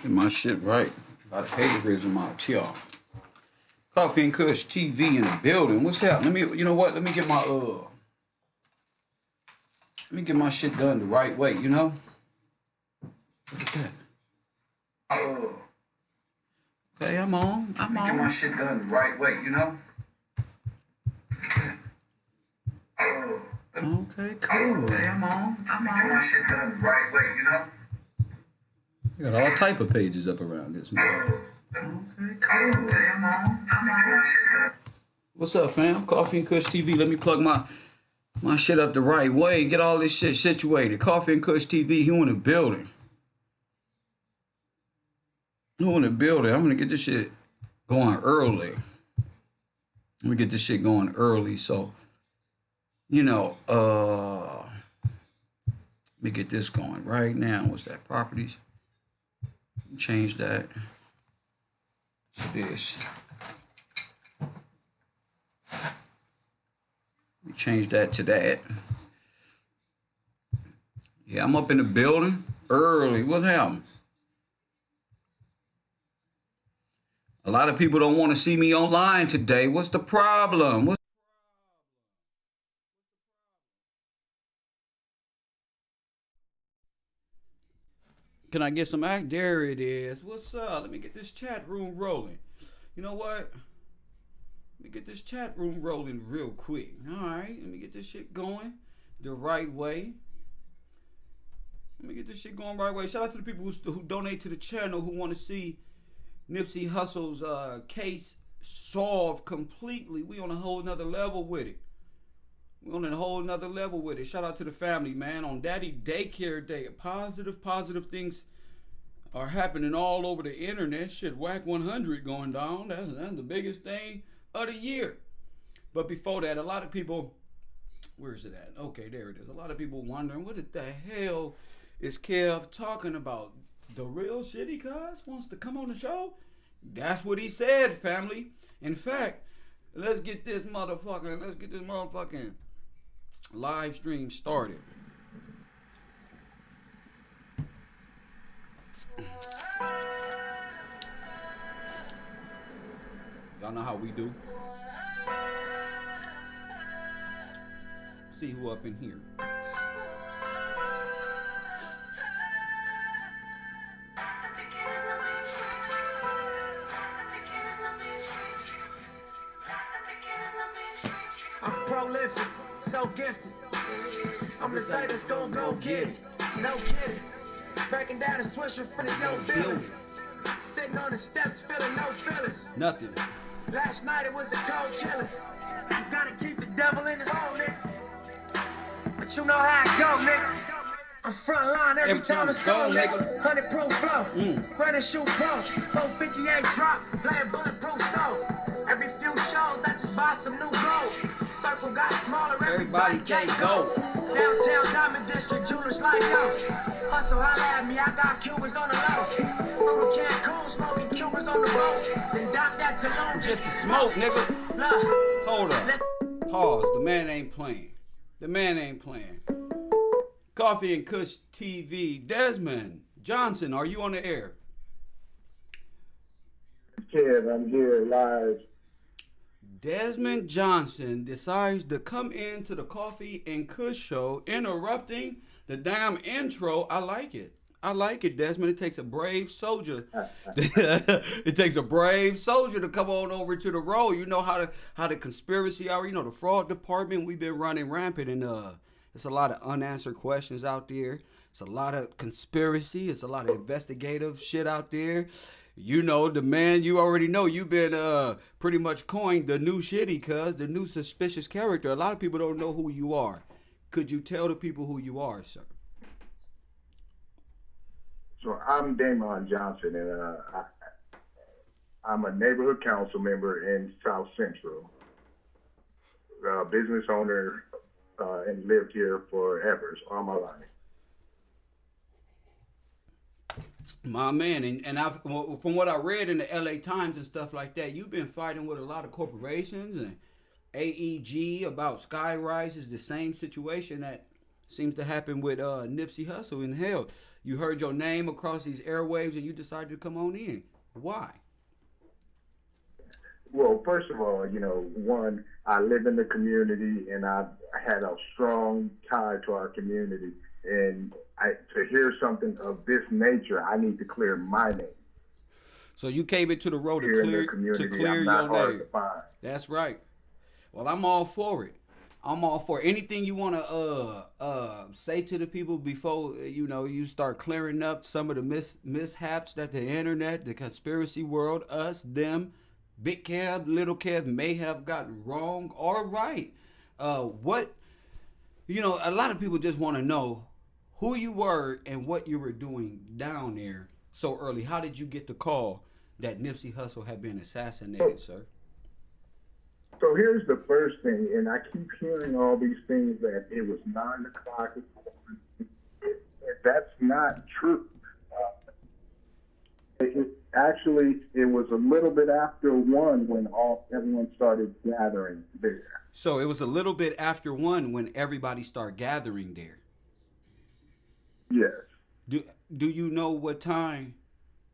Get my shit right. A lot of haterism out here. Coffee and Kush TV in the building. What's happening? You know what? Let me get my shit done the right way, you know? Look at that. Okay, I'm on. Let me get my shit done the right way, you know? Okay, cool. Okay, I'm on. Let me get my shit done the right way, you know? You got all type of pages up around this, man. Okay, cool. Okay, I'm on. What's up, fam? Coffee and Kush TV. Let me plug my shit up the right way and get all this shit situated. Coffee and Kush TV, you in the building. You in the building. I'm gonna get this shit going early. Let me get this shit going early, so you know, let me get this going right now. What's that? Properties. Change that. This. We change that to that. Yeah, I'm up in the building early. What happened? A lot of people don't want to see me online today. What's the problem? Can I get some act? There it is. What's up? Let me get this chat room rolling. You know what? Let me get this chat room rolling real quick. All right. Let me get this shit going the right way. Let me get this shit going the right way. Shout out to the people who donate to the channel, who want to see Nipsey Hussle's case solved completely. We on a whole nother level with it. We on a whole nother level with it. Shout out to the family, man. On Daddy Daycare Day, positive things are happening all over the internet. Shit, Whack 100 going down. That's the biggest thing of the year. But before that, a lot of people, where is it at? Okay, there it is. A lot of people wondering, what the hell is Kev talking about? The real shitty cuz wants to come on the show? That's what he said, family. In fact, let's get this motherfucking live stream started. Y'all know how we do. See who up in here. I'm prolific, so gifted. I'm the type that's gon' go get it. No kidding. Breaking down a swisher for the no building. Sitting on the steps, feeling no feelings. Nothing. Last night it was a cold killer. You gotta keep the devil in his hole, nigga. But you know how I go, nigga. I'm front line every time it's on, nigga. 100 pro flow, running shoe pro, 458 drop, playing bulletproof soul. Every few shows, I just buy some new gold. Circle got smaller, everybody can't go. Downtown Diamond District, jewelers like yo. Hustle, holla at me, I got Cubans on the low. Through the Cancun, smoking Cubans on the road. Then dock that Tulum just to smoke, nigga. Look, hold up. Pause. The man ain't playing. The man ain't playing. Coffee and Kush TV. Desmond Johnson, are you on the air? Kev, I'm here live. Desmond Johnson decides to come into the Coffee and Kush show, interrupting the damn intro. I like it. I like it, Desmond. It takes a brave soldier. It takes a brave soldier to come on over to the road. You know how the conspiracy hour, you know, the fraud department, we've been running rampant, and there's a lot of unanswered questions out there. It's a lot of conspiracy. It's a lot of investigative shit out there. You know, the man, you already know, you've been pretty much coined the new shitty cuz, the new suspicious character. A lot of people don't know who you are. Could you tell the people who you are, sir? So I'm DAYMOND Johnson, and I'm a neighborhood council member in South Central. Business owner, and lived here forever, all my life. My man, and I've, from what I read in the LA Times and stuff like that, you've been fighting with a lot of corporations and AEG about sky rises, the same situation that seems to happen with Nipsey Hussle in hell. You heard your name across these airwaves and you decided to come on in. Why? Well, first of all, one, I live in the community and I had a strong tie to our community. And to hear something of this nature, I need to clear my name. So you came into the road to Here clear, in the community, to clear I'm not your hard name. to find. That's right. Well, I'm all for it. I'm all for it. Anything you want to say to the people before you start clearing up some of the mishaps that the internet, the conspiracy world, us, them, Big Kev, Little Kev may have gotten wrong or right. A lot of people just want to know who you were and what you were doing down there so early. How did you get the call that Nipsey Hussle had been assassinated, sir? So here's the first thing, and I keep hearing all these things that it was 9 o'clock. That's not true. It was a little bit after 1 when everyone started gathering there. So it was a little bit after 1 when everybody started gathering there. Yes. Do you know what time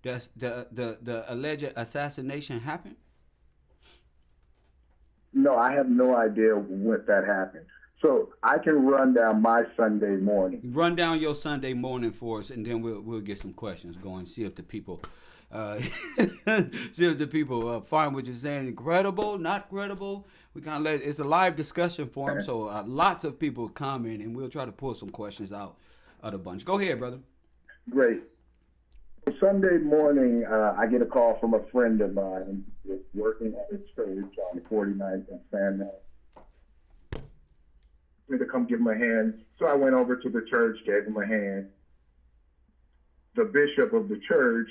the alleged assassination happened? No, I have no idea when that happened. So I can run down my Sunday morning. Run down your Sunday morning for us, and then we'll get some questions going. See if the people, find what you're saying credible, not credible. We kind of it's a live discussion forum, so lots of people comment, and we'll try to pull some questions out of the bunch. Go ahead, brother. Great. Sunday morning, I get a call from a friend of mine working at a church on 49th and San me to come give him a hand. So I went over to the church, gave him a hand. The bishop of the church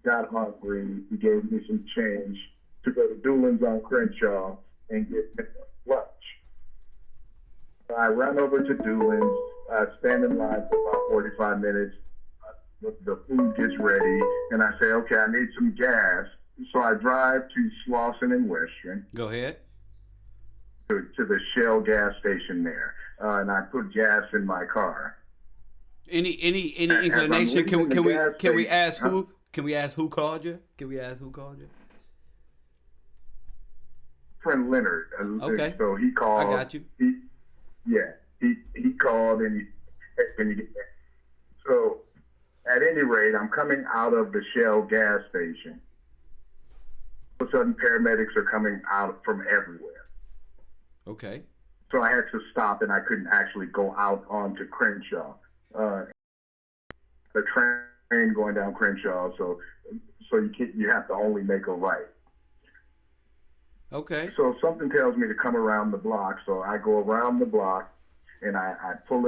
got hungry. He gave me some change to go to Doolin's on Crenshaw and get lunch. I ran over to Doolin's, stand in line for about 45 minutes. The food gets ready, and I say, okay, I need some gas. So I drive to Slauson and Western. Go ahead. To the Shell gas station there, and I put gas in my car. Any inclination? Can we ask who? Can we ask who called you? Friend Leonard. Okay. So he called. I got you. He called and he so at any rate, I'm coming out of the Shell gas station. All of a sudden, paramedics are coming out from everywhere. Okay. So I had to stop, and I couldn't actually go out onto Crenshaw. The train going down Crenshaw, so you have to only make a right. Okay. So something tells me to come around the block, so I go around the block, and I pull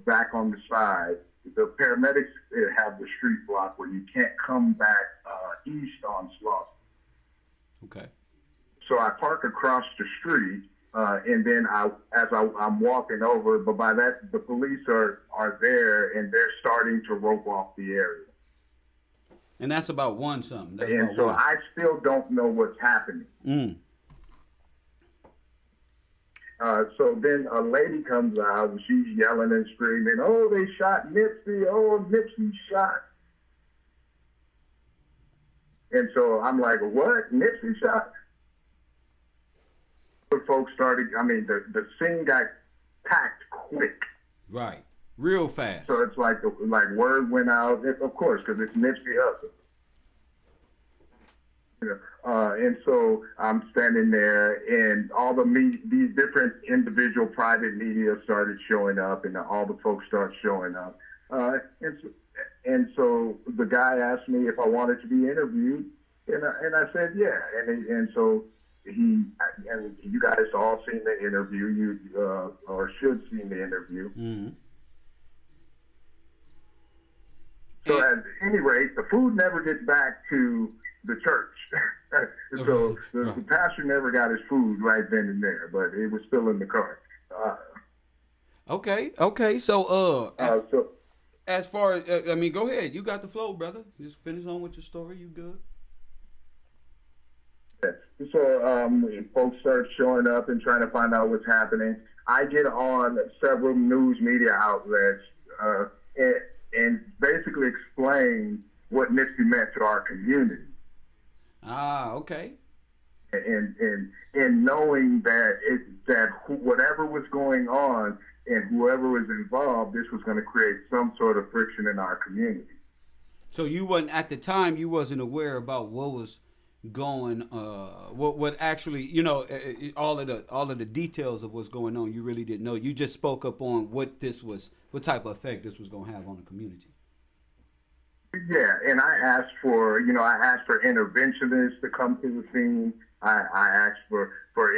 back on the side. The paramedics have the street block where you can't come back east on Slauson. Okay. So I park across the street, and then I'm walking over, but by that the police are there, and they're starting to rope off the area. And that's about 1 something. And so I still don't know what's happening. So then a lady comes out, and she's yelling and screaming, "Oh, they shot Nipsey! Oh, Nipsey shot!" And so I'm like, "What? Nipsey shot?" The folks started. I mean, the scene got packed quick. Right, real fast. So it's like word went out. Of course, because it's Nipsey Hussle. And so I'm standing there, and all these different individual private media started showing up, and all the folks start showing up. And so the guy asked me if I wanted to be interviewed, and I said yeah. And so you guys all seen the interview, or should seen the interview. Mm-hmm. So at any rate, the food never gets back to the church. So the pastor never got his food right then and there, but it was still in the car. Okay. So as far as I mean, go ahead. You got the flow, brother. Just finish on with your story. You good? So folks start showing up and trying to find out what's happening. I get on several news media outlets and basically explain what Nipsey meant to our community. Ah, okay. And knowing that whatever was going on and whoever was involved, this was going to create some sort of friction in our community. So you wasn't at the time. You wasn't aware about what was going. What actually, all of the details of what's going on. You really didn't know. You just spoke up on what type of effect this was going to have on the community. Yeah, and I asked for interventionists to come to the scene. I asked for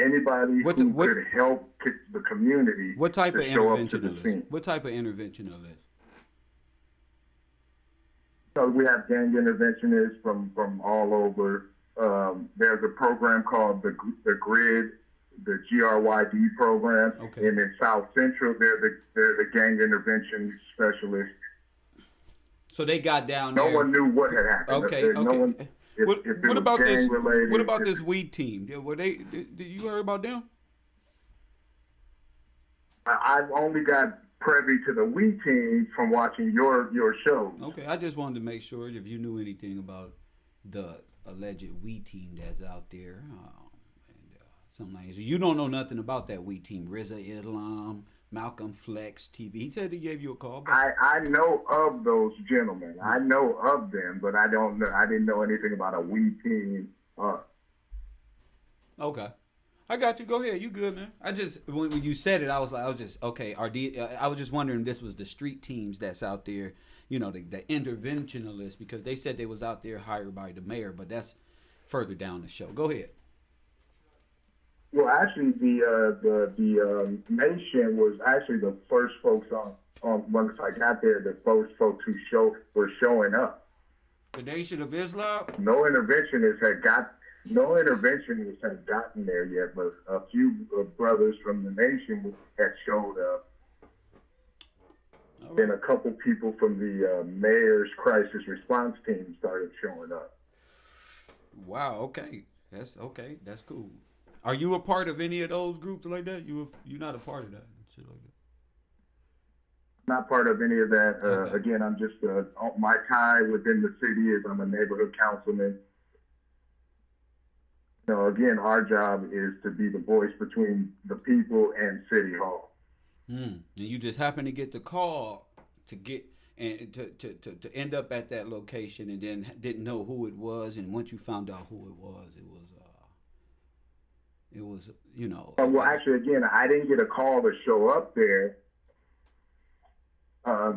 anybody who could help the community. What type of interventionist? What type of interventionist? So we have gang interventionists from all over. There's a program called the GRID, the GRYD program, okay. And in South Central, they're the gang intervention specialists. So they got down there. No one knew what had happened. Okay, okay. No one, what about this? Related, what about this weed team? Did you hear about them? I've only got privy to the weed team from watching your show. Okay, I just wanted to make sure if you knew anything about the alleged weed team that's out there, and something like that. So you don't know nothing about that weed team, Rizza Islam, Malcolm Flex TV. He said he gave you a call. I know of those gentlemen. I know of them, but I don't know. I didn't know anything about a weed team. Okay, I got you. Go ahead. You good, man? I just when you said it, I was just okay. I was just wondering if this was the street teams that's out there. The interventionalists, because they said they was out there hired by the mayor, but that's further down the show. Go ahead. Well, actually, the nation was actually the first folks on once I got there. The first folks who were showing up. The Nation of Islam. No interventionists had gotten there yet, but a few brothers from the nation had showed up. Right. And a couple people from the mayor's crisis response team started showing up. Wow. Okay. That's cool. Are you a part of any of those groups like that? You're not a part of that shit like that. Not part of any of that. Okay. Again, I'm just my tie within the city is I'm a neighborhood councilman. Again, our job is to be the voice between the people and City Hall. And you just happened to get the call to get and to end up at that location, and then didn't know who it was. And once you found out who it was, Well, actually, again, I didn't get a call to show up there. I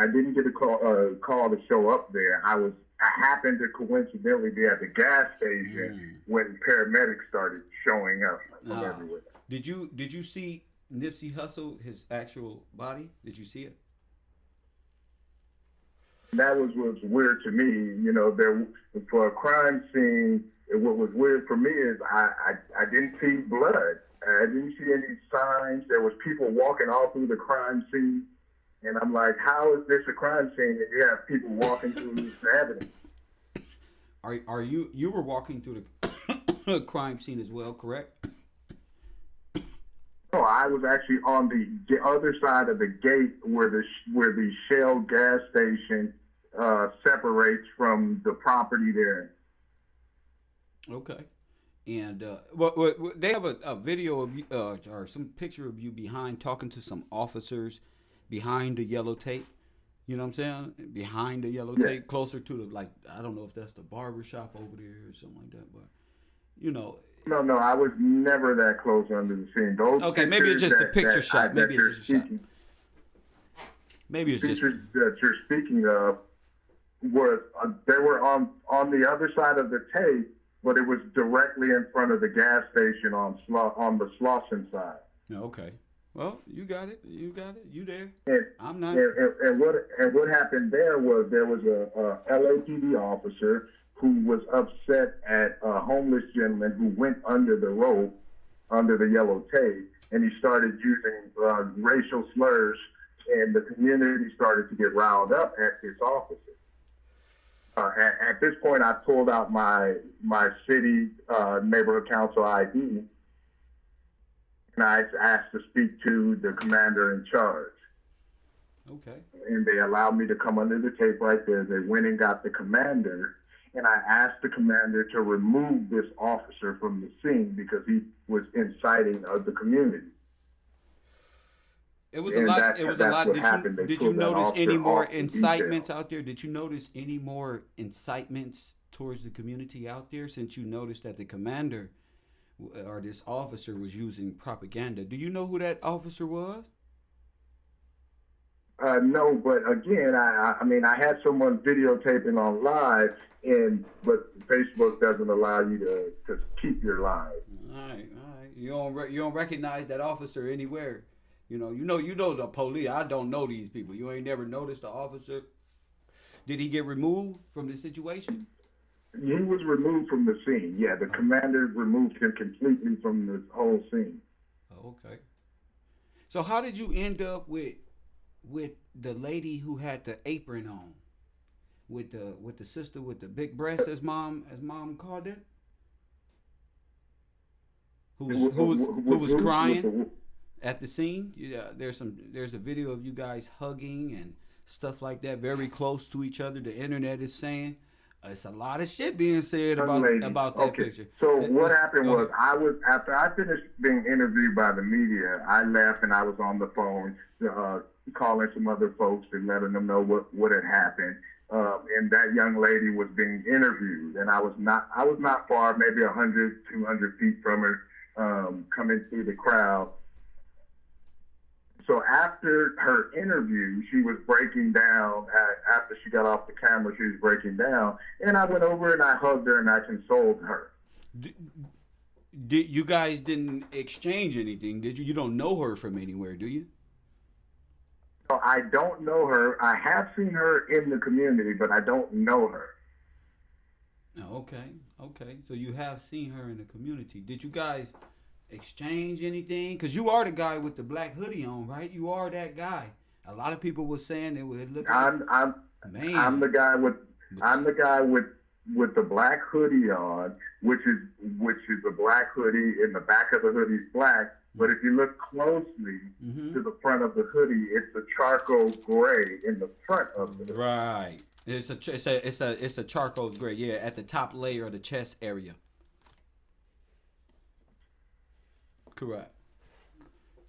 didn't get a call to show up there. I happened to coincidentally be at the gas station when paramedics started showing up from everywhere. Did you see Nipsey Hussle, his actual body? Did you see it? That was weird to me. There for a crime scene. What was weird for me is I didn't see blood. I didn't see any signs. There was people walking all through the crime scene. And I'm like, how is this a crime scene if you have people walking through this evidence? Are you were walking through the crime scene as well, correct? No, I was actually on the other side of the gate where the Shell gas station separates from the property there. Okay. And they have a video of you, or some picture of you behind talking to some officers behind the yellow tape. You know what I'm saying? Behind the yellow tape, closer to the, I don't know if that's the barber shop over there or something like that, but No, I was never that close under the scene. Those maybe it's just the picture shot. Maybe it's just a shot. Maybe it's just pictures that you're speaking of they were on the other side of the tape, but it was directly in front of the gas station on the Slauson side. Okay. Well, you got it. You there. And, I'm not. And what happened there was a LAPD officer who was upset at a homeless gentleman who went under the rope, under the yellow tape, and he started using racial slurs, and the community started to get riled up at this officer. At this point, I pulled out my city neighborhood council ID. I asked to speak to the commander in charge. Okay. And they allowed me to come under the tape right there. They went and got the commander, and I asked the commander to remove this officer from the scene because he was inciting the community. It was a lot. It was a lot. Did you notice any more incitements out there? Did you notice any more incitements towards the community out there since you noticed that the commander or this officer was using propaganda? Do you know who that officer was? No, but again, I mean, I had someone videotaping on live, but Facebook doesn't allow you to keep your live. All right. You don't recognize that officer anywhere. You know the police. I don't know these people. You ain't never noticed the officer. Did he get removed from the situation? He was removed from the scene. Yeah, the commander removed him completely from the whole scene. Oh, okay. So how did you end up with the lady who had the apron on, with the sister with the big breasts, as mom called it, who was crying at the scene? Yeah, there's a video of you guys hugging and stuff like that, very close to each other. The internet is saying it's a lot of shit being said about that picture. So what happened was after I finished being interviewed by the media, I left and I was on the phone calling some other folks and letting them know what had happened. And that young lady was being interviewed, and I was not far, maybe 100, 200 feet from her, coming through the crowd. So after her interview, she was breaking down. After she got off the camera, she was breaking down. And I went over and I hugged her and I consoled her. You guys didn't exchange anything, did you? You don't know her from anywhere, do you? So I don't know her. I have seen her in the community, but I don't know her. Oh, okay. So you have seen her in the community. Did you guys exchange anything? Because you are the guy with the black hoodie on, right? You are that guy. A lot of people were saying it would look. I'm the guy with the black hoodie on, which is a black hoodie, and the back of the hoodie is black. But if you look closely to the front of the hoodie, it's a charcoal gray in the front of the hoodie. Right. It's a charcoal gray. Yeah, at the top layer of the chest area. Correct.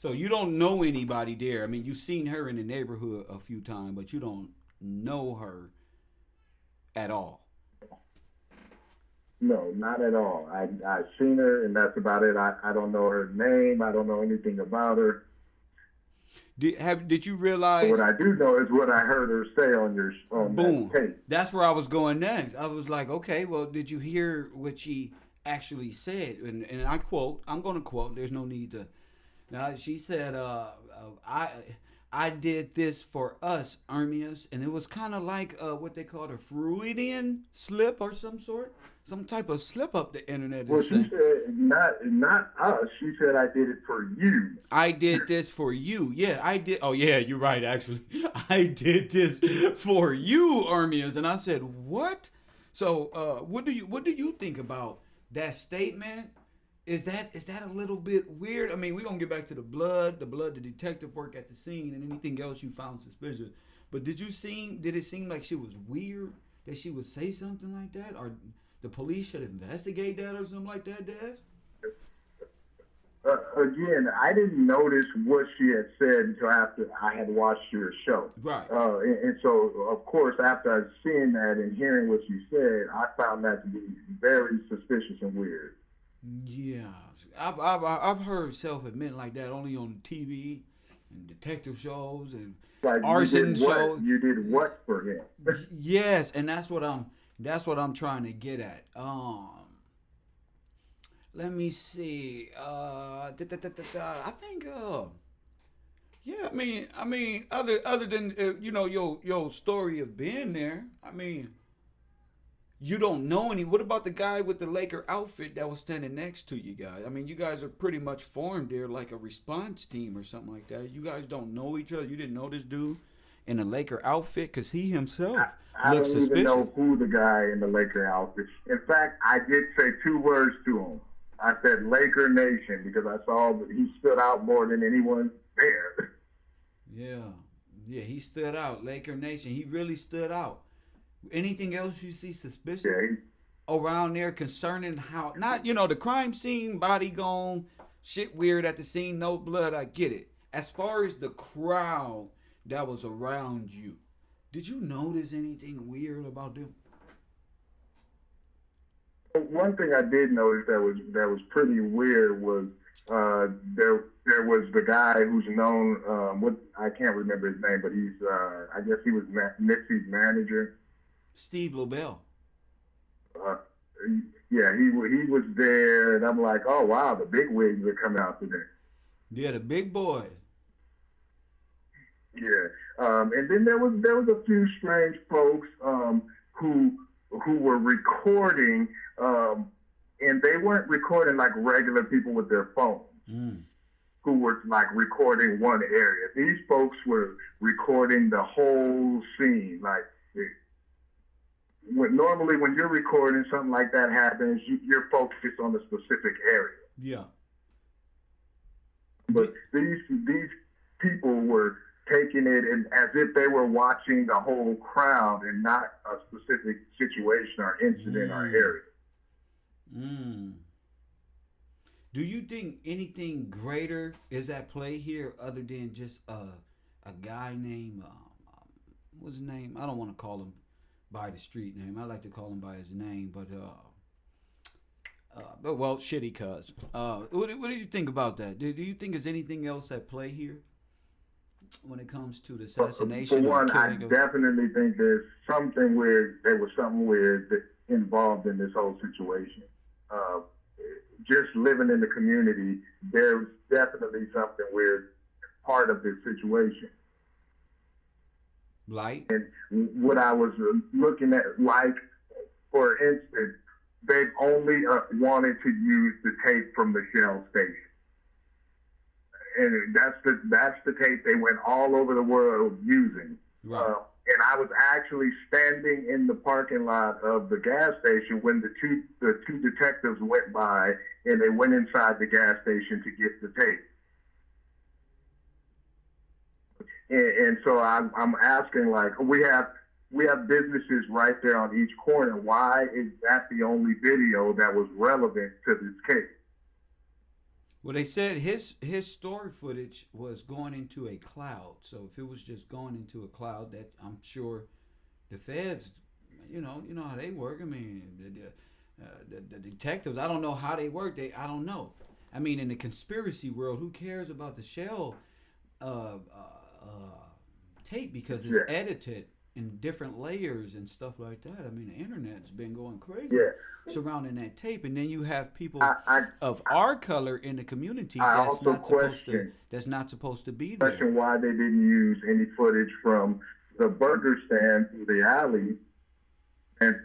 So you don't know anybody there. I mean, you've seen her in the neighborhood a few times, but you don't know her at all. No, not at all. I've seen her, and that's about it. I don't know her name. I don't know anything about her. Did you realize? What I do know is what I heard her say on that tape. That's where I was going next. I was like, okay, well, did you hear what she actually said? And I quote. I'm going to quote. There's no need to. Now she said, I did this for us, Ermias, and it was kind of like what they call a Freudian slip or some sort. Some type of slip up the internet. Well, she said not us. She said I did it for you. I did this for you. Yeah, I did. Oh yeah, you're right. Actually, I did this for you, Ermias. And I said, what? So, what do you think about that statement? Is that a little bit weird? I mean, we're gonna get back to the blood, the detective work at the scene, and anything else you found suspicious. But did it seem like she was weird that she would say something like that, or the police should investigate that or something like that, Daz? Again, I didn't notice what she had said until after I had watched your show. Right. And so, of course, after seeing that and hearing what she said, I found that to be very suspicious and weird. Yeah, I've heard self-admitting like that only on TV and detective shows and like arson shows. You did what for him? Yes, and that's what I'm trying to get at. Let me see. I think. Yeah, I mean, other than your story of being there. I mean, you don't know any. What about the guy with the Laker outfit that was standing next to you guys? I mean, you guys are pretty much formed there like a response team or something like that. You guys don't know each other. You didn't know this dude in a Laker outfit because he himself looks suspicious. I don't even know who the guy in the Laker outfit. In fact, I did say 2 words to him. I said Laker Nation because I saw that he stood out more than anyone there. Yeah. Yeah, he stood out. Laker Nation. He really stood out. Anything else you see suspicious Yeah, around there concerning how, not, the crime scene, body gone, shit weird at the scene, no blood, I get it. As far as the crowd that was around you, did you notice anything weird about them? one thing I did notice that was pretty weird was there was the guy who's known what I can't remember his name, but he's I guess he was Nipsey's manager. Steve Lobel. Yeah, he was there, and I'm like, oh wow, the big wigs are coming out today. Yeah, the big boys. Yeah, and then there was a few strange folks who were recording, and they weren't recording like regular people with their phones. Who were like recording one area. These folks were recording the whole scene. Like normally when you're recording something like that happens, you're focused on a specific area. Yeah. But these people were taking it as if they were watching the whole crowd and not a specific situation or incident or area. Do you think anything greater is at play here other than just a guy named what's his name? I don't want to call him by the street name. I like to call him by his name, but well, shitty cuz. What do you think about that? Do you think there's anything else at play here when it comes to the assassination? For one, I definitely think there was something weird involved in this whole situation. Just living in the community, there's definitely something weird part of this situation. Like? And what I was looking at, like, for instance, they only wanted to use the tape from the Shell station. And that's the tape they went all over the world using. Right. And I was actually standing in the parking lot of the gas station when the two detectives went by and they went inside the gas station to get the tape. And so I'm asking, like, we have businesses right there on each corner. Why is that the only video that was relevant to this case? Well, they said his story footage was going into a cloud. So if it was just going into a cloud, that I'm sure the feds, you know how they work. I mean, the detectives, I don't know how they work. I don't know. I mean, in the conspiracy world, who cares about the Shell tape because it's edited in different layers and stuff like that. I mean, the internet's been going crazy surrounding that tape, and then you have people of our color in the community that's not supposed to be there. Question why they didn't use any footage from the burger stand through the alley, and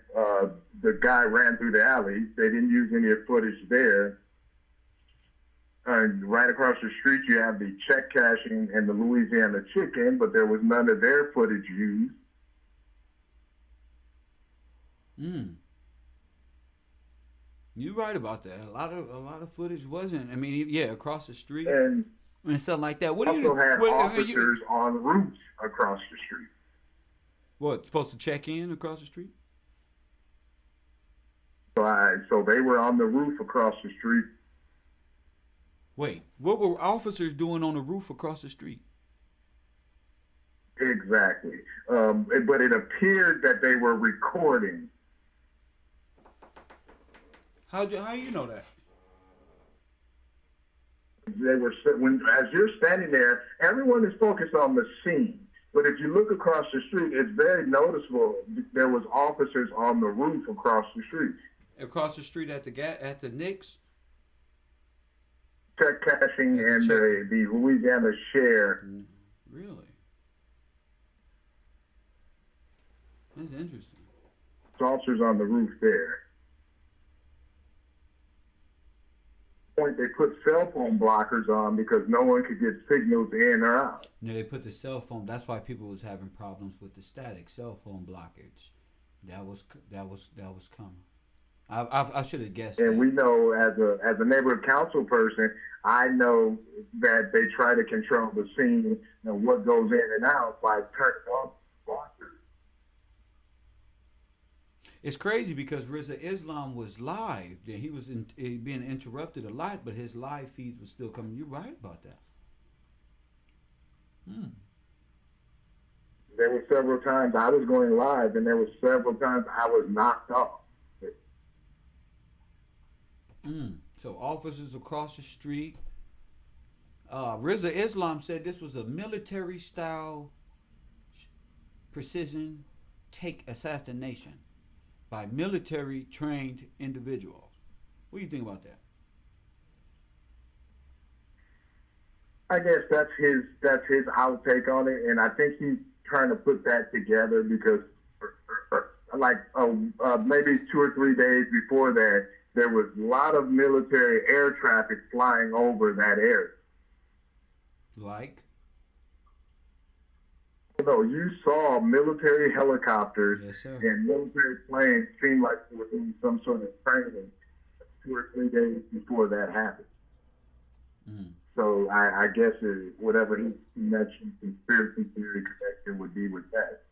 the guy ran through the alley. They didn't use any footage there. Right across the street, you have the check cashing and the Louisiana chicken, but there was none of their footage used. You're right about that. A lot of footage wasn't. I mean, across the street and stuff like that. What also had officers on roofs across the street. What, supposed to check in across the street? So they were on the roof across the street. Wait, what were officers doing on the roof across the street? Exactly. But it appeared that they were recording. How you know that? They were as you're standing there, everyone is focused on the scene. But if you look across the street, it's very noticeable. There was officers on the roof across the street. Across the street at the Knicks. Check cashing and the Louisiana share. Really? That's interesting. Officers on the roof there. Point they put cell phone blockers on because no one could get signals in or out. Yeah, they put the cell phone. That's why people was having problems with the static cell phone blockage. That was coming. I should have guessed And that. we know as a neighborhood council person, I know that they try to control the scene and what goes in and out by turning off watchers. It's crazy because Rizza Islam was live. He was being interrupted a lot, but his live feeds were still coming. You're right about that. There were several times I was going live, and there were several times I was knocked off. So officers across the street. Rizza Islam said this was a military-style precision take assassination by military-trained individuals. What do you think about that? I guess that's his outtake on it, and I think he's trying to put that together because, like, maybe 2 or 3 days before that, there was a lot of military air traffic flying over that area. Like? So you saw military helicopters Yes, sir. and military planes seemed like they were doing some sort of training 2 or 3 days before that happened. So I guess whatever he mentioned, conspiracy theory connection would be with that.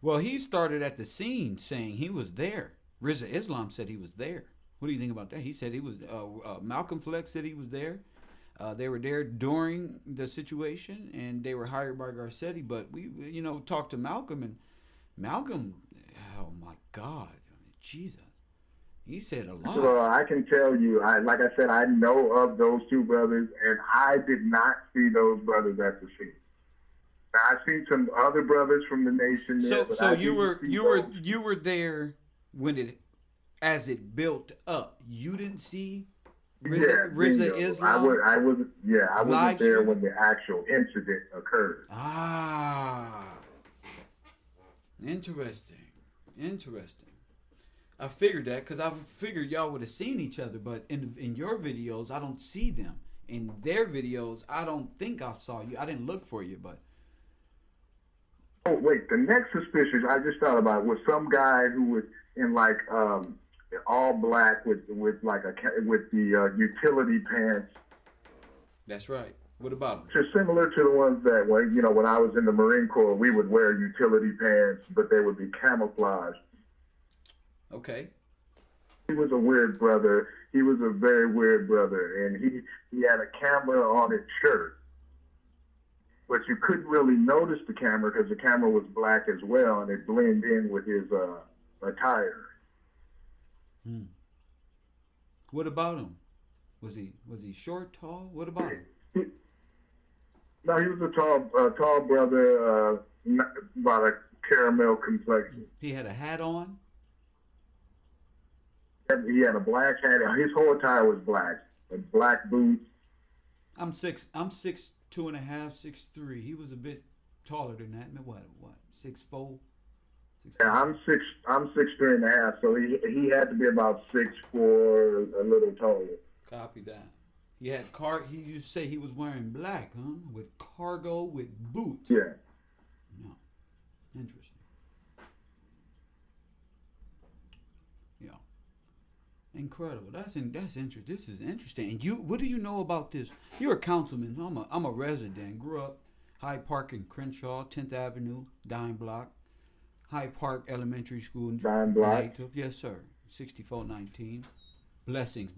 Well, he started at the scene saying he was there. Rizza Islam said he was there. What do you think about that? He said he was. Malcolm Flex said he was there. They were there during the situation, and they were hired by Garcetti. But we talked to Malcolm, and Malcolm, oh my God, Jesus, he said a lot. Well, I can tell you, like I said, I know of those two brothers, and I did not see those brothers at the scene. Now, I've seen some other brothers from the nation there. So you were there when as it built up. You didn't see Rizza Islam? I wasn't there when the actual incident occurred. Interesting. I figured that because I figured y'all would have seen each other, but in your videos, I don't see them. In their videos, I don't think I saw you. I didn't look for you, but. Oh wait, the next suspicious I just thought about was some guy who was in like all black with the utility pants. That's right. What about them? Just similar to the ones that when I was in the Marine Corps, we would wear utility pants, but they would be camouflaged. Okay. He was a weird brother. He was a very weird brother, and he had a camera on his shirt, but you couldn't really notice the camera because the camera was black as well, and it blended in with his attire. What about him? Was he short, tall? What about him? No, he was a tall brother, about a caramel complexion. He had a hat on. He had a black hat. His whole attire was black, and black boots. I'm 6'2.5", 6'3". He was a bit taller than that. What? 6'4"? Yeah, I'm 6'3.5", so he had to be about 6'4", a little taller. Copy that. He had He used to say he was wearing black, huh? With cargo, with boots. Yeah. No. Interesting. Yeah. Incredible. That's interesting. This is interesting. And what do you know about this? You're a councilman. I'm a resident. Grew up Hyde Park in Crenshaw, 10th Avenue, Dime Block. Hyde Park Elementary School. Dime Block. Yes, sir. 6419. Blessings.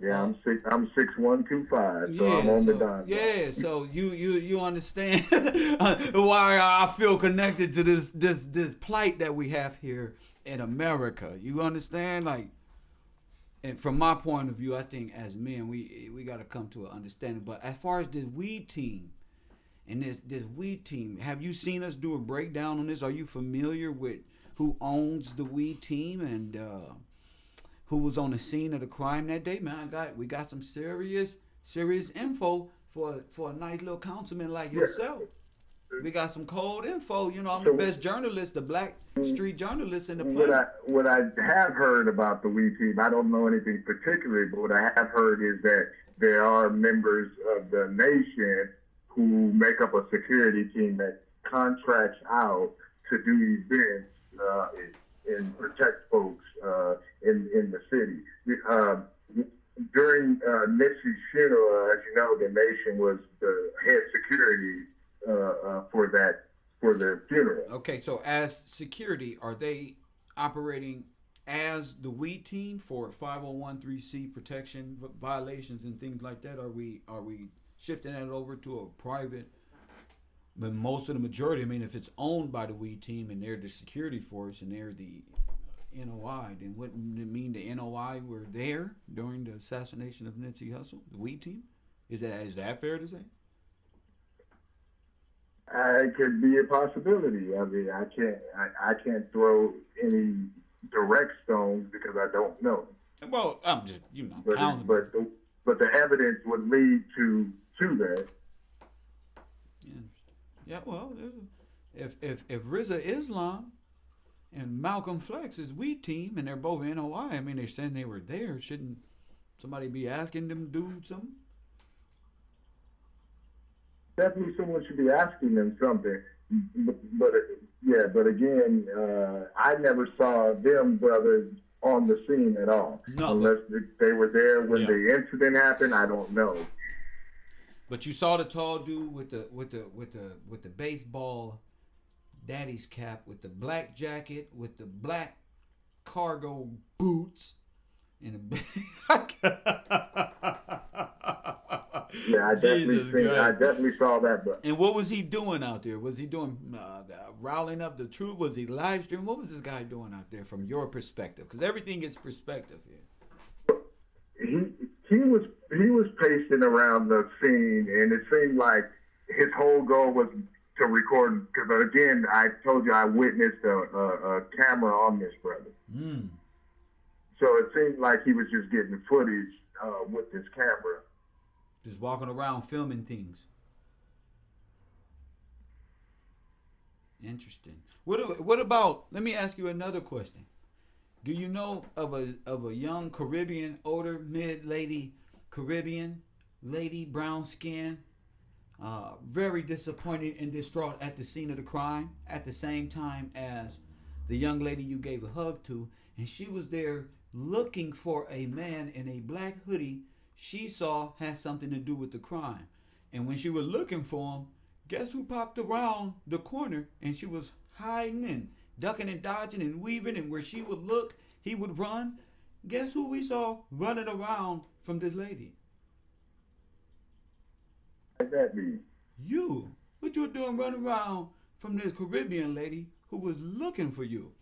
Yeah, I'm 6'1", 2'5", so I'm on the dime. Yeah, so you understand why I feel connected to this plight that we have here in America. You understand? Like, and from my point of view, I think as men we got to come to an understanding. But as far as this weed team and this weed team, have you seen us do a breakdown on this? Are you familiar with who owns the weed team and who was on the scene of the crime that day? Man, we got some serious info for a nice little councilman like yourself. We got some cold info. I'm the best journalist, the black street journalist in the planet. What I have heard about the weed team, I don't know anything particularly, but what I have heard is that there are members of the nation who make up a security team that contracts out to do events and protect folks in the city. During Nipsey's funeral, as you know, the Nation was the head security for the funeral. Okay, so as security, are they operating as the we team for 501(c) protection violations and things like that? Are we shifting that over to a private? But most of the majority, I mean, if it's owned by the we team and they're the security force and they're the NOI, then wouldn't it mean the NOI were there during the assassination of Nipsey Hussle, the we team? Is that fair to say? It could be a possibility. I mean, I can't throw any direct stones because I don't know. Well, I'm just but the evidence would lead to that. Yeah. Well, if RZA Islam and Malcolm Flex is we team and they're both NOI, I mean, they're saying they were there. Shouldn't somebody be asking them dudes something? Definitely someone should be asking them something. But again, I never saw them brothers on the scene at all. No, unless they were there when the incident happened, I don't know. But you saw the tall dude with the baseball daddy's cap, with the black jacket, with the black cargo boots, and yeah, I definitely saw that. But and what was he doing out there? Was he doing riling up the truth? Was he live streaming? What was this guy doing out there from your perspective? Because everything is perspective here. He was pacing around the scene, and it seemed like his whole goal was to record. Because again, I told you I witnessed a camera on this brother. Mm. So it seemed like he was just getting footage with this camera. Just walking around filming things. Interesting. What about? Let me ask you another question. Do you know of a young Caribbean, older mid lady, Caribbean lady, brown skin, very disappointed and distraught at the scene of the crime, at the same time as the young lady you gave a hug to, and she was there looking for a man in a black hoodie she saw had something to do with the crime. And when she was looking for him, guess who popped around the corner? And she was hiding and ducking and dodging and weaving, and where she would look, he would run. Guess who we saw running around from this lady? What does that mean? You. What you doing running around from this Caribbean lady who was looking for you?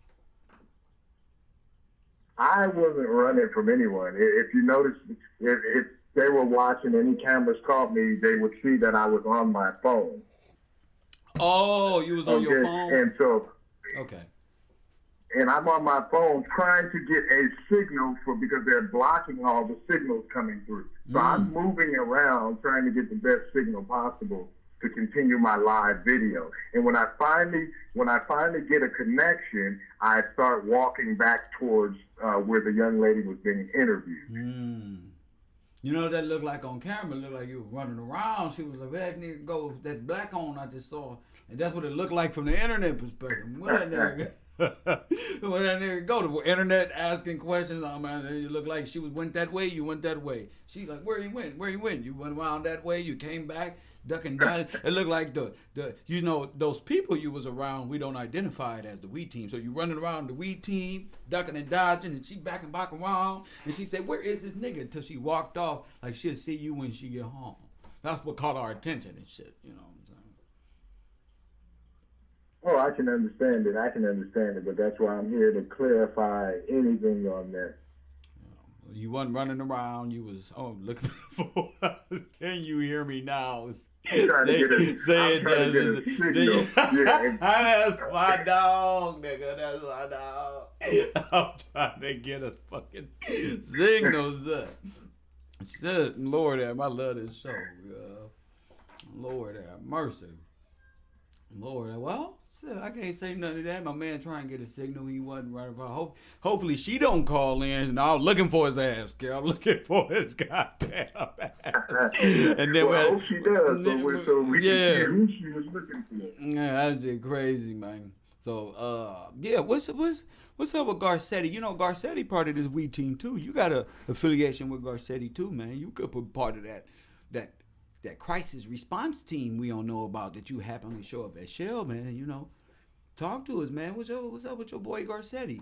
I wasn't running from anyone. If you notice, if they were watching, any cameras caught me, they would see that I was on my phone. Oh, you was on your phone? And so, okay. And I'm on my phone trying to get a signal because they're blocking all the signals coming through. So I'm moving around trying to get the best signal possible to continue my live video. And when I finally get a connection, I start walking back towards where the young lady was being interviewed. You know what that looked like on camera? It looked like you were running around. She was like, "Where that nigga go? That black on I just saw." And that's what it looked like from the internet perspective. Where that nigga where that nigga go? The internet asking questions. Oh man, it looked like she went that way. You went that way. She like, "Where you went? Where you went? You went around that way. You came back." Ducking down. It looked like the those people you was around, we don't identify it as the we team. So you running around the we team, ducking and dodging, and she back around, and she said, "Where is this nigga?" Until she walked off, like she'll see you when she get home. That's what caught our attention and shit. You know what I'm saying? Oh, I can understand it, but that's why I'm here to clarify anything on that. You wasn't running around. You was looking for. Can you hear me now? I'm trying to get a signal. That's my dog, nigga. That's my dog. I'm trying to get a fucking signal. Shit, Lord, I love this show. Lord, have mercy. Lord, well, shit, I can't say nothing to that. My man trying to get a signal. He wasn't running around. Hopefully she don't call in. And I'm looking for his ass, girl. I'm looking for his goddamn ass. And then I hope she does. So we can see who she was looking for. Yeah, that's just crazy, man. So, yeah, what's up with Garcetti? You know, Garcetti part of this We team too. You got a affiliation with Garcetti too, man. You could put part of that crisis response team we don't know about that you happen to show up at Shell, man. You know, talk to us, man. What's up with your boy Garcetti?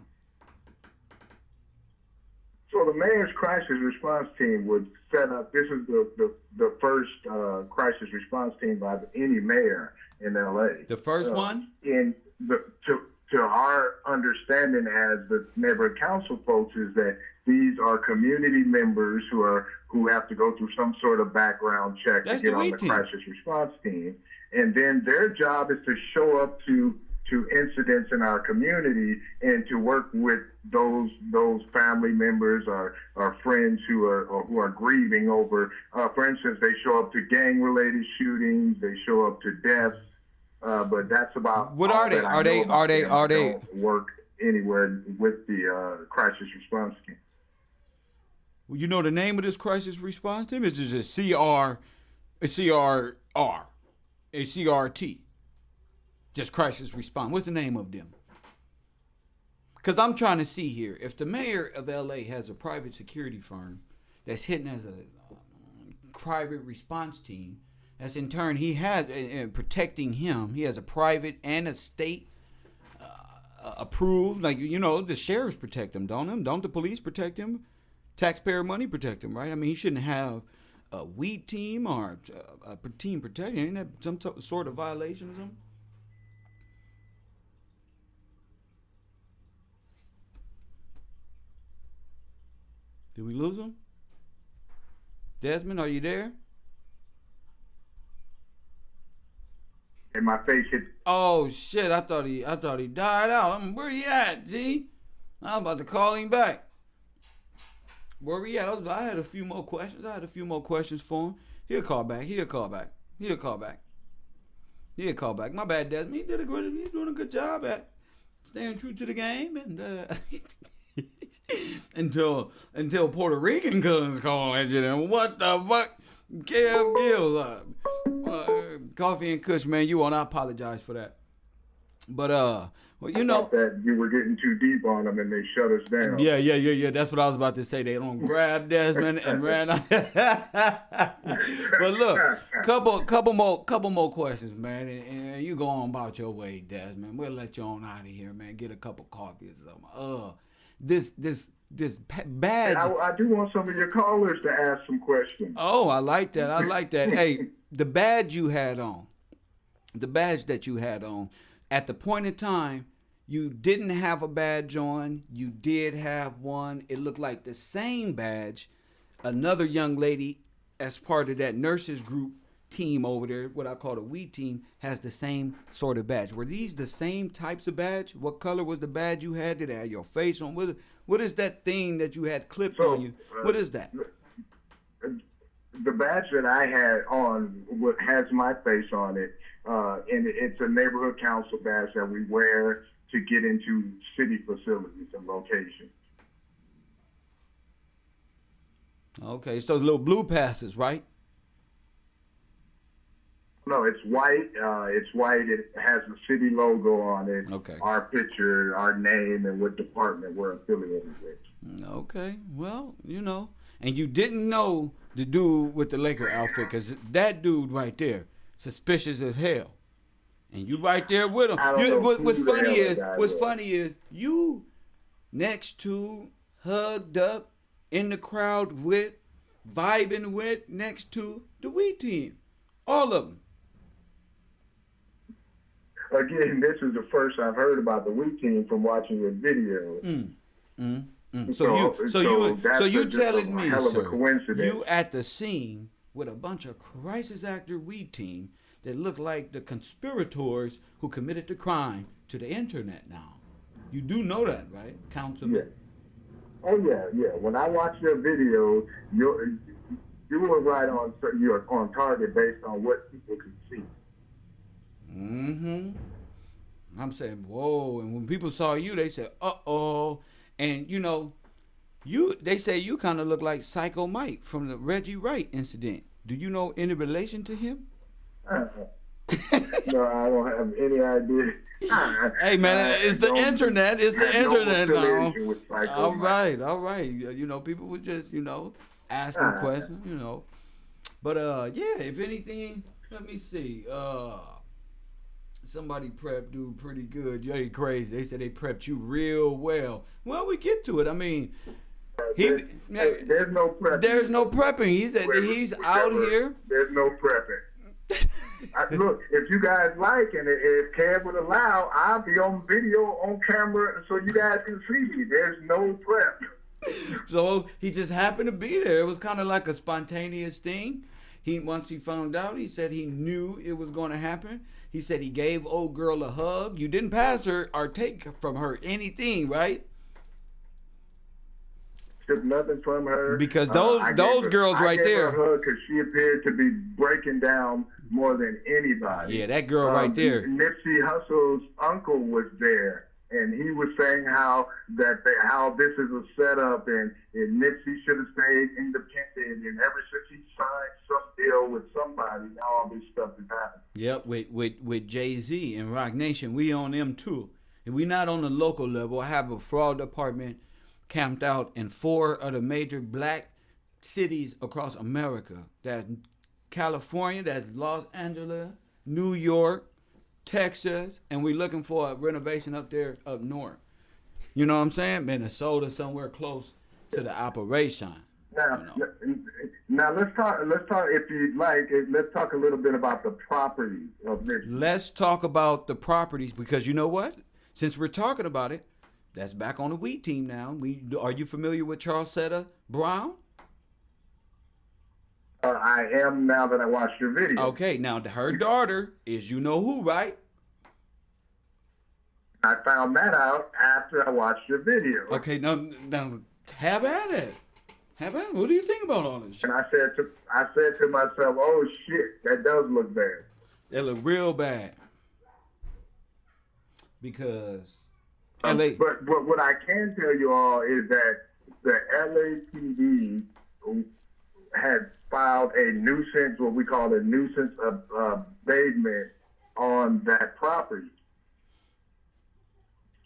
So the mayor's crisis response team was set up. This is the first crisis response team by any mayor in LA. The first one? To our understanding as the neighborhood council folks is that these are community members who have to go through some sort of background check to get on the crisis response team. And then their job is to show up to incidents in our community and to work with those family members or friends who are grieving over. For instance, they show up to gang-related shootings. They show up to deaths. But that's about what are they? Are they don't work anywhere with the crisis response team? Well, you know the name of this crisis response team? It's just a CRT. Just crisis response. What's the name of them? Because I'm trying to see here. If the mayor of LA has a private security firm that's hitting as a private response team, that's in turn he has protecting him. He has a private and a state approved. Like, you know, the sheriffs protect him, don't them? Don't the police protect him? Taxpayer money protect him, right? I mean, he shouldn't have a weed team or a team protecting him. Ain't that some sort of violation or something? Did we lose him? Desmond, are you there? And my face hit. Oh shit! I thought he died out. Where he at, G? I was about to call him back. Where he at? I had a few more questions for him. He'll call back. My bad, Desmond. He's doing a good job at staying true to the game, and until Puerto Rican cousins call at you. Then what the fuck, Kev GIllz? Coffee and Kush, man. I apologize for that. But well, you know that you were getting too deep on them and they shut us down. Yeah. That's what I was about to say. They don't grab Desmond and ran out. But look, couple more questions, man, and you go on about your way, Desmond. We'll let you on out of here, man. Get a cup of coffee or something. This bad. I do want some of your callers to ask some questions. Oh, I like that. Hey, the badge that you had on, at the point in time, you didn't have a badge on. You did have one. It looked like the same badge. Another young lady, as part of that nurses group team over there, what I call the We team, has the same sort of badge. Were these the same types of badge? What color was the badge you had? Did it have your face on? What is that thing that you had clipped on you? What is that? The badge that I had on has my face on it, and it's a neighborhood council badge that we wear to get into city facilities and locations. Okay, it's those little blue passes, right? No, it's white. It has the city logo on it. Okay. Our picture, our name, and what department we're affiliated with. Okay. Well, you know. And you didn't know the dude with the Laker outfit, because that dude right there, suspicious as hell. And you right there with him. What's funny is you next to, hugged up, in the crowd with, vibing with, next to the We team. All of them. Again, this is the first I've heard about the We team from watching your video. So you telling me, sir, you at the scene with a bunch of crisis actor We team that look like the conspirators who committed the crime to the internet now. You do know that, right, Councilman? Yeah. Oh yeah. When I watched your video, you were right on. You're on target based on what people could see. I'm saying, whoa, and when people saw you, they said, uh-oh. And, you know, they say you kind of look like Psycho Mike from the Reggie Wright incident. Do you know any relation to him? No, I don't have any idea. Hey man, it's the internet. It's the internet now. All Man. right, all right. You know, people would just, asking questions, But yeah, if anything, let me see. Somebody prepped dude pretty good. Jay crazy. They said they prepped you real well. Well, we get to it. I mean, there's no prepping. There's no prepping. He said he's out here. There's no prepping. Look, if you guys like, and if Kev would allow, I'll be on video, on camera, so you guys can see me. There's no prep. So he just happened to be there. It was kind of like a spontaneous thing. Once he found out, he said he knew it was going to happen. He said he gave old girl a hug. You didn't pass her or take from her anything, right? Took nothing from her. Because those girls right there. I gave her a hug because she appeared to be breaking down more than anybody. Yeah, that girl right there. Nipsey Hussle's uncle was there, and he was saying how this is a setup, and Nipsey should have stayed independent, and ever since he signed some deal with somebody, now all this stuff is happening. Yep, with Jayz and Rock Nation, we on them too. And we not on the local level. I have a fraud department camped out in 4 of the major black cities across America. That's California, that's Los Angeles, New York, Texas, and we looking for a renovation up there up north. You know what I'm saying? Minnesota, somewhere close to the operation. Now let's talk. If you like, let's talk a little bit about the property of this. Let's talk about the properties, because you know what? Since we're talking about it, that's back on the We team now. Are you familiar with Charlesetta Brown? I am, now that I watched your video. Okay, now her daughter is you know who, right? I found that out after I watched your video. Okay, now have at it. Have at it. What do you think about all this shit? And I said to myself, oh shit, that does look bad. That look real bad. Because LA. But what I can tell you all is that the LAPD had filed a nuisance, what we call a nuisance abatement on that property.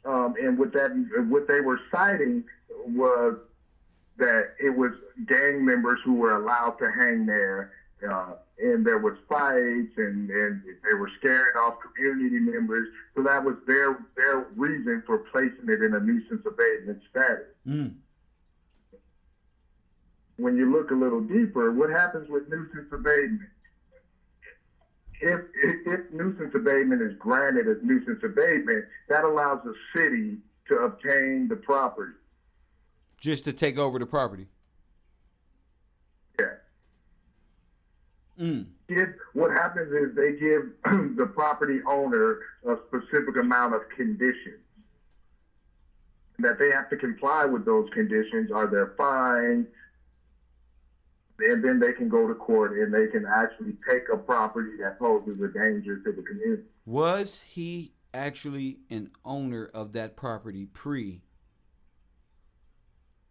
And what they were citing was that it was gang members who were allowed to hang there, and there was fights, and they were scaring off community members. So that was their reason for placing it in a nuisance abatement status. Mm. When you look a little deeper, what happens with nuisance abatement? If nuisance abatement is granted as nuisance abatement, that allows the city to obtain the property. Just to take over the property. Yeah. Mm. What happens is they give the property owner a specific amount of conditions that they have to comply with. Those conditions are their fine, and then they can go to court and they can actually take a property that poses a danger to the community. Was he actually an owner of that property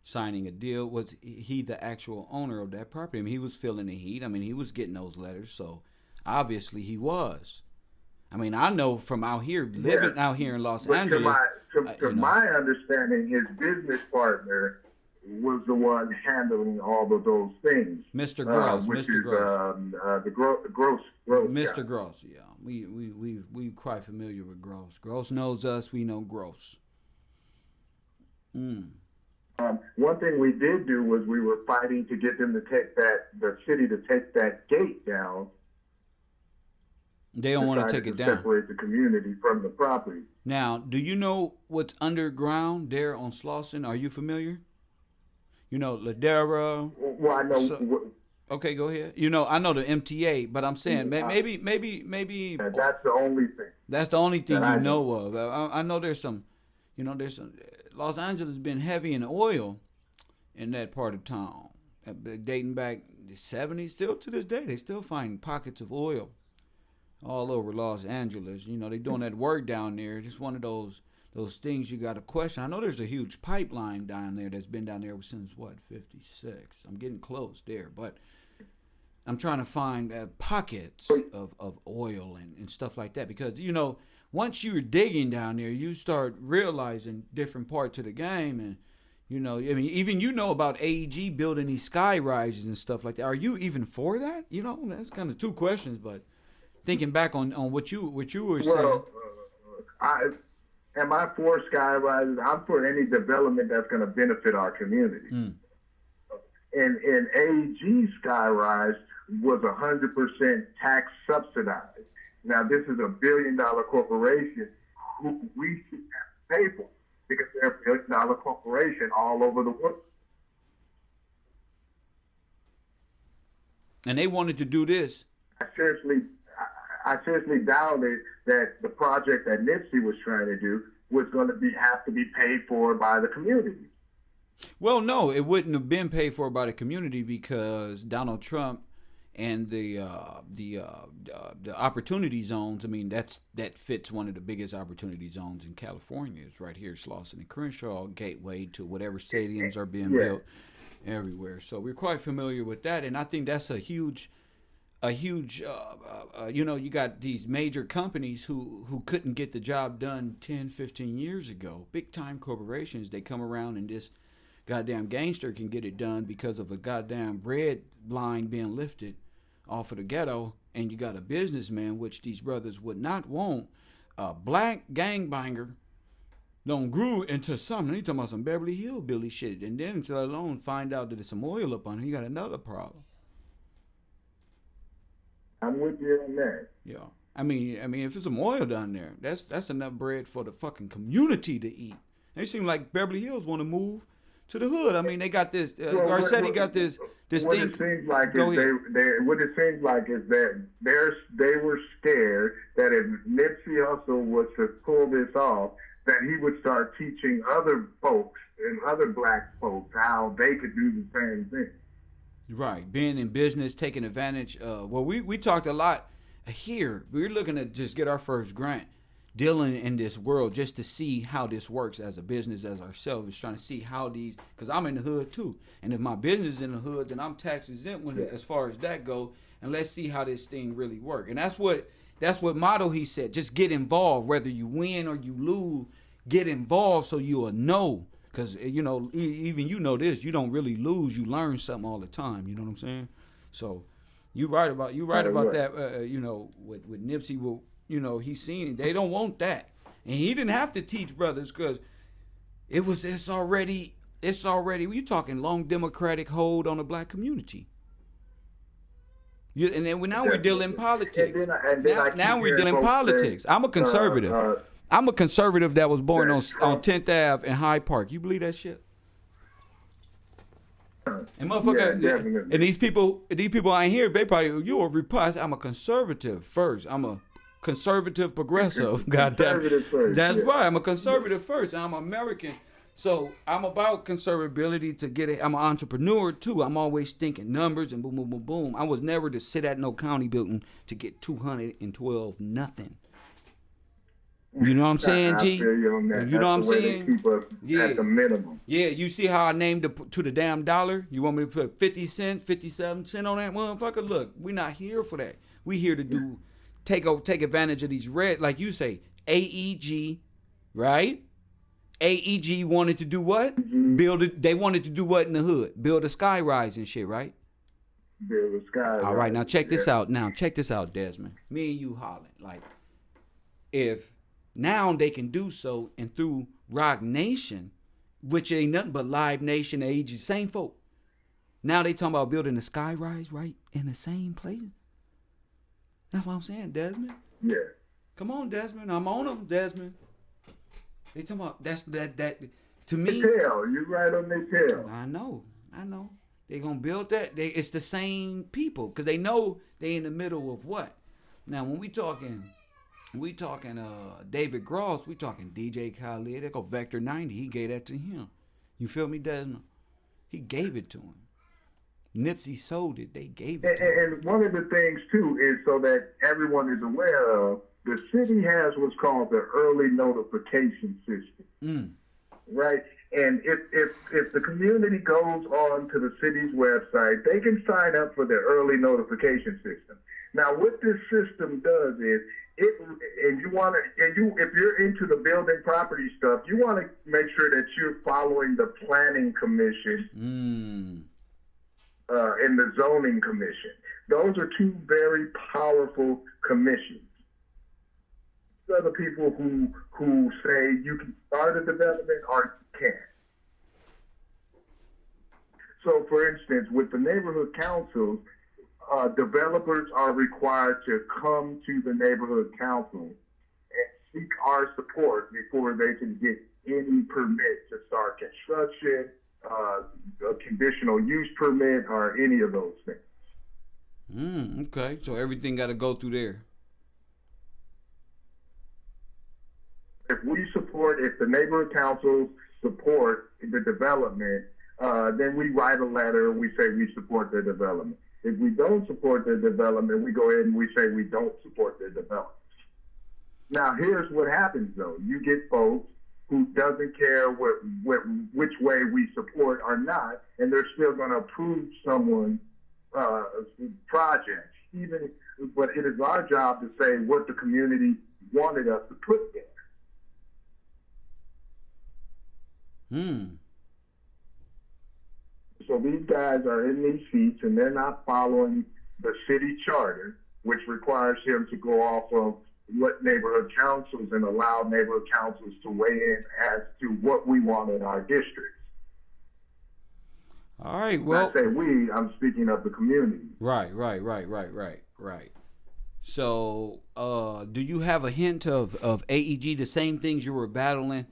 signing a deal? Was he the actual owner of that property? I mean, he was feeling the heat. I mean, he was getting those letters, so obviously he was. I mean, I know from out here, living out here in Los Angeles. To my understanding, his business partner was the one handling all of those things. Mr. Gross, Mr. Gross. The Gross. Mr. Gross, yeah. We quite familiar with Gross. Gross knows us, we know Gross. Mm. One thing we did do was we were fighting to get them to take the city to take that gate down. They don't want to take it down. Separate the community from the property. Now, do you know what's underground there on Slauson? Are you familiar? You know, Ladera. Well, I know. Okay, go ahead. You know, I know the MTA, but I'm saying maybe. That's the only thing. That's the only thing you know of. I know there's some. Los Angeles been heavy in oil in that part of town, dating back the 70s. Still to this day, they still find pockets of oil all over Los Angeles. You know, they doing that work down there. Just one of those things you got to question. I know there's a huge pipeline down there that's been down there since, 56? I'm getting close there. But I'm trying to find pockets of oil and stuff like that, because you know, once you're digging down there, you start realizing different parts of the game. And you know, I mean, even you know about AEG building these sky rises and stuff like that. Are you even for that? You know, that's kind of two questions, but thinking back on what you were saying. Am I for sky rises? I'm for any development that's going to benefit our community. And AEG sky rise was 100% tax subsidized. Now, this is a $1 billion corporation who we should have to pay for, because they're a $1 billion corporation all over the world. And they wanted to do this. I seriously doubted that the project that Nipsey was trying to do was going to have to be paid for by the community. Well, no, it wouldn't have been paid for by the community, because Donald Trump and the opportunity zones. I mean, that fits one of the biggest opportunity zones in California. It's right here, Slauson and Crenshaw, gateway to whatever stadiums are being built everywhere. So we're quite familiar with that, and I think that's a huge. You know, you got these major companies who couldn't get the job done 10, 15 years ago. Big time corporations, they come around and this goddamn gangster can get it done because of a goddamn bread line being lifted off of the ghetto. And you got a businessman, which these brothers would not want, a black gangbanger, don't grew into something. You talking about some Beverly Hillbilly shit, and then to alone find out that there's some oil up on him, you got another problem. I'm with you on that. Yeah, I mean, if there's some oil down there, that's enough bread for the fucking community to eat. They seem like Beverly Hills want to move to the hood. I mean, they got this. Garcetti got this what thing. It seems like what it seems like is that they were scared that if Nipsey Hussle was to pull this off, that he would start teaching other folks and other black folks how they could do the same thing. Right, being in business, taking advantage. Well, we talked a lot here. We're looking to just get our first grant, dealing in this world just to see how this works as a business, as ourselves, trying to see how these, because I'm in the hood too. And if my business is in the hood, then I'm tax exempt as far as that go. And let's see how this thing really works. And that's what motto he said. Just get involved, whether you win or you lose. Get involved so you'll know. Because, you know, even you know this, you don't really lose. You learn something all the time. You know what I'm saying? So you right about that, you know, with Nipsey, well, you know, he's seen it. They don't want that. And he didn't have to teach brothers, because it's already, you talking long Democratic hold on the black community. And then now we're dealing politics. Now we're dealing politics. I'm a conservative. I'm a conservative that was born on 10th Ave in Hyde Park. You believe that shit? And motherfucker, and these people I hear, they probably, you a Republican. I'm a conservative first. I'm a conservative progressive. Goddamn. That's right. I'm a conservative first. I'm American. So I'm about conservability to get it. I'm an entrepreneur too. I'm always thinking numbers and boom, boom, boom, boom. I was never to sit at no county building to get 212 nothing. You know what I'm saying, G? You know what I'm saying? Keep us at the minimum. Yeah, you see how I named to the damn dollar? You want me to put 50 cents, 57 cents on that motherfucker? Look, we're not here for that. We here to take advantage of these red, like you say, AEG, right? AEG wanted to do what? Build it. They wanted to do what in the hood? Build a sky rise and shit, right? Build a sky rise. All right, now check this out. Now check this out, Desmond. Me and you hollering. Like, if now they can do so, and through Rock Nation, which ain't nothing but Live Nation, AEG, same folk. Now they talking about building a sky rise right in the same place. That's what I'm saying, Desmond. Yeah. Come on, Desmond. I'm on them, Desmond. They talking about that to me. Tail. You right on their tail. I know. They gonna build that. It's the same people, because they know they in the middle of what. Now when we talking David Gross, we talking DJ Khaled. They go Vector 90. He gave that to him. You feel me, Desmond? He gave it to him. Nipsey sold it. They gave it to him. And one of the things too is, so that everyone is aware of, the city has what's called the early notification system. right? And if the community goes on to the city's website, they can sign up for the early notification system. Now, what this system does is, if you're into the building property stuff, you want to make sure that you're following the planning commission and the zoning commission. Those are two very powerful commissions. These are the people who say you can start a development or you can't. So, for instance, with the neighborhood councils, developers are required to come to the neighborhood council and seek our support before they can get any permit to start construction, a conditional use permit, or any of those things. Okay, so everything got to go through there. If the neighborhood councils support the development, then we write a letter, we say we support the development. If we don't support the development, we go ahead and we say we don't support the development. Now, here's what happens, though. You get folks who doesn't care which way we support or not, and they're still going to approve someone's project. But it is our job to say what the community wanted us to put there. So these guys are in these seats, and they're not following the city charter, which requires him to go off of what neighborhood councils and allow neighborhood councils to weigh in as to what we want in our districts. All right, well, when I say we, I'm speaking of the community. Right. So, do you have a hint of AEG, the same things you were battling,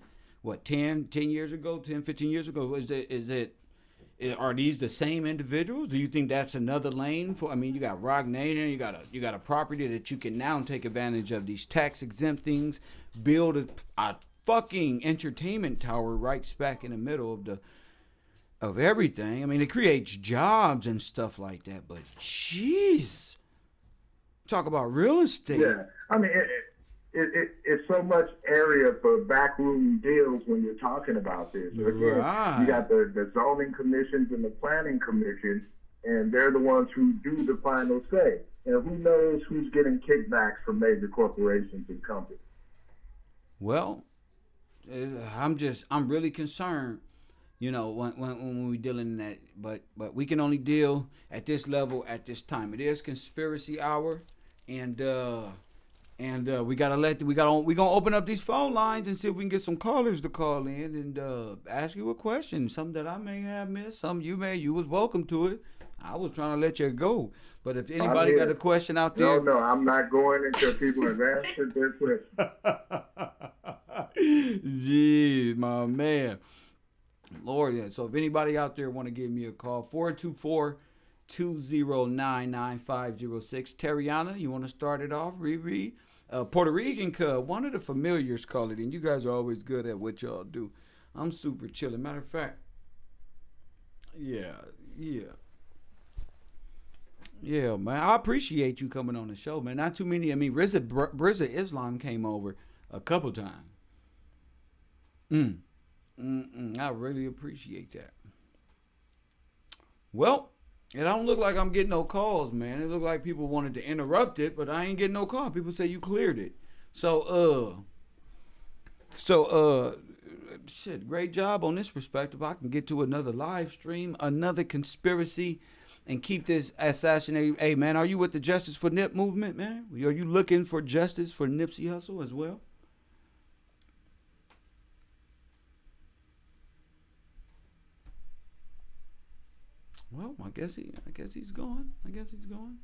10 years ago, 10, 15 years ago? Are these the same individuals? Do you think that's another lane for? I mean, you got Rock Nation, you got a property that you can now take advantage of these tax exempt things, build a fucking entertainment tower right smack in the middle of everything. I mean, it creates jobs and stuff like that. But jeez, talk about real estate. Yeah, I mean, it's so much area for backroom deals when you're talking about this. Again, right. You got the zoning commissions and the planning commission, and they're the ones who do the final say. And who knows who's getting kickbacks from major corporations and companies. Well, I'm really concerned, when we dealing in that, but we can only deal at this level at this time. It is conspiracy hour, and we gonna open up these phone lines and see if we can get some callers to call in and ask you a question. Something that I may have missed, some you was welcome to it. I was trying to let you go, but if anybody got a question out there, no, I'm not going until people have answered their question. Jeez, my man, Lord, yeah. So if anybody out there want to give me a call, 424-209-9506. Terriana, you want to start it off? Riri. Puerto Rican cub, one of the familiars call it, and you guys are always good at what y'all do. I'm super chilling. Matter of fact, yeah, man. I appreciate you coming on the show, man. Not too many. I mean, Brizza Islam came over a couple times. I really appreciate that. Well, it don't look like I'm getting no calls, man. It look like people wanted to interrupt it, but I ain't getting no call. People say you cleared it. So, shit, great job on this perspective. I can get to another live stream, another conspiracy, and keep this assassination. Hey, man, are you with the Justice for Nip movement, man? Are you looking for justice for Nipsey Hussle as well? Well, I guess he's going. I guess he's going.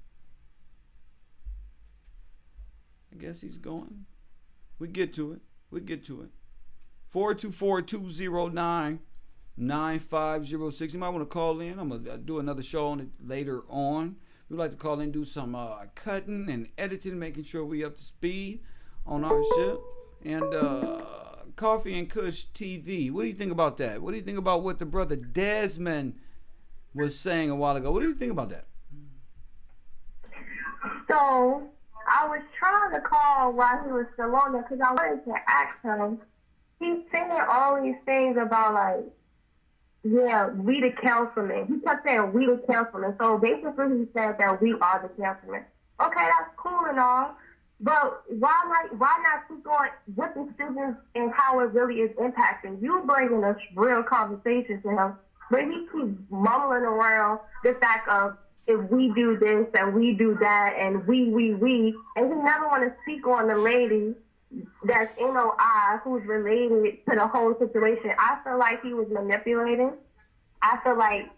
We get to it. 424-209-9506. You might want to call in. I'm going to do another show on it later on. We'd like to call in, do some cutting and editing, making sure we up to speed on our shit. And Coffee and Kush TV. What do you think about that? What do you think about what the brother Desmond was saying a while ago? What do you think about that? So, I was trying to call while he was still on there because I wanted to ask him he's saying all these things about like, yeah, we the councilmen. He kept saying we the councilmen. So basically he said that we are the councilmen. Okay, that's cool and all. But why not keep going with the students and how it really is impacting? You bringing a real conversation to him, but he keeps mumbling around the fact of if we do this and we do that and we, and he never want to speak on the lady that's NOI who's related to the whole situation. I feel like he was manipulating. I feel like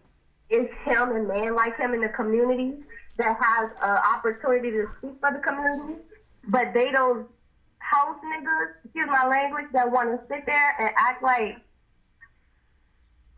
it's him and men like him in the community that has an opportunity to speak for the community. But they those house niggas, excuse my language, that want to sit there and act like,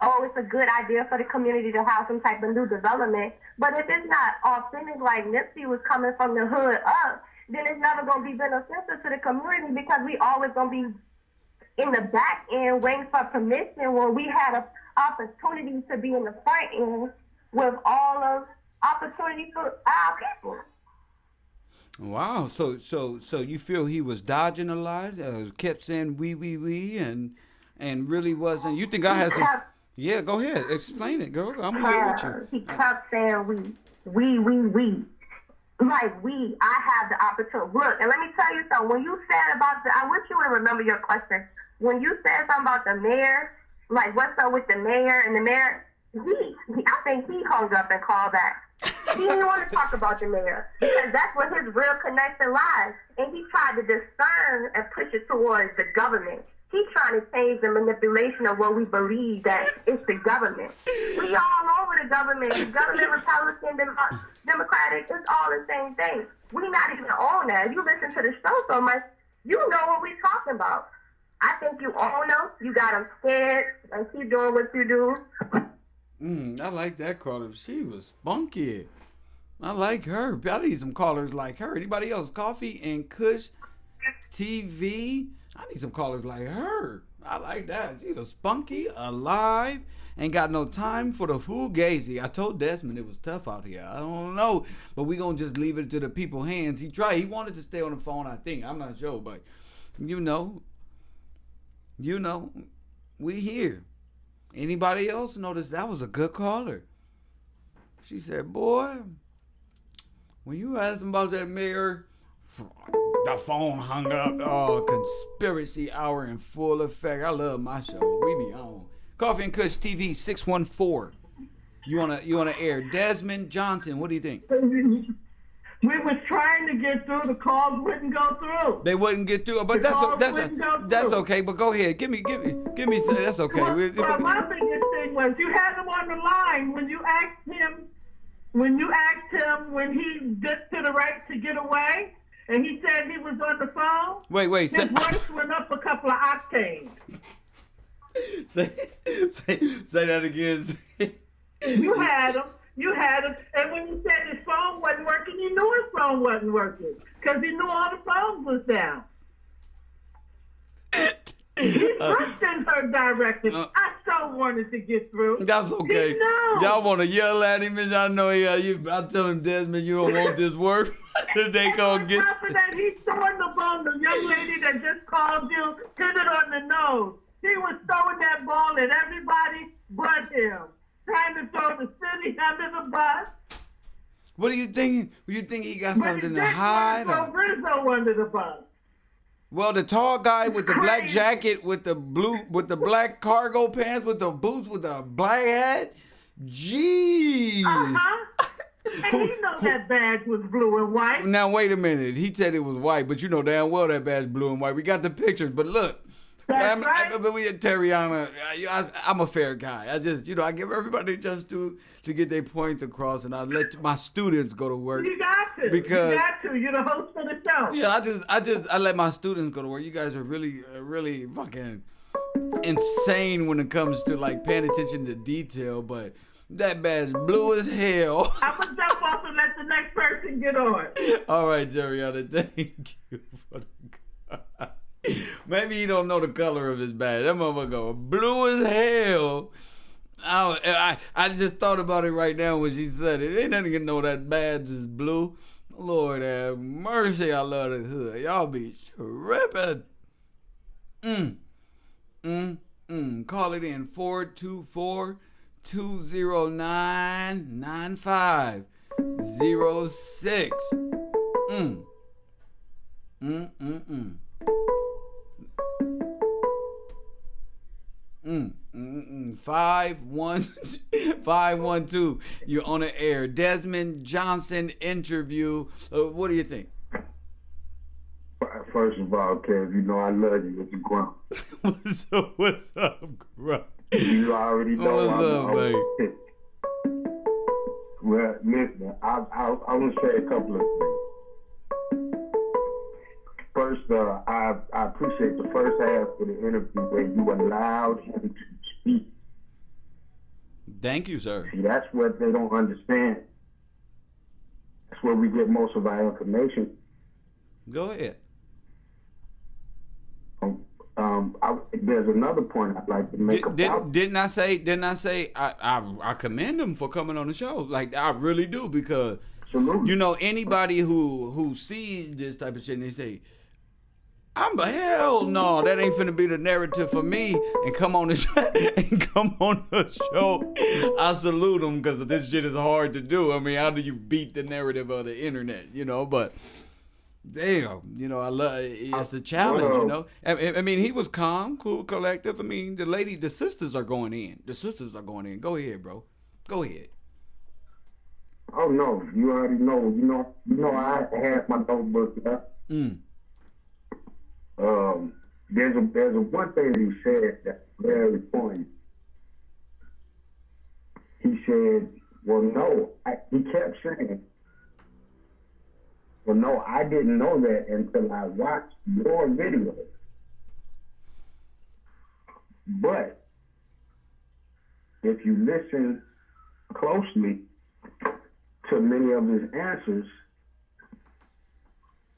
oh, it's a good idea for the community to have some type of new development. But if it's not authentic, like Nipsey was coming from the hood up, then it's never going to be beneficial to the community because we always going to be in the back end waiting for permission when we had an opportunity to be in the front end with all of opportunity for our people. Wow, so you feel he was dodging a lot, kept saying we, and really wasn't. You think I had some? Yeah, go ahead, explain it, girl. I'm here with you. He kept saying we. Like I have the opportunity. Look, and let me tell you something. When you said about I wish you would remember your question. When you said something about the mayor, like what's up with the mayor and the mayor, I think he hung up and called back. He didn't want to talk about the mayor because that's where his real connection lies. And he tried to discern and push it towards the government. He's trying to change the manipulation of what we believe that it's the government. We all over the government. The government, Republican, Democratic, it's all the same thing. We not even on that. If you listen to the show so much, you know what we're talking about. I think you own them. You got them scared and keep doing what you do. I like that caller. She was spunky. I like her. I need some callers like her. Anybody else? Coffee and Kush TV. I need some callers like her. I like that. She was spunky, alive, ain't got no time for the fugazi. I told Desmond it was tough out here. I don't know, but we gonna just leave it to the people's hands. He tried. He wanted to stay on the phone, I think. I'm not sure, but you know, we here. Anybody else notice that was a good caller? She said, boy, when you asked him about that mayor, the phone hung up. Oh, conspiracy hour in full effect. I love my show. We be on. Coffee and Kush TV 614. You wanna air Desmond Johnson? What do you think? We was trying to get through. The calls wouldn't go through. They wouldn't get through, but that's okay. But go ahead, give me. That's okay. Well, my biggest thing was you had him on the line when you asked him when he dipped to the right to get away, and he said he was on the phone. Wait. His voice went up a couple of octaves. Say that again. You had him, and when you said his phone wasn't working, you knew his phone wasn't working because he knew all the phones was down. He pushed in her direction. I so wanted to get through. That's okay. Y'all want to yell at him, and y'all know I tell him, Desmond, you don't want this work. They gonna get. After that, he's throwing the ball. The young lady that just called you hit it on the nose. He was throwing that ball at everybody but him. Trying to throw the city under the bus. What do you think? You think he got something to hide? Throw Rizzo under the bus. Well, the tall guy with the black jacket, with the black cargo pants, with the boots, with the black hat. Jeez. And you know that badge was blue and white. Now wait a minute. He said it was white, but you know damn well that badge blue and white. We got the pictures, but look. Terriana, I'm a fair guy. I just, I give everybody just to get their points across, and I let my students go to work. You got to. Because, you got to. You're the host of the show. Yeah, I let my students go to work. You guys are really, really fucking insane when it comes to like paying attention to detail, but that bad's blue as hell. I'm gonna jump off and let the next person get on. All right, Jerriana, thank you for the maybe you don't know the color of his badge. That motherfucker go blue as hell. I just thought about it right now when she said it. Ain't nothing to know that badge is blue. Lord have mercy, I love the hood. Y'all be tripping. Call it in 424-209-9506. 512. You're on the air. Desmond Johnson interview. What do you think? First of all, Kev, you know I love you. It's a grunt. What's up, Grunt? You already know What's up, man? Well, listen, I want to say a couple of things. First, I appreciate the first half of the interview where you allowed him to speak. Thank you, sir. See, that's what they don't understand. That's where we get most of our information. Go ahead. There's another point I'd like to make about. Didn't I say I commend him for coming on the show? Like, I really do, because Absolutely. you know, anybody who sees this type of shit and they say, hell no, that ain't finna be the narrative for me, and come on the show, I salute them, because this shit is hard to do. I mean, how do you beat the narrative of the internet, you know? But damn, you know, I love it's a challenge, you know. I mean, he was calm, cool, collective. I mean, the sisters are going in. Go ahead, bro. Go ahead. Oh no, you already know. You know, I had my notebook up. There's a one thing he said that's very important. He said, "Well, no," he kept saying, "Well, no, I didn't know that until I watched your video." But if you listen closely to many of his answers,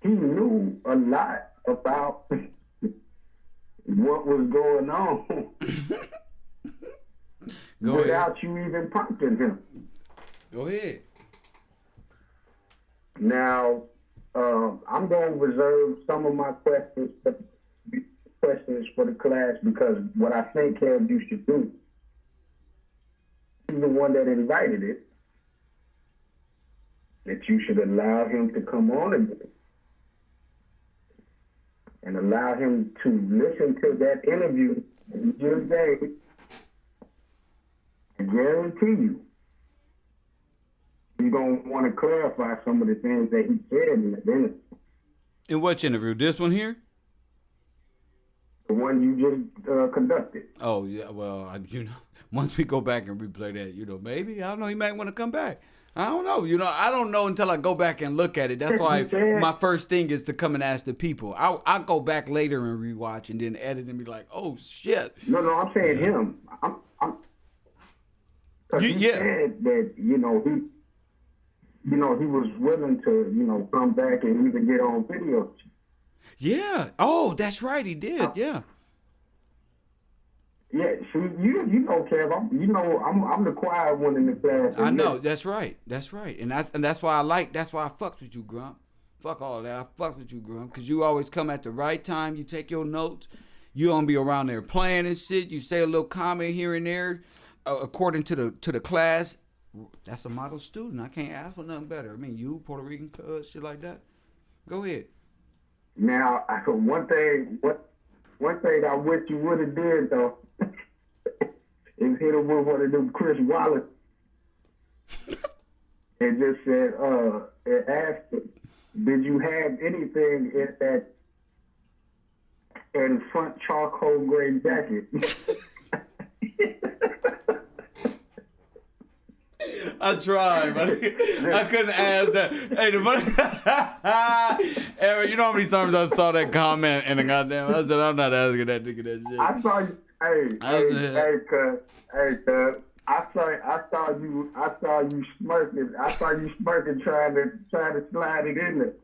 he knew a lot about what was going on without you even prompting him. Go ahead. Now, I'm going to reserve some of my questions for the class, because what I think Kev you should do, he's the one that invited it, that you should allow him to come on again and allow him to listen to that interview that he just gave. I guarantee you, you're going to want to clarify some of the things that he said in the interview. In which interview? This one here? The one you just conducted. Oh, yeah, well, you know, once we go back and replay that, you know, maybe, I don't know, he might want to come back. I don't know. You know, I don't know until I go back and look at it. That's why my first thing is to come and ask the people. I'll go back later and rewatch and then edit and be like, oh, shit. No, I'm saying him. He said that, he was willing to, come back and even get on video. Yeah. Oh, that's right. He did. Yeah. Yeah, see, you know, Kev, I'm the quiet one in the class. I know, that's right, and that's why that's why I fucked with you, Grump. Fuck all that, I fucked with you, Grump, because you always come at the right time. You take your notes. You don't be around there playing and shit. You say a little comment here and there, according to the class. That's a model student. I can't ask for nothing better. I mean, you Puerto Rican cuz, shit like that. Go ahead. Now, one thing I wish you would have did though. Is hit him with one of them Chris Wallace and just said, and asked him, did you have anything in that in front charcoal gray jacket? I tried, but I couldn't ask that. Hey, Eric, you know how many times I saw that comment and the goddamn, I said, I'm not asking that nigga that shit. I saw you. Hey, cuz. I saw you smirking. I saw you smirking, trying to slide it in there.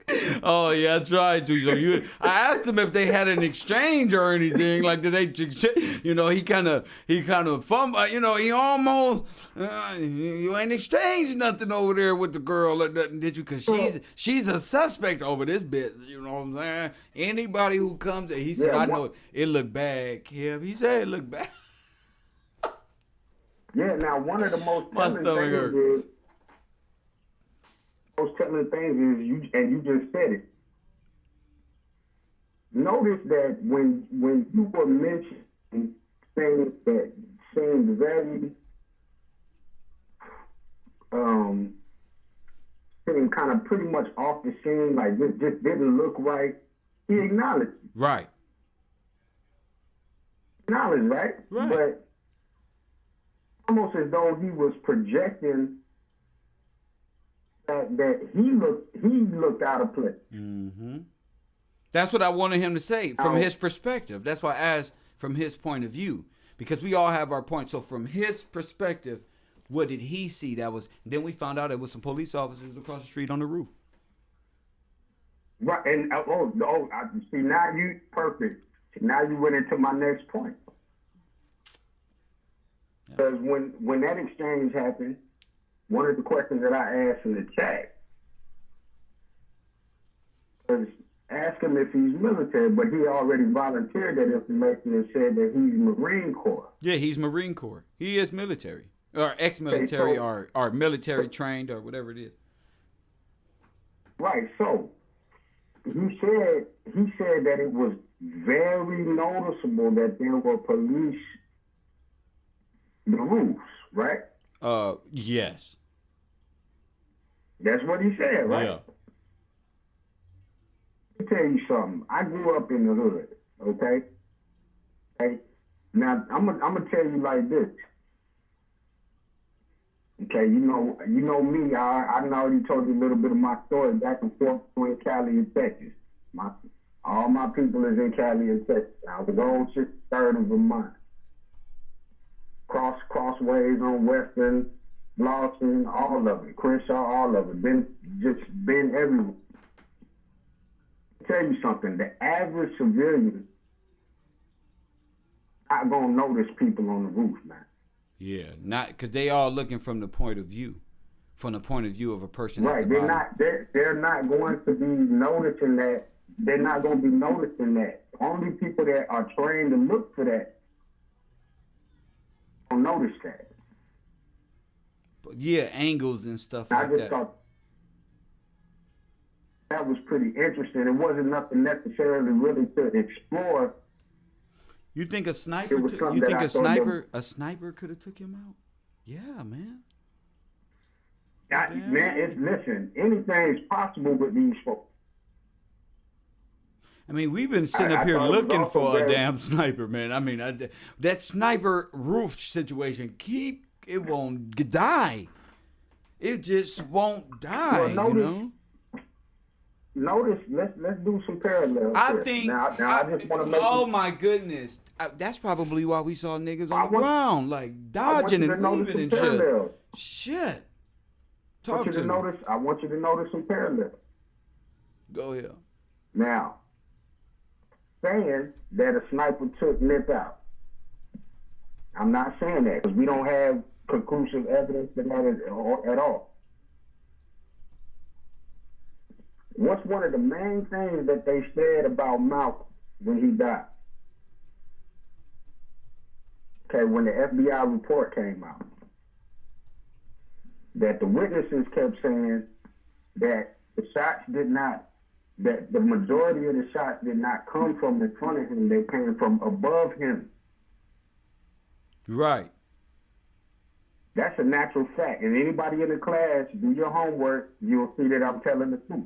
Oh yeah, I tried to. So I asked him if they had an exchange or anything. Like, did they? He kind of fumbled. He almost. You ain't exchanged nothing over there with the girl, did you? Cause she's a suspect over this bit. You know what I'm saying? Anybody who comes, he said, I know it looked bad, Kev. He said it looked bad. Yeah, now one of the most telling things is you just said it. Notice that when you were mentioning things that seemed very seemed kind of pretty much off the scene, like just didn't look right, he acknowledged it. Right. Acknowledged, right? Right. But almost as though he was projecting that he looked out of place. Mm-hmm. That's what I wanted him to say from his perspective. That's why I asked from his point of view, because we all have our point. So from his perspective, what did he see? Then we found out it was some police officers across the street on the roof. Right, and I see now you perfect. Now you went into my next point. Because when that exchange happened, one of the questions that I asked in the chat was ask him if he's military, but he already volunteered that information and said that he's Marine Corps. Yeah, he's Marine Corps. He is military, or ex-military, or military trained, or whatever it is. Right. So he said that it was very noticeable that there were police the roofs, right? Yes. That's what he said, right? Yeah. Let me tell you something. I grew up in the hood, okay? Okay. Now I'm gonna tell you like this. Okay, you know me. I already told you a little bit of my story back and forth between Cali and Texas. All my people is in Cali and Texas. I was on 63rd of Vermont. Crossways on Western, Lawson, all of it. Crenshaw, all of it. Been everywhere. Tell you something. The average civilian not gonna notice people on the roof, man. Yeah, not because they all looking from the point of view of a person. Right. They're not going to be noticing that. They're not going to be noticing that. Only people that are trained to look for that don't notice that. But yeah, angles and stuff like that. I just thought that was pretty interesting. It wasn't nothing necessarily really to explore. You think a sniper? You think a sniper could have took him out? Yeah, man. Listen. Anything's possible with these folks. I mean, we've been sitting up here looking for a damn sniper, man. I mean, that sniper roof situation, it won't die. It just won't die, Notice, let's do some parallels. I think. Now I just want to make. Oh my goodness, that's probably why we saw niggas on the ground, like dodging and moving and shit. Shit. Talk to me. I want you to notice some parallels. Go ahead. Now, saying that a sniper took Nip out. I'm not saying that because we don't have conclusive evidence for that at all. What's one of the main things that they said about Malcolm when he died? Okay, when the FBI report came out, that the witnesses kept saying that the shots that the majority of the shots did not come from in front of him, they came from above him. Right. That's a natural fact. And anybody in the class, do your homework, you'll see that I'm telling the truth.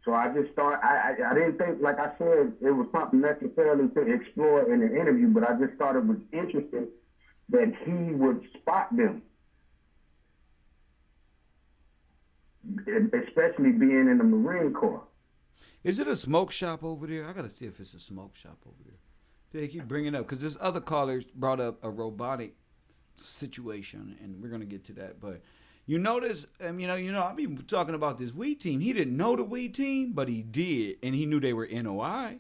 So I just thought, I didn't think, like I said, it was something necessarily to explore in the interview, but I just thought it was interesting that he would spot them. Especially being in the Marine Corps. Is it a smoke shop over there? I got to see if it's a smoke shop over there. they keep bringing up because this other callers brought up a robotic situation, and we're gonna get to that. But you notice, I've been talking about this weed team. He didn't know the weed team, but he did, and he knew they were NOI,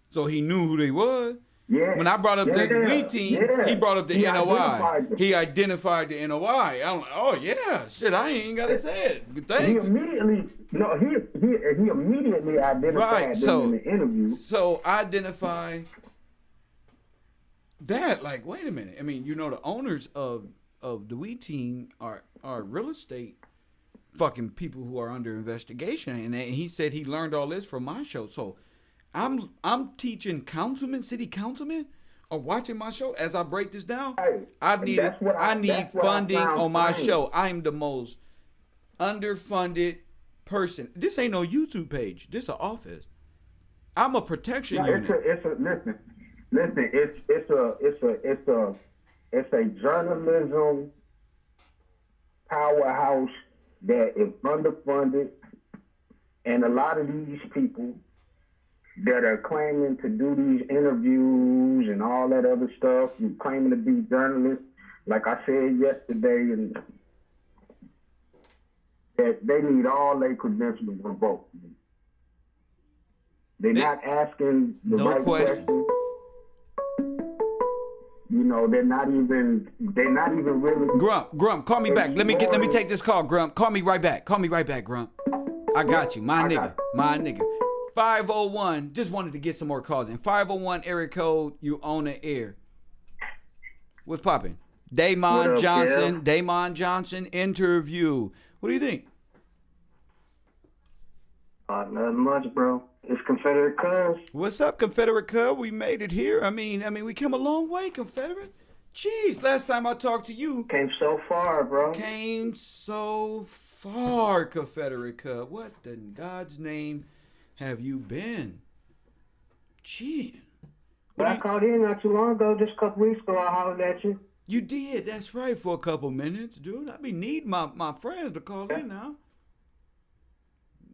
so he knew who they was. Yeah. When I brought up the weed team, he brought up the He NOI. identified He identified the NOI. I'm like, oh yeah, shit, I ain't gotta say it. Good He thing. immediately identified them in the interview. So identify that. Like, wait a minute. I mean, the owners of the weed team are real estate fucking people who are under investigation, and he said he learned all this from my show. So I'm teaching city councilmen are watching my show as I break this down. Hey, I need funding on my funny. show. I'm the most underfunded person. This ain't no YouTube page. This an office. I'm a protection unit. It's a journalism powerhouse that is underfunded, and a lot of these people that are claiming to do these interviews and all that other stuff and claiming to be journalists, like I said yesterday, and that they need all their credentials revoked. They're not asking the right questions. They're not even really. Grump, call me back. Let me take this call, Grump. Call me right back, Grump. I got you, my nigga. 501, just wanted to get some more calls in. 501 area code, you on the air. What's popping? Damon Johnson interview. What do you think? Nothing much, bro. It's Confederate Cuz. What's up, Confederate Cuz? We made it here. I mean, we came a long way, Confederate. Jeez, last time I talked to you. Came so far, bro. Came so far, Confederate Cuz. What in God's name have you been? Gee. But I called in not too long ago, just a couple weeks ago. I hollered at you. You did, that's right, for a couple minutes, dude. I be need my friends to call in now.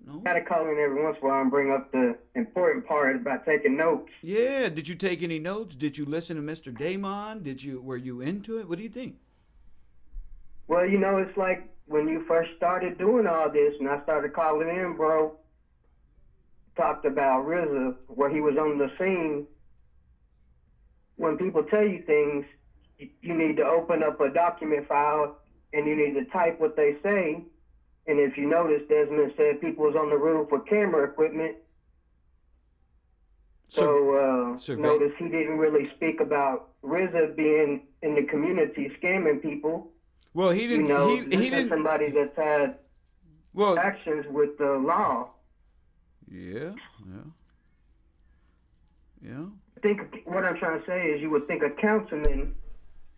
No. Gotta call in every once in a while and bring up the important part about taking notes. Yeah, did you take any notes? Did you listen to Mr. DAYMOND? Were you into it? What do you think? Well, it's like when you first started doing all this and I started calling in, bro, talked about RZA, where he was on the scene. When people tell you things, you need to open up a document file and you need to type what they say. And if you notice, Desmond said people was on the roof with camera equipment. So notice he didn't really speak about RZA being in the community scamming people. Well, he didn't. He didn't. Somebody that's had actions with the law. Yeah. I think what I'm trying to say is you would think a councilman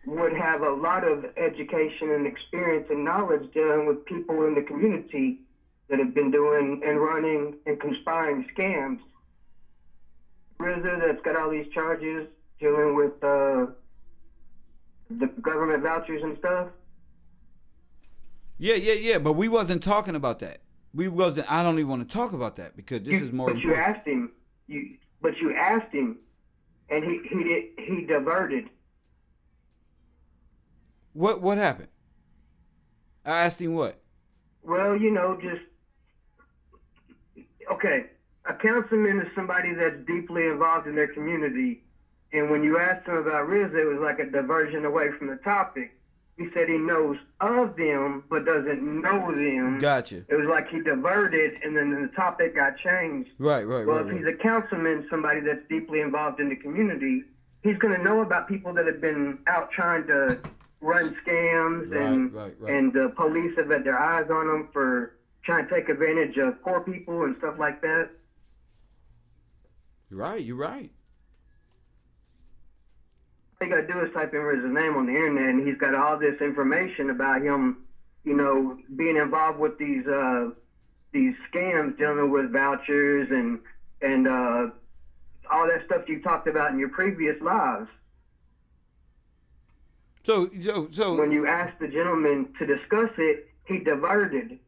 would have a lot of education and experience and knowledge dealing with people in the community that have been doing and running and conspiring scams. RZA that's got all these charges dealing with the government vouchers and stuff. Yeah. But we wasn't talking about that. I don't even want to talk about that because this is more. But you asked him. You asked him, and he diverted. What happened? I asked him what? Well, okay. A councilman is somebody that's deeply involved in their community, and when you asked him about RZA, it was like a diversion away from the topic. He said he knows of them, but doesn't know them. Gotcha. It was like he diverted, and then the topic got changed. Right. Well, if he's a councilman, somebody that's deeply involved in the community, he's going to know about people that have been out trying to run scams, and the police have had their eyes on them for trying to take advantage of poor people and stuff like that. You're right. All you got to do is type in RZA's name on the internet, and he's got all this information about him, being involved with these scams dealing with vouchers and all that stuff you talked about in your previous lives. So when you asked the gentleman to discuss it, he diverted.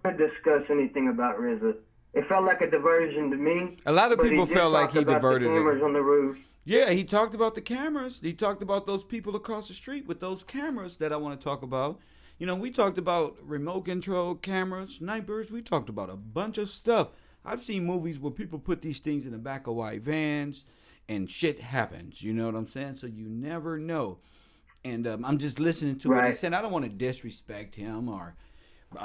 Didn't discuss anything about RZA. It felt like a diversion to me. A lot of people felt like he diverted the cameras on the roof. Yeah, he talked about the cameras. He talked about those people across the street with those cameras that I want to talk about. You know, we talked about remote control cameras, snipers. We talked about a bunch of stuff. I've seen movies where people put these things in the back of white vans and shit happens. You know what I'm saying? So you never know. And I'm just listening to what he said. I don't want to disrespect him or,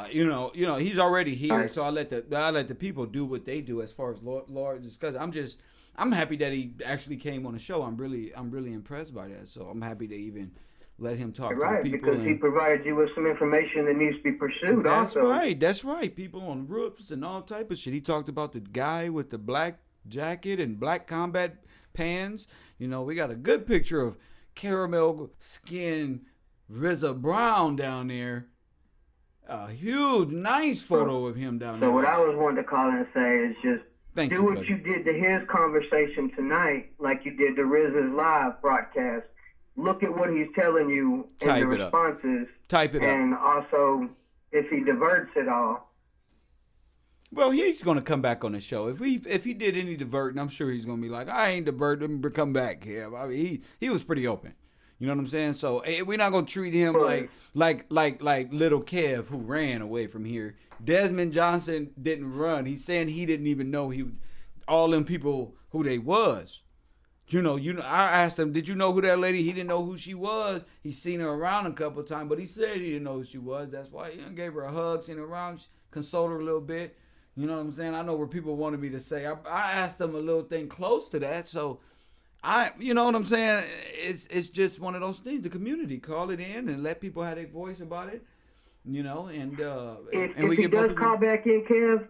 he's already here. So I let the people do what they do as far as Lord discuss. I'm happy that he actually came on the show. I'm really impressed by that. So I'm happy to even let him talk to the people. Because he provided you with some information that needs to be pursued. That's right. People on roofs and all type of shit. He talked about the guy with the black jacket and black combat pants. You know, we got a good picture of caramel skin RZA Brown down there. A huge, nice photo of him down there. So what I was wanting to call and say is just do what you did to his conversation tonight, like you did to RZA's live broadcast. Look at what he's telling you in the responses. Type it up. And also, if he diverts at all. Well, he's going to come back on the show. If he did any diverting, I'm sure he's going to be like, I ain't diverting, but come back here. I mean, he was pretty open. You know what I'm saying? So we're not going to treat him like little Kev who ran away from here. Desmond Johnson didn't run. He's saying he didn't even know all them people who they was. You know, I asked him, did you know who that lady? He didn't know who she was. He's seen her around a couple of times, but he said he didn't know who she was. That's why he gave her a hug, seen her around, consoled her a little bit. You know what I'm saying? I know where people wanted me to say. I asked them a little thing close to that. So, you know what I'm saying? It's just one of those things. The community, call it in and let people have their voice about it. You know, and if he does call back in, Kev,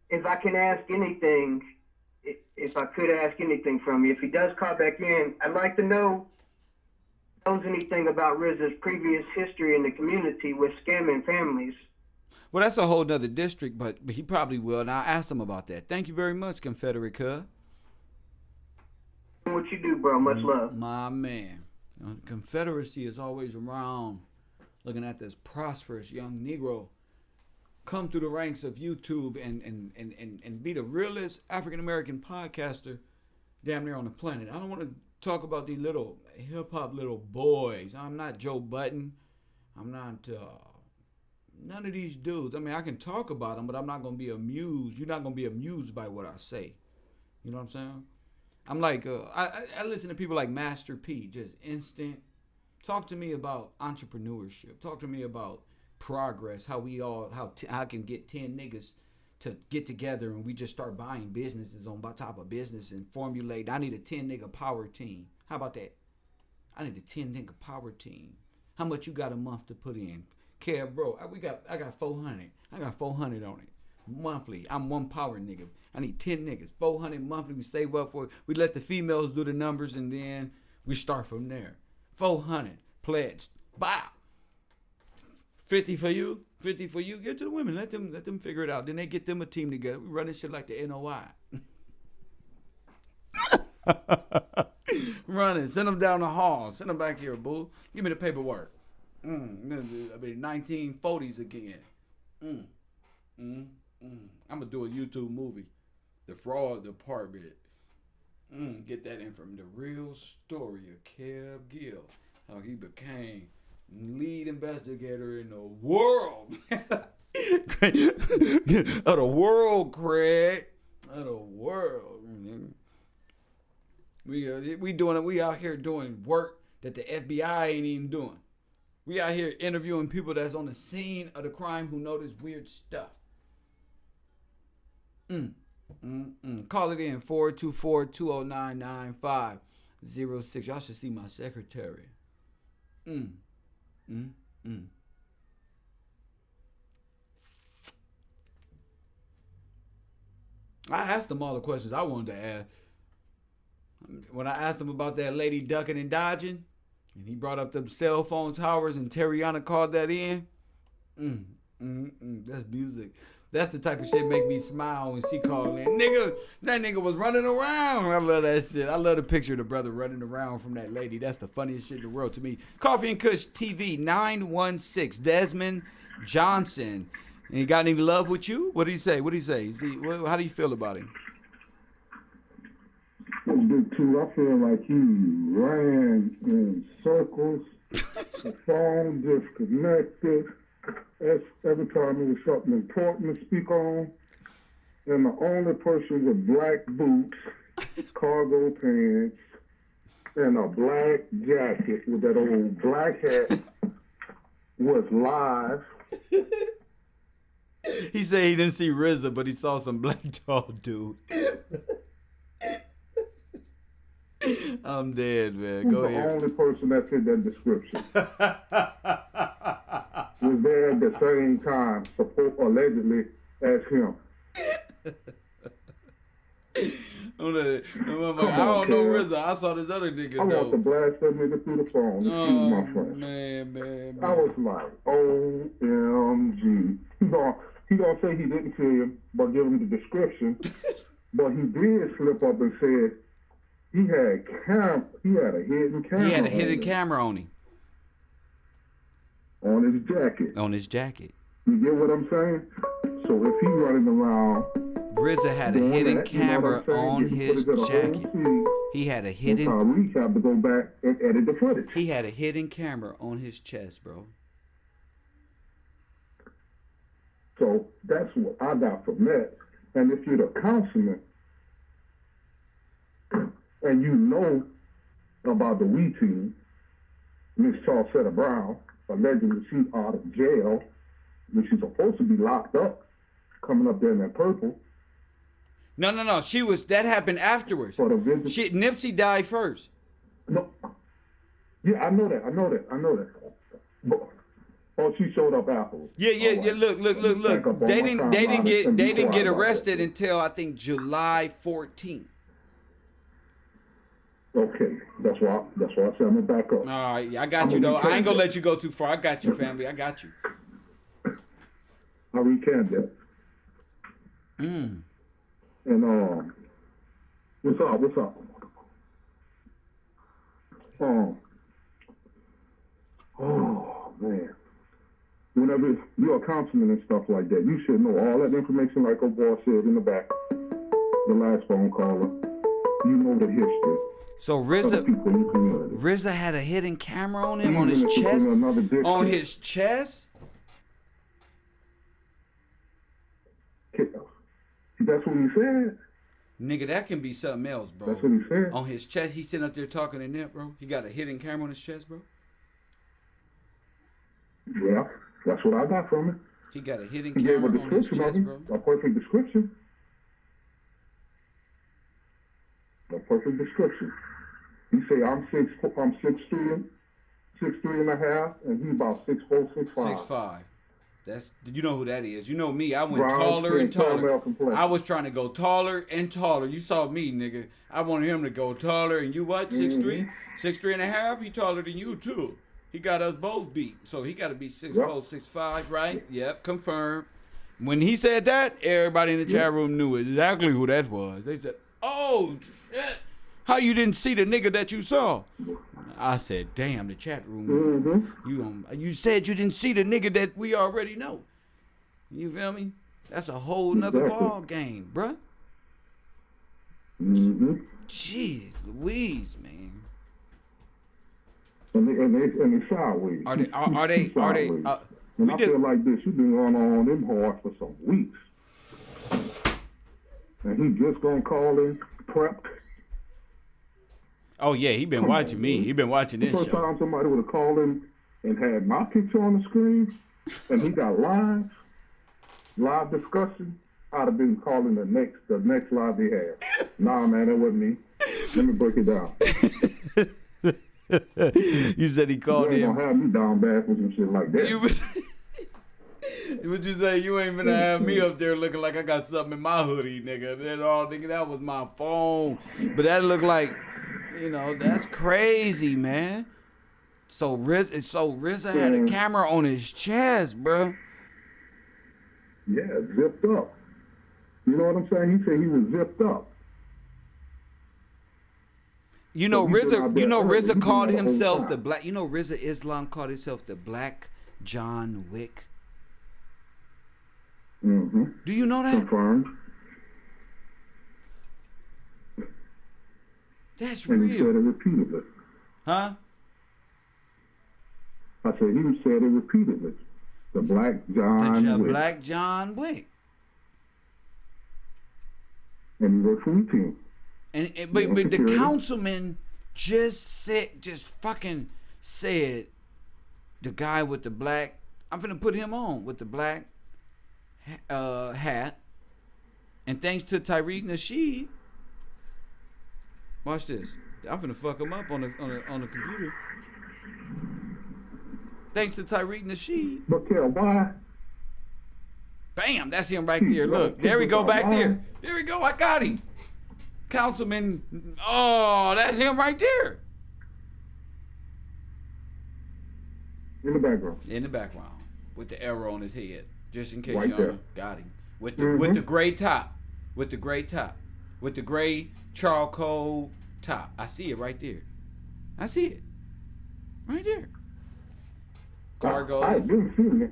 if I can ask anything. If I could ask anything from you, if he does call back in, I'd like to know knows anything about RZA's previous history in the community with scamming families. Well, that's a whole nother district, but he probably will, and I'll ask him about that. Thank you very much, Confederate Cub. What you do, bro. Much love. My man. The Confederacy is always around looking at this prosperous young Negro come through the ranks of YouTube and be the realest African-American podcaster damn near on the planet. I don't want to talk about these little hip-hop little boys. I'm not Joe Budden. I'm not none of these dudes. I mean, I can talk about them, but I'm not going to be amused. You're not going to be amused by what I say. You know what I'm saying? I'm like, I listen to people like Master P, just instant. Talk to me about entrepreneurship. Talk to me about progress, how I can get 10 niggas to get together and we just start buying businesses on top of business and formulate. I need a 10 nigga power team. How about that? I need a 10 nigga power team. How much you got a month to put in? Kev, bro, I got 400. I got 400 on it monthly. I'm one power nigga. I need 10 niggas. 400 monthly. We save up for it. We let the females do the numbers and then we start from there. 400 pledged. Bow. 50 for you, 50 for you. Get to the women. Let them figure it out. Then they get them a team together. We running shit like the NOI. Running. Send them down the hall. Send them back here, boo. Give me the paperwork. I mean, 1940s again. I'm gonna do a YouTube movie, The Fraud Department. Get that in from the real story of Kev GIllz, how he became lead investigator in the world. Of the world, Craig. Of the world. We doing it. We out here doing work that the FBI ain't even doing. We out here interviewing people that's on the scene of the crime who know this weird stuff. Call it in 424-209-9506. Y'all should see my secretary. I asked them all the questions I wanted to ask. When I asked him about that lady ducking and dodging, and he brought up them cell phone towers and Terriana called that in. That's music. That's the type of shit make me smile when she called in. Nigga, that nigga was running around. I love that shit. I love the picture of the brother running around from that lady. That's the funniest shit in the world to me. Coffee and Kush TV 916. Desmond Johnson. And he got any love with you? What did he say? How do you feel about him? What's good, did too. I feel like he ran in circles. The phone disconnected. Every time it was something important to speak on. And the only person with black boots, cargo pants, and a black jacket with that old black hat was live. He said he didn't see RZA, but he saw some black tall dude. I'm dead, man. Go ahead. The only person that fit that description was there at the same time, allegedly, as him. I don't know RZA. I saw this other nigga I want to blast that nigga through the phone. Excuse my French. Man. I was like, OMG. He gonna say he didn't see him, but give him the description. But he did slip up and said he had a hidden camera. He had a hidden camera on him. On his jacket. On his jacket. You get what I'm saying? So if he running around, RZA had a hidden camera on his jacket. He had a hidden. Tariq had to go back and edit the footage. He had a hidden camera on his chest, bro. So that's what I got from that. And if you're the councilman and you know about the WE team, Miss Charlesetta Brown, allegedly she's out of jail, when she's supposed to be locked up, coming up there in that purple. No. That happened afterwards. For the visit. Nipsey died first. No. Yeah, I know that. But, she showed up afterwards. Yeah. Look. They didn't get arrested until I think July 14th. Okay, that's why I said I'm gonna back up. All right, I got you though. I ain't gonna let you go too far. I got you, family. I got you. I recant that. And what's up? Oh man. Whenever you're a councilman and stuff like that, you should know all that information like a boy said in the back. The last phone caller. You know the history. So RZA had a hidden camera on him, on his chest? On his chest? That's what he said. Nigga, that can be something else, bro. That's what he said. On his chest, he's sitting up there talking to Nip, bro. He got a hidden camera on his chest, bro. Yeah, that's what I got from it. He got a hidden camera on his chest, bro. A perfect description. A perfect description. He say I'm 6'3", 6'3.5", and he about 6'4", 6'5". 6'5". That's, you know who that is. You know me. I went taller and taller. I was trying to go taller and taller. You saw me, nigga. I wanted him to go taller. And you what? 6'3"? 6'3.5"? He taller than you too. He got us both beat. So he got to be 6'4", 6'5", right? Yep, confirmed. When he said that, everybody in the chat room knew exactly who that was. They said, "Oh shit. How you didn't see the nigga that you saw?" I said, "Damn, the chat room. You said you didn't see the nigga that we already know." You feel me? That's a whole nother ball game, bruh. Jeez Louise, man. And they sideways. Are they? And I feel like this. You've been going on them hard for some weeks, and he just gonna call in prepped. Oh yeah, he been watching me. He been watching this show. First time somebody would have called in and had my picture on the screen, and he got live discussion, I'd have been calling the next live he had. Nah, man, that wasn't me. Let me break it down. You said he called in. You ain't gonna have me down backwards and shit like that. What you say? You ain't gonna have me up there looking like I got something in my hoodie, nigga. That was my phone. But that looked like, that's crazy, man. So RZA had a camera on his chest, bro. Yeah, zipped up. You know what I'm saying? He said he was zipped up. RZA called himself the black. RZA Islam called himself the Black John Wick. Mm-hmm. Do you know that? Confirmed. That's And he said real. it repeatedly. Huh? I said he said it repeatedly. The Black John Wick. Black John Wick. And he worked for the team. But the councilman just fucking said the guy with the black, I'm finna put him on with the black hat. And thanks to Tariq Nasheed, watch this. I'm finna fuck him up on the computer. Thanks to Tariq Nasheed. But Kev, why? Bam, that's him right there. Look, there we go back there. There we go, I got him. Councilman, oh, that's him right there. In the background. In the background, with the arrow on his head, just in case Right y'all there. got him. With the gray top, with the gray charcoal top. I see it right there. I see it, right there. Cargo. I didn't see it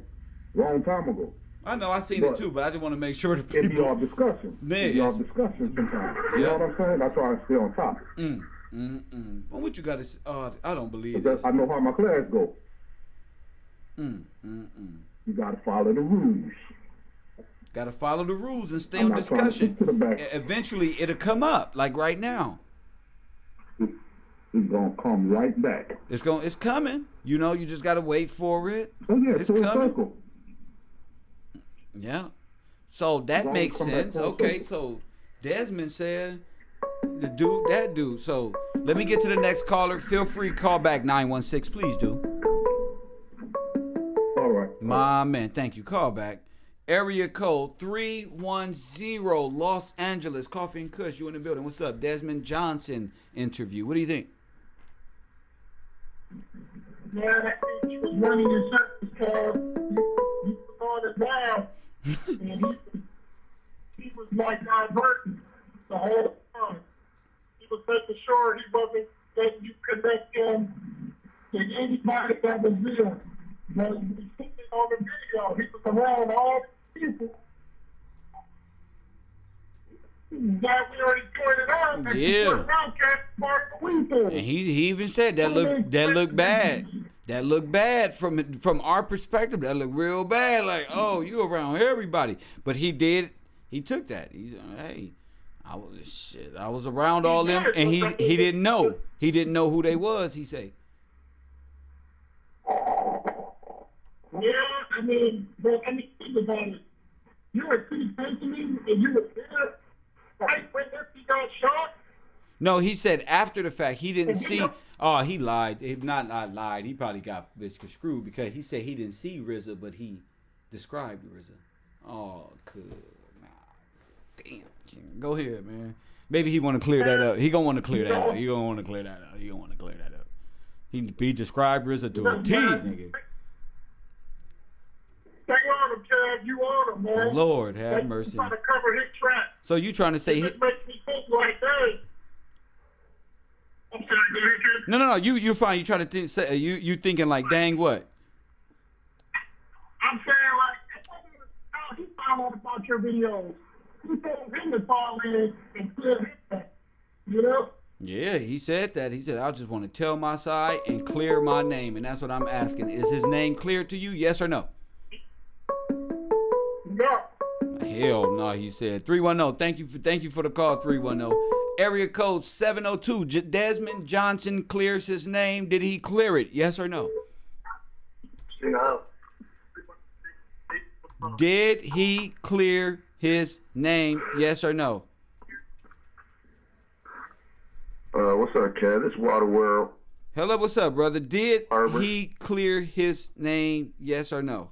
long time ago. I know, I seen it too, but I just want to make sure the It'd be people. all discussion. It'd be all discussion sometimes. You know what I'm saying? That's why I stay on topic. Well, what you got to? I don't believe Because this. I know how my class go. You gotta follow the rules. Got to follow the rules and stay I'm on not trying to discussion. stick to the back. Eventually, it'll come up, like right now. It's gonna come right back. It's coming. You know, you just gotta wait for it. Oh yeah, It's full coming. circle. Yeah. So that Long makes come back sense. full Okay, circle. so Desmond said that dude. So let me get to the next caller. Feel free to call back 916, please do. All right. My man, thank you. Call back. Area code 310, Los Angeles. Coffee and Kush, you in the building. What's up? Desmond Johnson interview. What do you think? Yeah, that bitch was running in circles because he was on it down. And he was like diverting the whole time. He was making sure he wasn't letting you connect him to anybody that was there. But he was putting it on the video. He was around all the people. That we already pointed out. That Yeah. you pointed out can't spark the weekend. And he even said that look bad. That look bad from our perspective. That look real bad. Like, oh, you around everybody. But he took that. He's hey, I was around all them, and he didn't know. He didn't know who they was. He say. Yeah, I mean, but think about it. You were sitting facing me, and you were there right when Nipsey got shot. No, he said after the fact he didn't see. Oh, he lied. He not lied. He probably got screwed because he said he didn't see RZA, but he described RZA. Oh, cool. Nah. Damn. Go ahead, man. Maybe he want to clear that up. He gonna want to clear that up. He gonna want to clear that up. He described RZA to a T, nigga. Stay on him, Kev. You on him, man. Lord have mercy. He's trying to cover his tracks. So you trying to say? It makes me think like, hey. I'm sorry, go ahead, Kev. No. You're fine. You trying to say you thinking like, dang what? I'm saying like, he found out about your videos. He told him to fall in and clear his back. You know? Yeah, he said that. He said, I just want to tell my side and clear my name. And that's what I'm asking. Is his name clear to you? Yes or no? No. Hell no, he said. 310. Thank you for the call, 310. Area code 702. Desmond Johnson clears his name. Did he clear it? Yes or no? No. Did he clear his name? Yes or no? What's up, Kev? This Water World. Hello, what's up, brother? Did Arbor. he clear his name? Yes or no?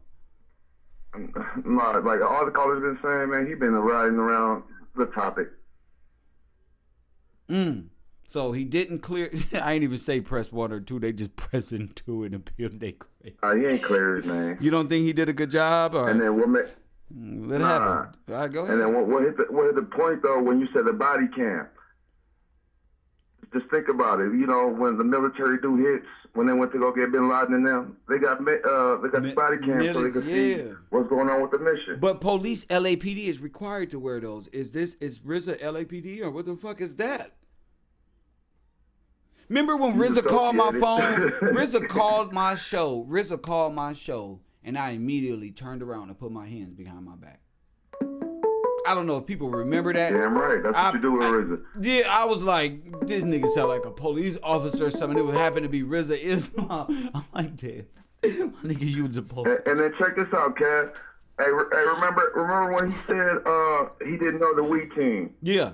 No, like all the callers been saying, man, he been riding around the topic. So he didn't clear. I ain't even say press 1 or 2. They just pressing 2 in the building. They crazy. He ain't clear his name. You don't think he did a good job? Or And then what made? what happened? All right, go ahead. And then what hit the point though when you said the body cam? Just think about it. You know, when the military do hits, when they went to go get Bin Laden and them, they got the body cam so they could see what's going on with the mission. But police LAPD is required to wear those. Is RZA LAPD or what the fuck is that? Remember when RZA called my phone? RZA called my show. RZA called my show, and I immediately turned around and put my hands behind my back. I don't know if people remember that. Damn right. That's what you do with RZA. Yeah, I was like, this nigga sound like a police officer or something. It would happen to be RZA Islam. I'm like, damn. My nigga, you was a police. And then check this out, Kev. Hey, remember when he said he didn't know the We Team? Yeah.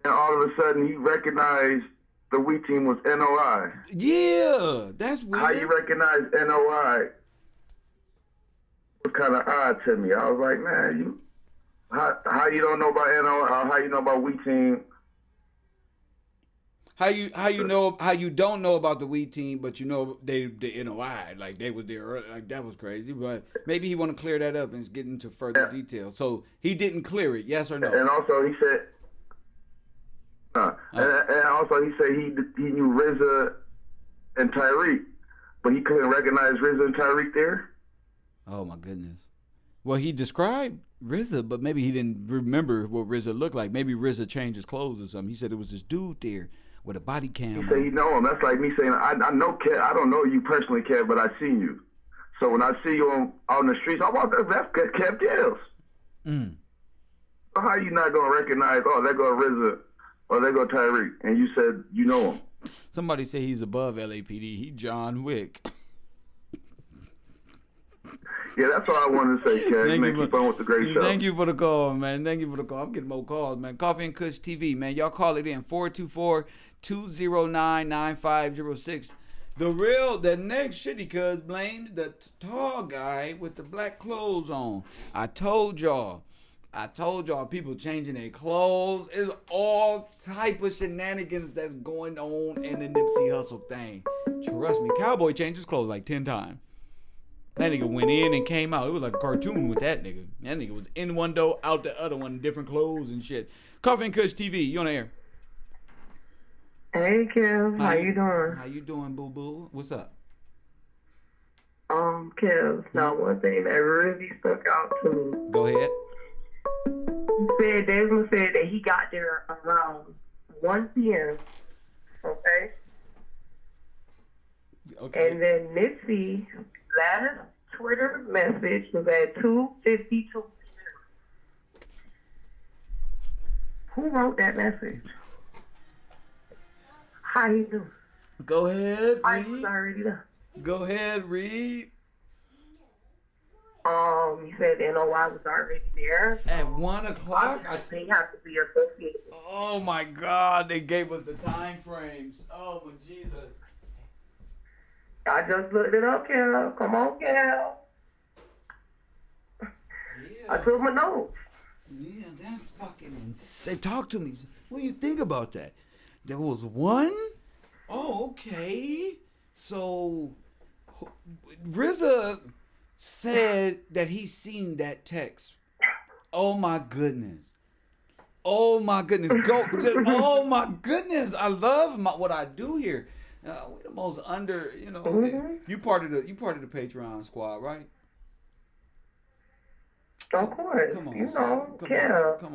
And all of a sudden he recognized the We Team was NOI. Yeah, that's weird. How you recognize NOI was kind of odd to me. I was like, man, how you don't know about NOI? How you know about We Team? How you don't know about the We Team, but you know the NOI, like they was there early, like that was crazy. But maybe he want to clear that up and get into further detail. So he didn't clear it, yes or no? And also he said, and also he said he knew RZA and Tyreek, but he couldn't recognize RZA and Tyreek there. Oh my goodness. Well, he described RZA, but maybe he didn't remember what RZA looked like. Maybe RZA changed his clothes or something. He said it was this dude there with a body cam. He said he know him. That's like me saying I know Kev. I don't know you personally, Kev, but I seen you. So when I see you on the streets, I walk up. That's Kev GIllz. So how you not gonna recognize? Oh, there go RZA, or there go Tyreek, and you said you know him. Somebody say he's above LAPD. He John Wick. Yeah, that's all I wanted to say, Kev. Man, keep on with the great show. Thank you for the call, man. Thank you for the call. I'm getting more calls, man. Coffee and Kush TV, man. Y'all call it in 424-209-9506. The next shitty cuz blames the tall guy with the black clothes on. I told y'all people changing their clothes. It's all type of shenanigans that's going on in the Nipsey Hussle thing. Trust me, Cowboy changed his clothes like 10 times. That nigga went in and came out. It was like a cartoon with that nigga. That nigga was in one door, out the other one, different clothes and shit. Coffee and Kush TV, you on the air? Hey, Kev. How you doing? How you doing, boo-boo? What's up? Kev, now one thing that really stuck out to me. Go ahead. Desmond said that he got there around 1 p.m. Okay? Okay. And then Nipsey last Twitter message was at 2:52 p.m. Who wrote that message? How you doing? Go ahead, I read. was already done. Go ahead, read. He said NOI was already there. At 1 o'clock? They have to be associated. Oh my God, they gave us the time frames. Oh my Jesus. I just looked it up, Cal. Come on, Cal. Yeah. I took my notes. Yeah, that's fucking insane. Talk to me. What do you think about that? There was one? Oh, okay. So, RZA said that he seen that text. Oh my goodness. Oh my goodness. Oh my goodness. I love what I do here. We're the most under, you part of the Patreon squad, right? Of course. Come on, Come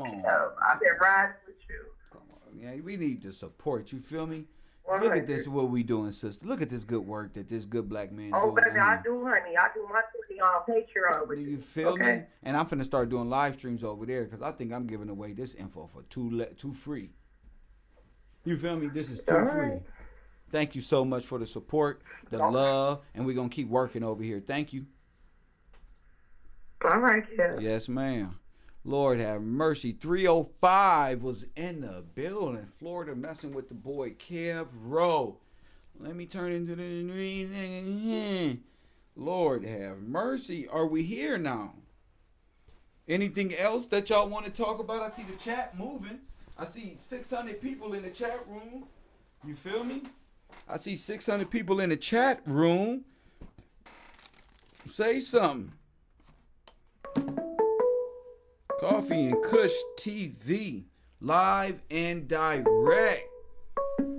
on. I've been riding with you. Come on. Yeah, we need to support. You feel me? 100. Look at this, what we doing, sister. Look at this good work that this good black man doing. Oh, baby, I do, honey. I do my thing on Patreon with you. Do you feel me? And I'm finna start doing live streams over there because I think I'm giving away this info for too free. You feel me? This is too free. Right. Thank you so much for the support, the love, and we're going to keep working over here. Thank you. All right, yeah. Yes, ma'am. Lord have mercy. 305 was in the building. Florida messing with the boy Kev Rowe. Let me turn into the... Lord have mercy. Are we here now? Anything else that y'all want to talk about? I see the chat moving. I see 600 people in the chat room. You feel me? I see 600 people in the chat room. Say something. Coffee and Kush TV. Live and direct.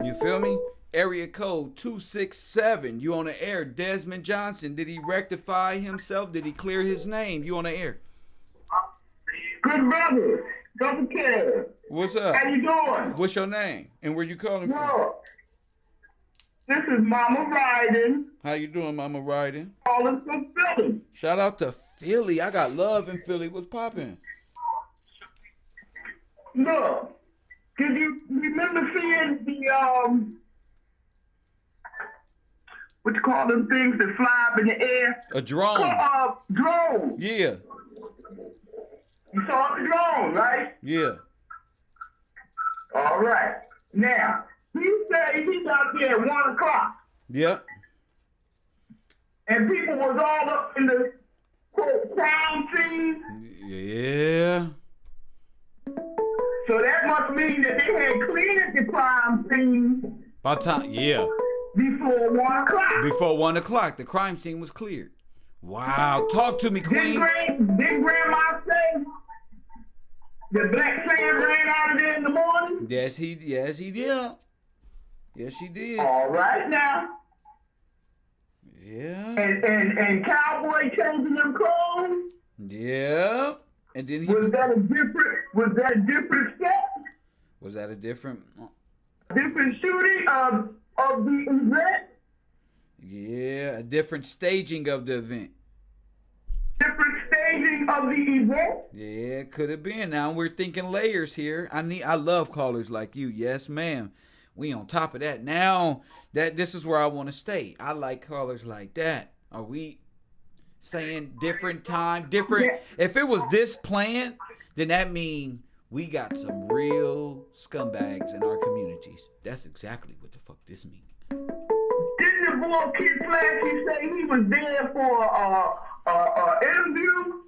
You feel me? Area code 267. You on the air. Desmond Johnson. Did he rectify himself? Did he clear his name? You on the air. Good brother. Double Kev. What's up? How you doing? What's your name? And where you calling from? No. This is Mama Riding. How you doing, Mama Riding? Calling from Philly. Shout out to Philly. I got love in Philly. What's poppin'? Look, did you remember seeing the what you call them things that fly up in the air? A drone. Drone. Yeah. You saw the drone, right? Yeah. All right. Now, he said he got there at 1 o'clock. Yep. And people was all up in the quote crime scene. Yeah. So that must mean that they had cleared the crime scene. By time, yeah. Before 1 o'clock. Before 1 o'clock, the crime scene was cleared. Wow. Talk to me, Queen. Did Grandma say the black sand ran out of there in the morning? Yes, he did. Yes, she did. All right now. Yeah. And Cowboy changing them clothes? Yeah. And then he was that a different step? Was that a different shooting of the event? Yeah, a different staging of the event. Different staging of the event? Yeah, it could have been. Now we're thinking layers here. I love callers like you. Yes, ma'am. We on top of that. Now that this is where I want to stay. I like callers like that. Are we saying different time, different? Yeah. If it was this plan, then that mean we got some real scumbags in our communities. That's exactly what the fuck this means. Didn't the boy Kid Flashy say he was there for interview?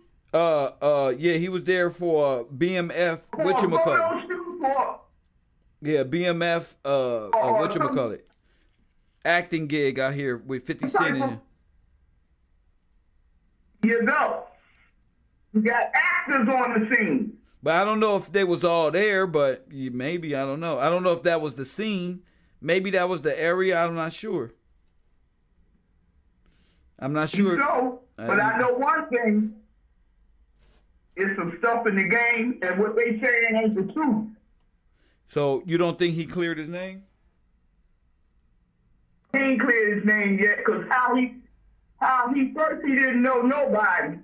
Yeah, he was there for BMF. Whatchamacallit? Yeah, BMF. Whatchamacallit? Acting gig out here with 50 Cent in. You know, we got actors on the scene. But I don't know if they was all there, but maybe, I don't know. I don't know if that was the scene. Maybe that was the area. I'm not sure. I'm not sure. No, but I know one thing. It's some stuff in the game, and what they saying ain't the truth. So you don't think he cleared his name? He ain't cleared his name yet, because how he first he didn't know nobody.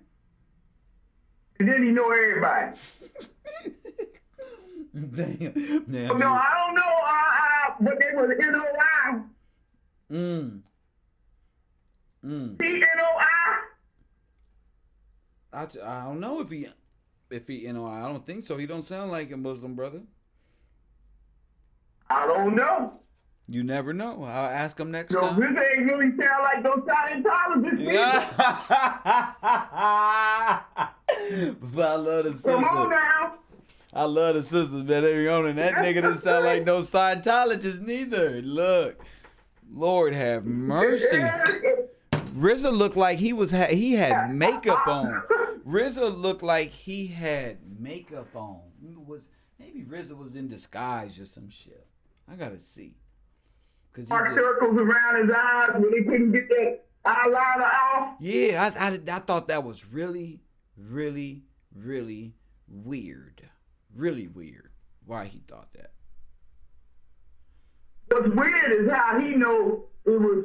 And then he know everybody. Damn. No, I don't know, but they was NOI. P-N-O-I? I don't know if he NOI. I don't think so. He don't sound like a Muslim brother. I don't know. You never know. I'll ask him next time. This ain't really sound like those Scientologists. Yeah. But I love the sister. Come on now. I love the sisters, man. They be on, and that nigga didn't sound like no Scientologist neither. Look, Lord have mercy. RZA looked like he had makeup on. RZA looked like he had makeup on. Maybe RZA was in disguise or some shit. I gotta see. Dark circles around his eyes when he couldn't get that eyeliner off. Yeah, I thought that was really, really, really weird. Really weird. Why he thought that. What's weird is how he know it was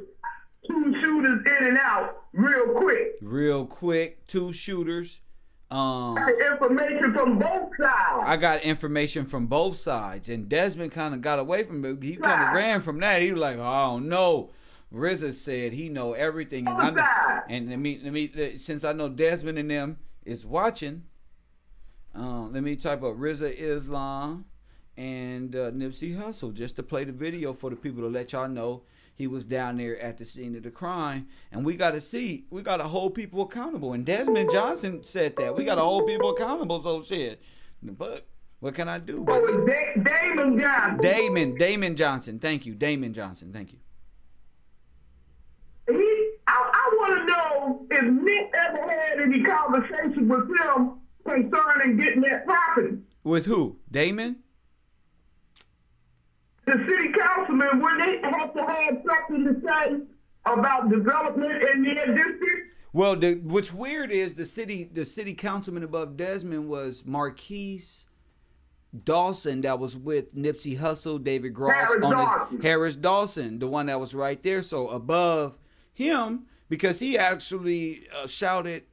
2 shooters in and out real quick. Real quick, 2 shooters. Information from both sides. I got information from both sides, and Desmond kind of got away from it. He kind of ran from that. He was like, "Oh no." RZA said he know everything, and let me since I know Desmond and them is watching. Let me type up RZA Islam and Nipsey Hussle just to play the video for the people to let y'all know he was down there at the scene of the crime. And we got to hold people accountable. And Desmond Johnson said that. We got to hold people accountable, so shit. But what can I do? But Damon Johnson. Damon Johnson. Thank you. Damon Johnson. Thank you. I want to know if Nick ever had any conversation with him concerning getting that property. With who? Damon? The city councilman, when they have to have something to say about development in their district. Well, what's weird is the city councilman above Desmond was Marquise Dawson that was with Nipsey Hussle, David Gross, Harris Dawson, the one that was right there. So above him, because he actually shouted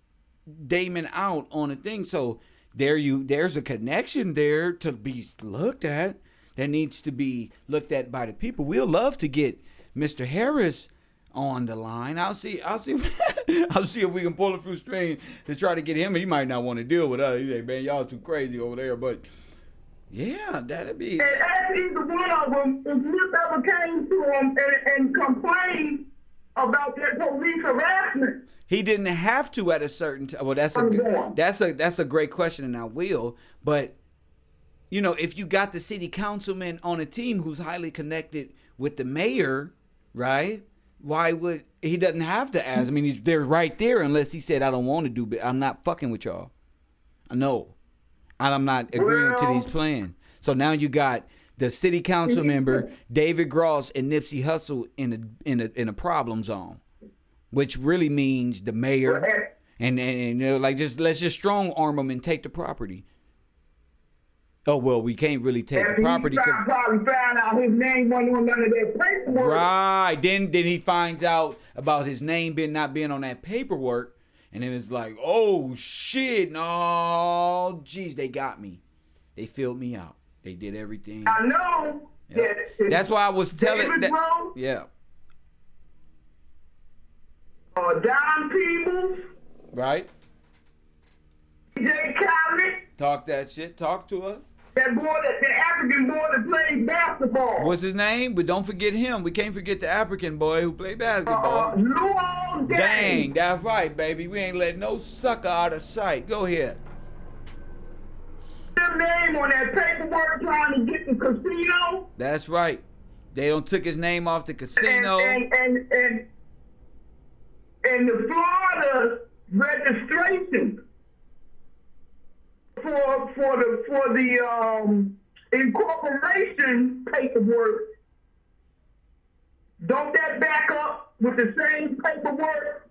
Damon out on a thing. So there's a connection there to be looked at that needs to be looked at by the people. We'll love to get Mr. Harris on the line. I'll see if we can pull a few strings to try to get him. He might not want to deal with us. He's like, man, y'all too crazy over there. But yeah, that'd be. And ask either one of them if Nip ever came to him and complained about that police harassment. He didn't have to at a certain time. Well, that's a great question, and I will. But you know, if you got the city councilman on a team who's highly connected with the mayor, right? Why would he doesn't have to ask? I mean, they're right there unless he said, I don't want to do, but I'm not fucking with y'all. No, I'm not agreeing to these plans. So now you got the city council member, David Gross and Nipsey Hussle in a problem zone, which really means the mayor and you know, like let's just strong arm them and take the property. Oh, well, we can't really take the property because probably found out his name wasn't on none of that paperwork. Right. Then he finds out about his name not being on that paperwork, and then it's like, oh shit, no, geez, they got me. They filled me out. They did everything. I know. Yep. That's why I was telling that. Yeah. Don Peebles. Right. Jay Khaled. Talk that shit. Talk to her. That boy, the African boy that played basketball. What's his name? But don't forget him. We can't forget the African boy who played basketball. Dang. That's right, baby. We ain't letting no sucker out of sight. Go ahead. His name on that paperwork trying to get the casino. That's right. They don't took his name off the casino. And the Florida registration for the incorporation paperwork, don't that back up with the same paperwork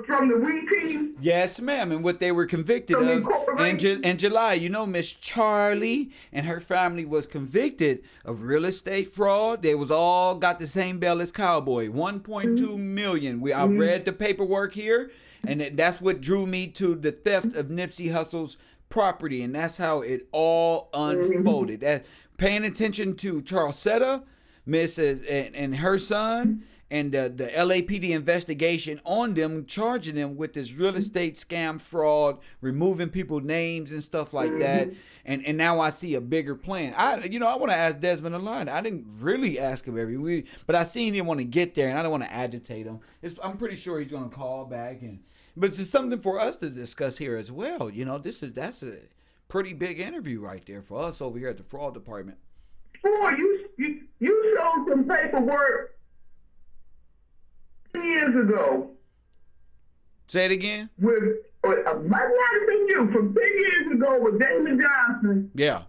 from the WE team? Yes, ma'am. And what they were convicted of in July, you know, Miss Charlie and her family was convicted of real estate fraud. They was all got the same bail as Cowboy, 1.2 million. I read the paperwork here. And that's what drew me to the theft of Nipsey Hussle's property. And that's how it all unfolded. Paying attention to Charlesetta, Mrs. and her son, and the LAPD investigation on them, charging them with this real estate scam fraud, removing people's names and stuff like that. And now I see a bigger plan. I want to ask Desmond a line. I didn't really ask him every week, but I seen him want to get there, and I don't want to agitate him. I'm pretty sure he's going to call back, but it's just something for us to discuss here as well. You know, that's a pretty big interview right there for us over here at the fraud department. Boy, you showed some paperwork 10 years ago. Say it again? Might not have been you, from 10 years ago with Damon Johnson. Yeah.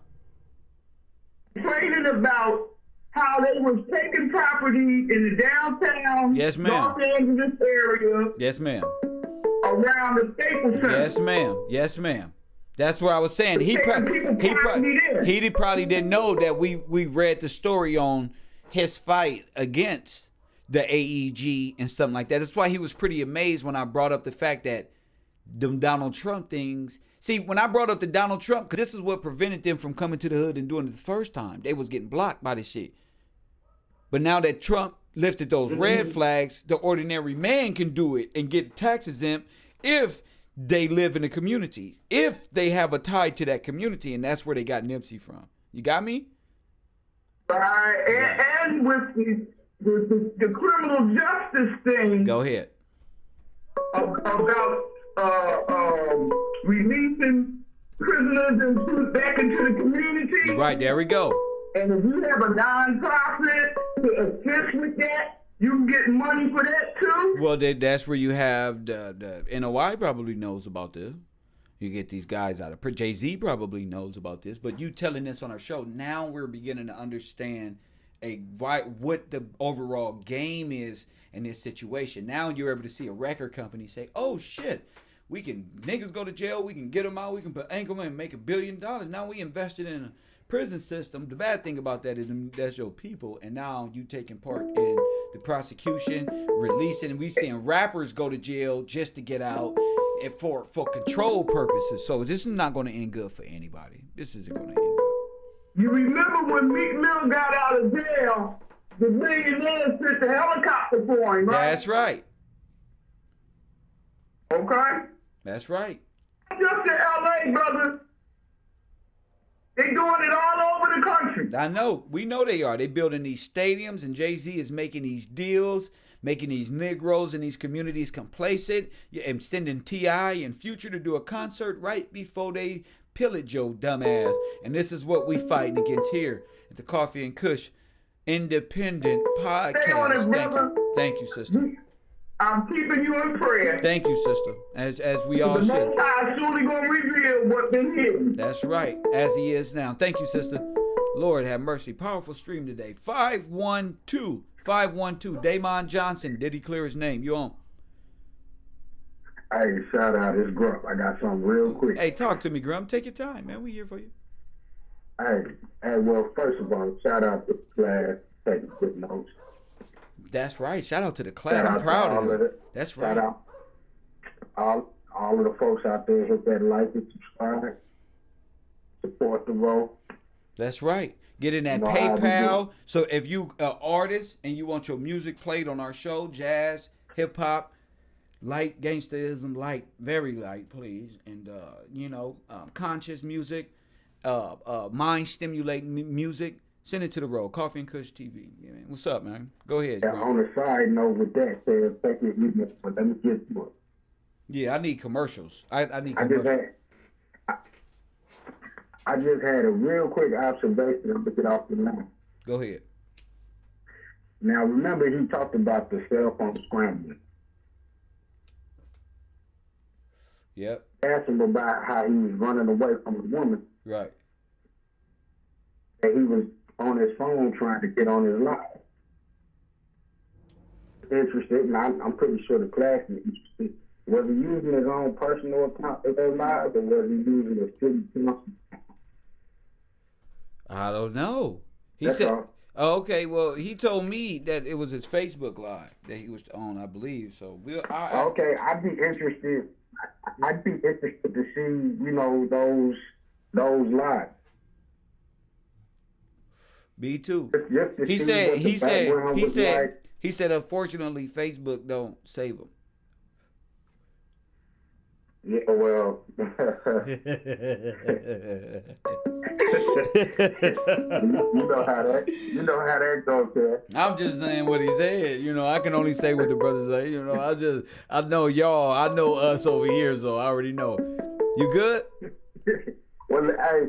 Complaining about how they was taking property in the downtown Los Angeles area. Yes, ma'am. Around the Staples Center. Yes, ma'am. Yes, ma'am. That's what I was saying. He probably didn't know that we read the story on his fight against the AEG and something like that. That's why he was pretty amazed when I brought up the fact that the Donald Trump things. See, when I brought up the Donald Trump, because this is what prevented them from coming to the hood and doing it the first time. They was getting blocked by this shit. But now that Trump lifted those red flags, the ordinary man can do it and get tax exempt if they live in the community, if they have a tie to that community, and that's where they got Nipsey from. You got me? And with the criminal justice thing. Go ahead. About releasing prisoners back into the community. Right, there we go. And if you have a nonprofit to assist with that, you can get money for that too. Well, that's where you have the NOI probably knows about this. You get these guys out of Jayz probably knows about this, but you telling this on our show, now we're beginning to understand what the overall game is in this situation. Now you're able to see a record company say, oh shit, niggas go to jail, we can get them out, we can put Anchorman and make $1 billion. Now we invested in a prison system. The bad thing about that is that's your people, and now you taking part in the prosecution, releasing, and we seeing rappers go to jail just to get out and for control purposes. So this is not going to end good for anybody. This isn't going to end good. You remember when Meek Mill got out of jail, the millionaires sent the helicopter for him, right? That's right. Okay? That's right. Just in LA, brother. They doing it all over the country. I know. We know they are. They building these stadiums, and Jay-Z is making these deals, making these Negroes in these communities complacent, and sending T.I. and Future to do a concert right before they pillage your dumb ass. And this is what we fighting against here at the Coffee and Kush Independent Podcast. Thank you. Thank you, sister. I'm keeping you in prayer. Thank you, sister. As we all should. The Most High surely gonna reveal what's been hidden. That's right, as he is now. Thank you, sister. Lord have mercy. Powerful stream today. 512 Daymond Johnson. Did he clear his name? You on? Hey, shout out, it's Grump. I got something real quick. Hey, talk to me, Grump. Take your time, man. We here for you. Hey, well, first of all, shout out to the class taking good notes. That's right. Shout out to the class. I'm proud of you. That's right. Shout out all of the folks out there. Hit that like and subscribe. Support the road. That's right. Get in that PayPal. So if you an artist and you want your music played on our show, jazz, hip hop, light gangsterism, light, very light, please, and conscious music, mind stimulating music. Send it to the road. Coffee and Kush TV. Yeah, man. What's up, man? Go ahead. Yeah, on the side note with that, but let me get to it. Yeah, I need commercials. I need commercials. I just had a real quick observation. I'm going to get off the line. Go ahead. Now, remember he talked about the cell phone scrambling. Yep. Asked him about how he was running away from a woman. Right. That he was on his phone trying to get on his live. Interested, and I'm pretty sure the class is interested. Was he using his own personal account for those lives, or was he using a city council? I don't know. He said, oh, okay, well, he told me that it was his Facebook Live that he was on, I believe. So okay, I'd be interested to see, those lives. Me too. He said, unfortunately, Facebook don't save them. Yeah, well. you know how that goes there. I'm just saying what he said. I can only say what the brothers say. I know y'all. I know us over here, so I already know. You good? Well, yeah,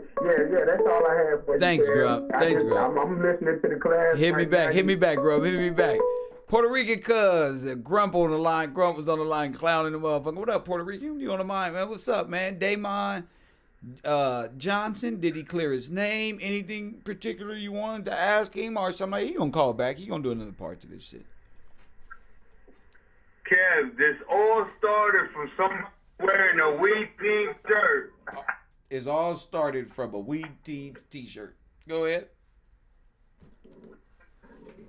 that's all I have for you. Thanks, Grub. I'm listening to the class. Hit me back, Grub. Hit me back. Puerto Rican cuz, Grump on the line. Grump was on the line clowning the motherfucker. What up, Puerto Rican? You on the mind, man? What's up, man? Daymond Johnson, did he clear his name? Anything particular you wanted to ask him or something? He gonna call back. He gonna do another part to this shit. Kev, this all started from someone wearing a weed pink shirt. It's all started from a weed t-shirt. Go ahead.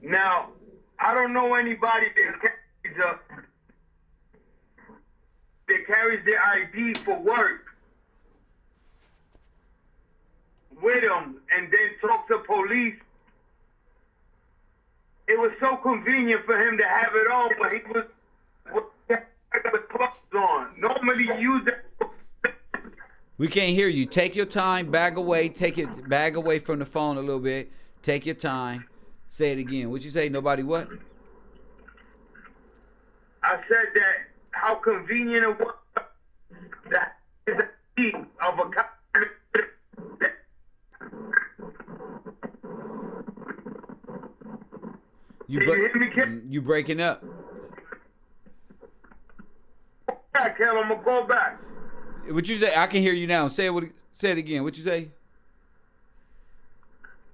Now, I don't know anybody that carries their ID for work with them and then talk to police. It was so convenient for him to have it on when he was with clothes on. Normally you use that. We can't hear you. Take your time. Bag away from the phone a little bit. Take your time. Say it again. What'd you say? Nobody what? I said that how convenient it was that is a key of a cop. You breaking up. Yeah, Kev, I'm gonna go back. What you say? I can hear you now. Say it again. What you say?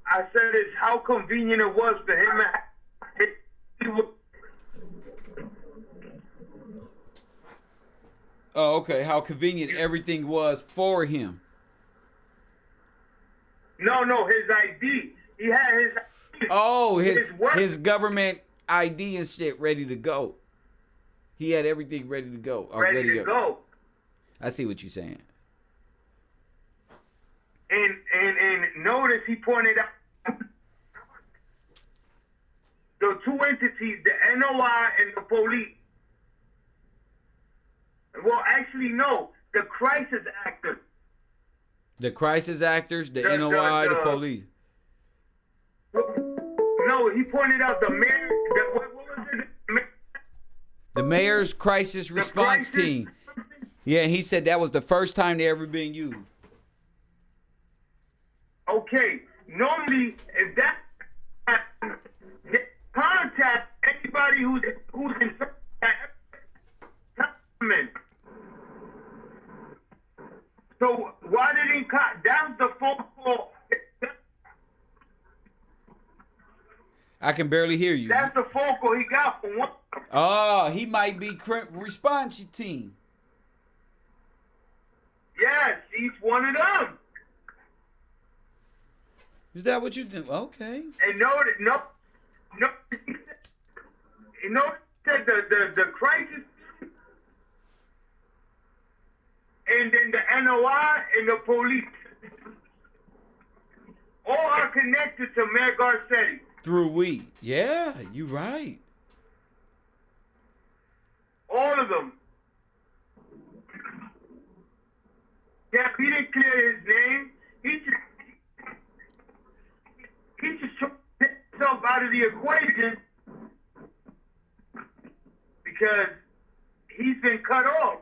I said it's how convenient it was for him. Oh, okay. How convenient everything was for him. No, his ID. He had his ID. Oh, his government ID and shit ready to go. He had everything ready to go. Ready to go. I see what you're saying. And notice he pointed out the two entities, the NOI and the police. Well, actually, no, the crisis actors. The crisis actors, the NOI, the police. No, he pointed out the mayor. What was it? The mayor's crisis response team. Yeah, he said that was the first time they ever been used. Okay, normally if that contact anybody who's in government. So why did he cut? That was the phone call. I can barely hear you. That's the phone call he got from one. Oh, he might be response team. Yes, he's one of them. Is that what you think? Okay. And no, said the crisis, and then the NOI and the police, all are connected to Mayor Garcetti. Through we. Yeah, you're right. All of them. Yeah, he didn't clear his name. He just took himself out of the equation because he's been cut off.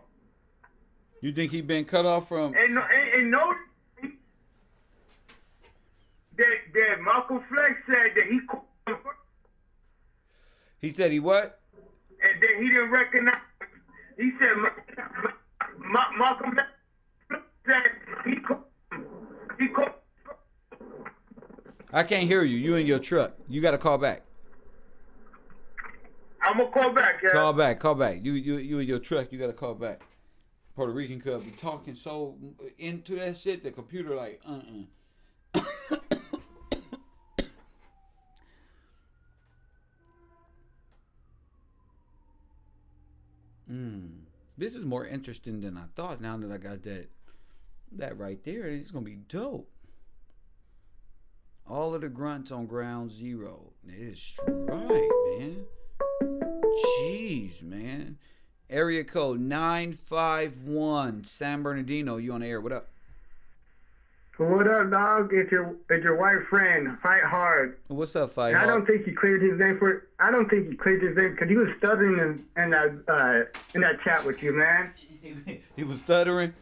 You think he's been cut off from? And notice that Malcolm Flex said that he called him first. He said he what? And then he didn't recognize. He said Malcolm Flex said he called. I can't hear you. You in your truck. You got to call back. I'm gonna call back. Yeah. Call back. You in your truck. You got to call back. Puerto Rican could be talking so into that shit. The computer like This is more interesting than I thought. Now that I got that right there, it's gonna be dope. All of the grunts on ground zero. It's right, man. Jeez, man. Area code 951, San Bernardino. You on the air? What up? What up, dog? It's your white friend. Fight hard. What's up, Fight Hard? I don't think he cleared his name because he was stuttering in that chat with you, man. He was stuttering.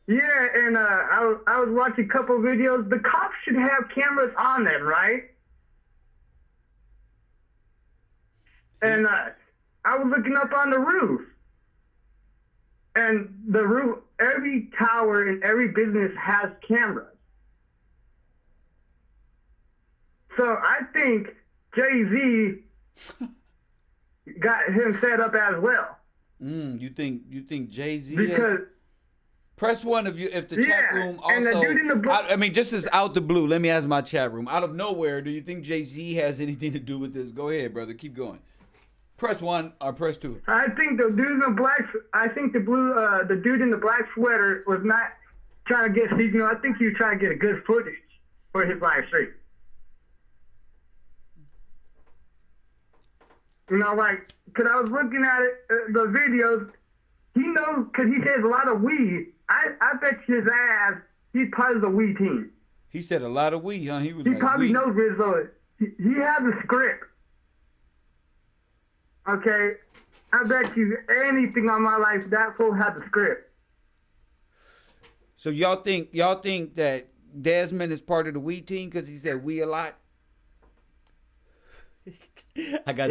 Yeah, and I was watching a couple of videos. The cops should have cameras on them, right? And I was looking up on the roof. And the roof, every tower in every business has cameras. So I think Jay-Z got him set up as well. You think Jay-Z because press one if the chat room also. And the dude in the I mean, just as out the blue, let me ask my chat room. Out of nowhere, do you think Jay-Z has anything to do with this? Go ahead, brother. Keep going. Press one or press two. I think the dude in the black. I think the dude in the black sweater was not trying to get. I think he was trying to get a good footage for his live stream. Like, cause I was looking at it, the videos. He knows, cause he says a lot of weed. I bet his ass, he's part of the weed team. He said a lot of weed, huh? He He probably knows Rizzo. He has a script. Okay, I bet you anything on my life that fool has a script. So y'all think that Desmond is part of the weed team because he said we a lot? I got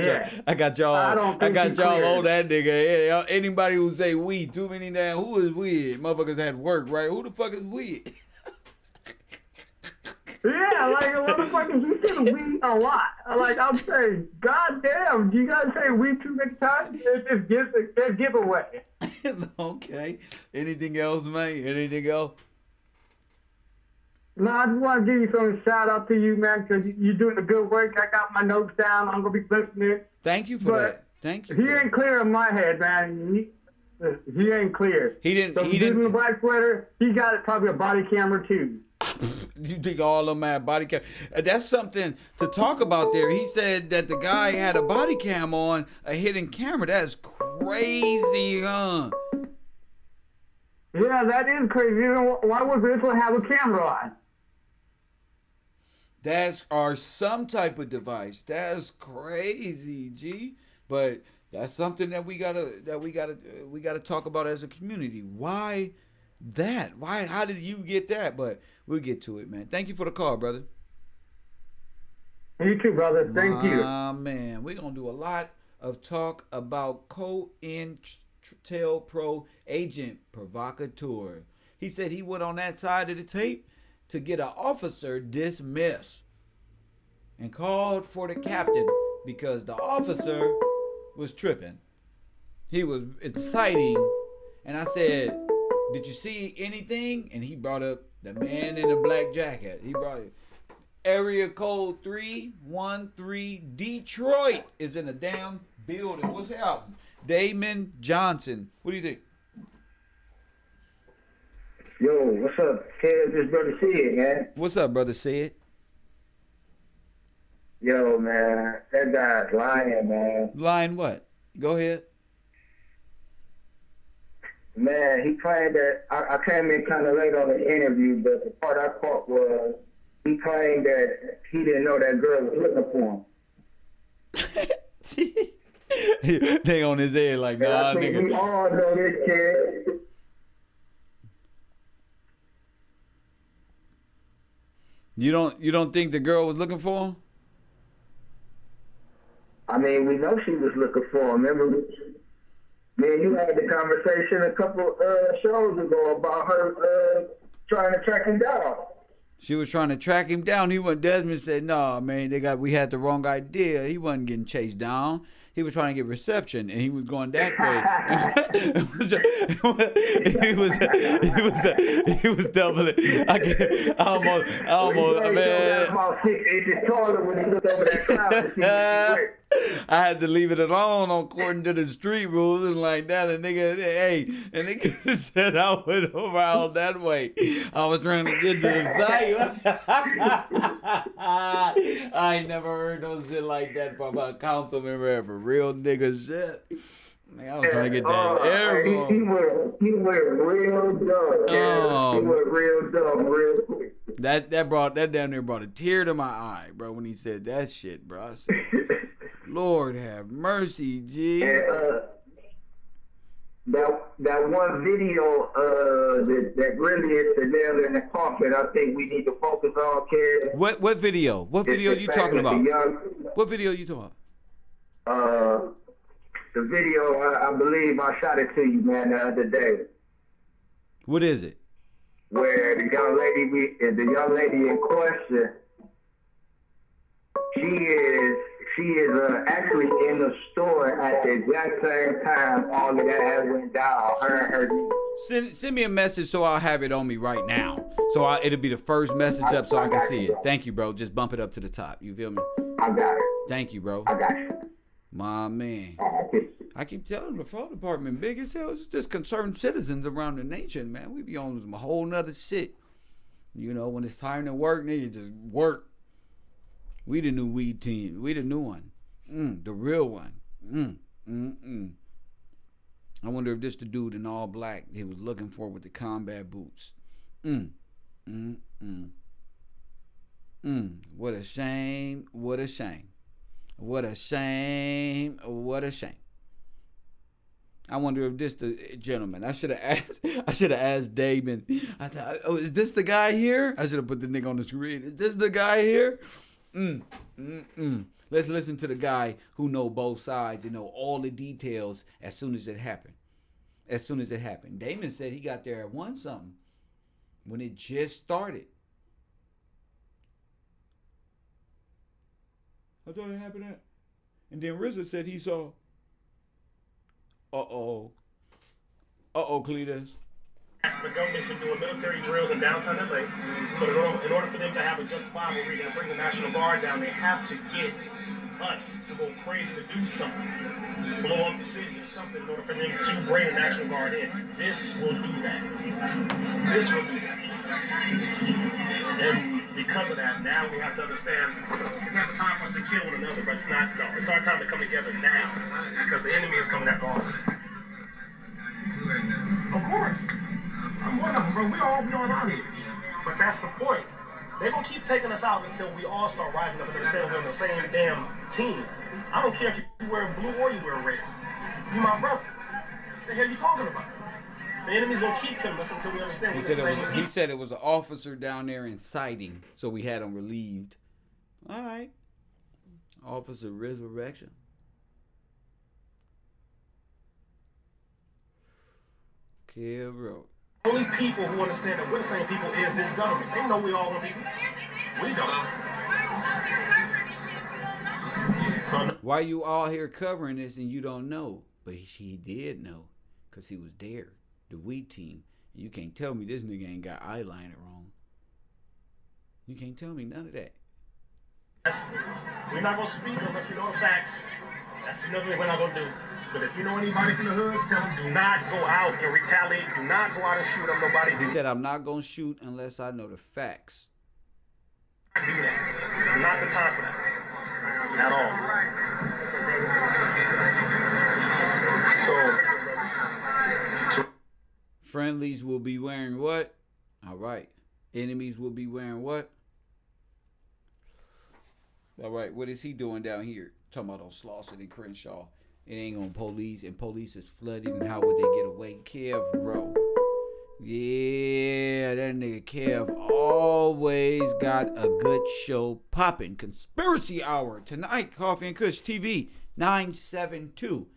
y'all on that nigga. Yeah, anybody who say weed, too many damn. Who is weed? Motherfuckers had work, right? Who the fuck is weed? Yeah, like a motherfucker, he said weed a lot. Like, I'm saying, goddamn, do you guys say weed too many times? It's just a giveaway. Okay. Anything else, man? Anything else? No, I just want to give you some shout out to you, man, because you're doing the good work. I got my notes down. I'm going to be listening. Thank you for that. Thank you. He ain't clear in my head, man. He ain't clear. He didn't. So he didn't. In the black sweater, he got probably a body camera too. You think all of them had body cam? That's something to talk about there. He said that the guy had a body cam on, a hidden camera. That's crazy, huh? Yeah, that is crazy. Why would this one have a camera on? That's or some type of device. That's crazy, G. But that's something that we gotta talk about as a community. Why that? Why? How did you get that? But we'll get to it, man. Thank you for the call, brother. You too, brother. Thank you. Man, we're gonna do a lot of talk about COINTELPRO Pro agent provocateur. He said he went on that side of the tape to get an officer dismissed and called for the captain because the officer was tripping. He was inciting, and I said, "Did you see anything?" And he brought up the man in the black jacket. He brought it. Area code 313 Detroit is in a damn building. What's happening? Damon Johnson. What do you think? Yo, what's up? Kev, this brother Sid, man. What's up, brother Sid? Yo, man, that guy's lying, man. Lying what? Go ahead. Man, he claimed that, I came in kind of late on the interview, but the part I caught was he claimed that he didn't know that girl was looking for him. They on his head like, nah, nigga. We all know this kid. You don't think the girl was looking for him? I mean, we know she was looking for him. Remember, man, you had the conversation a couple shows ago about her trying to track him down. She was trying to track him down. Desmond said, "No, man, we had the wrong idea. He wasn't getting chased down. He was trying to get reception, and he was going that way. he was doubling. I almost, man. About 6 inches taller when he looked over that cloud to see what I had to leave it alone according to the street rules and like that. And nigga said I went around that way. I was trying to get to the side. I ain't never heard no shit like that from a council member ever. Real nigga shit. Man, I was trying to get that air. He went real dumb. He went real dumb real quick. That damn near brought a tear to my eye, bro, when he said that shit, bro. I said, Lord have mercy, G. And, that one video that really is the nail in the coffin, I think we need to focus on, Kev. What video? What video you talking about? What video you talking about? The video, I believe I shot it to you, man, the other day. What is it? Where the young lady in question, she is actually in the store at the exact same time all of that went down. Her. Send me a message so I'll have it on me right now. So it'll be the first message up so I can see it. Thank you, bro. Just bump it up to the top. You feel me? I got it. Thank you, bro. I got you. My man. I keep telling the phone department, big as hell. It's just concerned citizens around the nation, man. We be on some whole nother shit. You know, when it's time to work, nigga, just work. We the new weed team. We the new one. The real one. I wonder if this the dude in all black he was looking for with the combat boots. What a shame. What a shame. What a shame. What a shame. I wonder if this the gentleman. I should have asked Damon. I thought, oh, is this the guy here? I should have put the nigga on the screen. Is this the guy here? Let's listen to the guy who know both sides and know all the details as soon as it happened. Damon said he got there at 1-something when it just started. I thought it happened at. And then RZA said he saw. Cletus. The government's been doing military drills in downtown LA, but in order for them to have a justifiable reason to bring the National Guard down, they have to get us to go crazy to do something, blow up the city or something in order for them to bring the National Guard in. This will do that. This will do that. And because of that, now we have to understand it's not the time for us to kill one another, but it's our time to come together now because the enemy is coming after all of us. Of course. I'm one of them, bro. We all out here. But that's the point. They're going to keep taking us out until we all start rising up and understand we're on the same damn team. I don't care if you wear blue or you wear red. You my brother. What the hell are you talking about? The enemy's going to keep killing us until we understand He said it was an officer down there inciting, so we had him relieved. All right. Officer Resurrection. Kev wrote. Only people who understand that we're the same people is this government. They know we all one people. We don't. So, why you all here covering this and you don't know? But he did know because he was there. The we team. And you can't tell me this nigga ain't got eyeliner wrong. You can't tell me none of that. We're not going to speak unless we know the facts. That's another thing we're not going to do. But if you know anybody from the hoods, tell them do not go out and retaliate. Do not go out and shoot up nobody. He said, I'm not going to shoot unless I know the facts. Do that. This is not the time for that. At all. So, friendlies will be wearing what? All right. Enemies will be wearing what? All right. What is he doing down here? Talking about on Slauson and Crenshaw. It ain't on police, and police is flooded, and how would they get away? Kev wrote. Yeah, that nigga Kev always got a good show popping. Conspiracy Hour tonight, Coffee and Kush TV 972.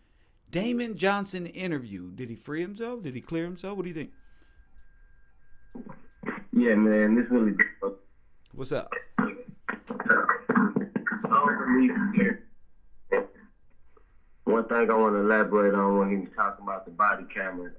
Damon Johnson interview. Did he free himself? Did he clear himself? What do you think? Yeah, man, this really. What's up? I don't believe here. One thing I want to elaborate on when he was talking about the body camera.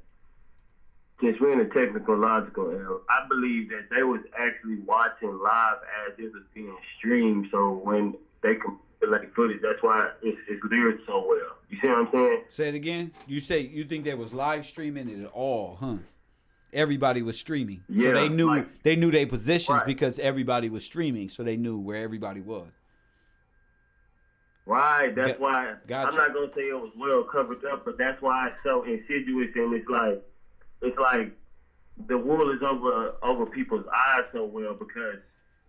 Since we're in a technological era, I believe that they was actually watching live as it was being streamed. So when they can like footage, that's why it's cleared so well. You see what I'm saying? Say it again. You think they was live streaming it at all, huh? Everybody was streaming. Yeah, so they knew their positions because everybody was streaming, so they knew where everybody was. Right, that's why I'm not gonna say it was well covered up, but that's why it's so insidious, and it's like the wool is over people's eyes so well because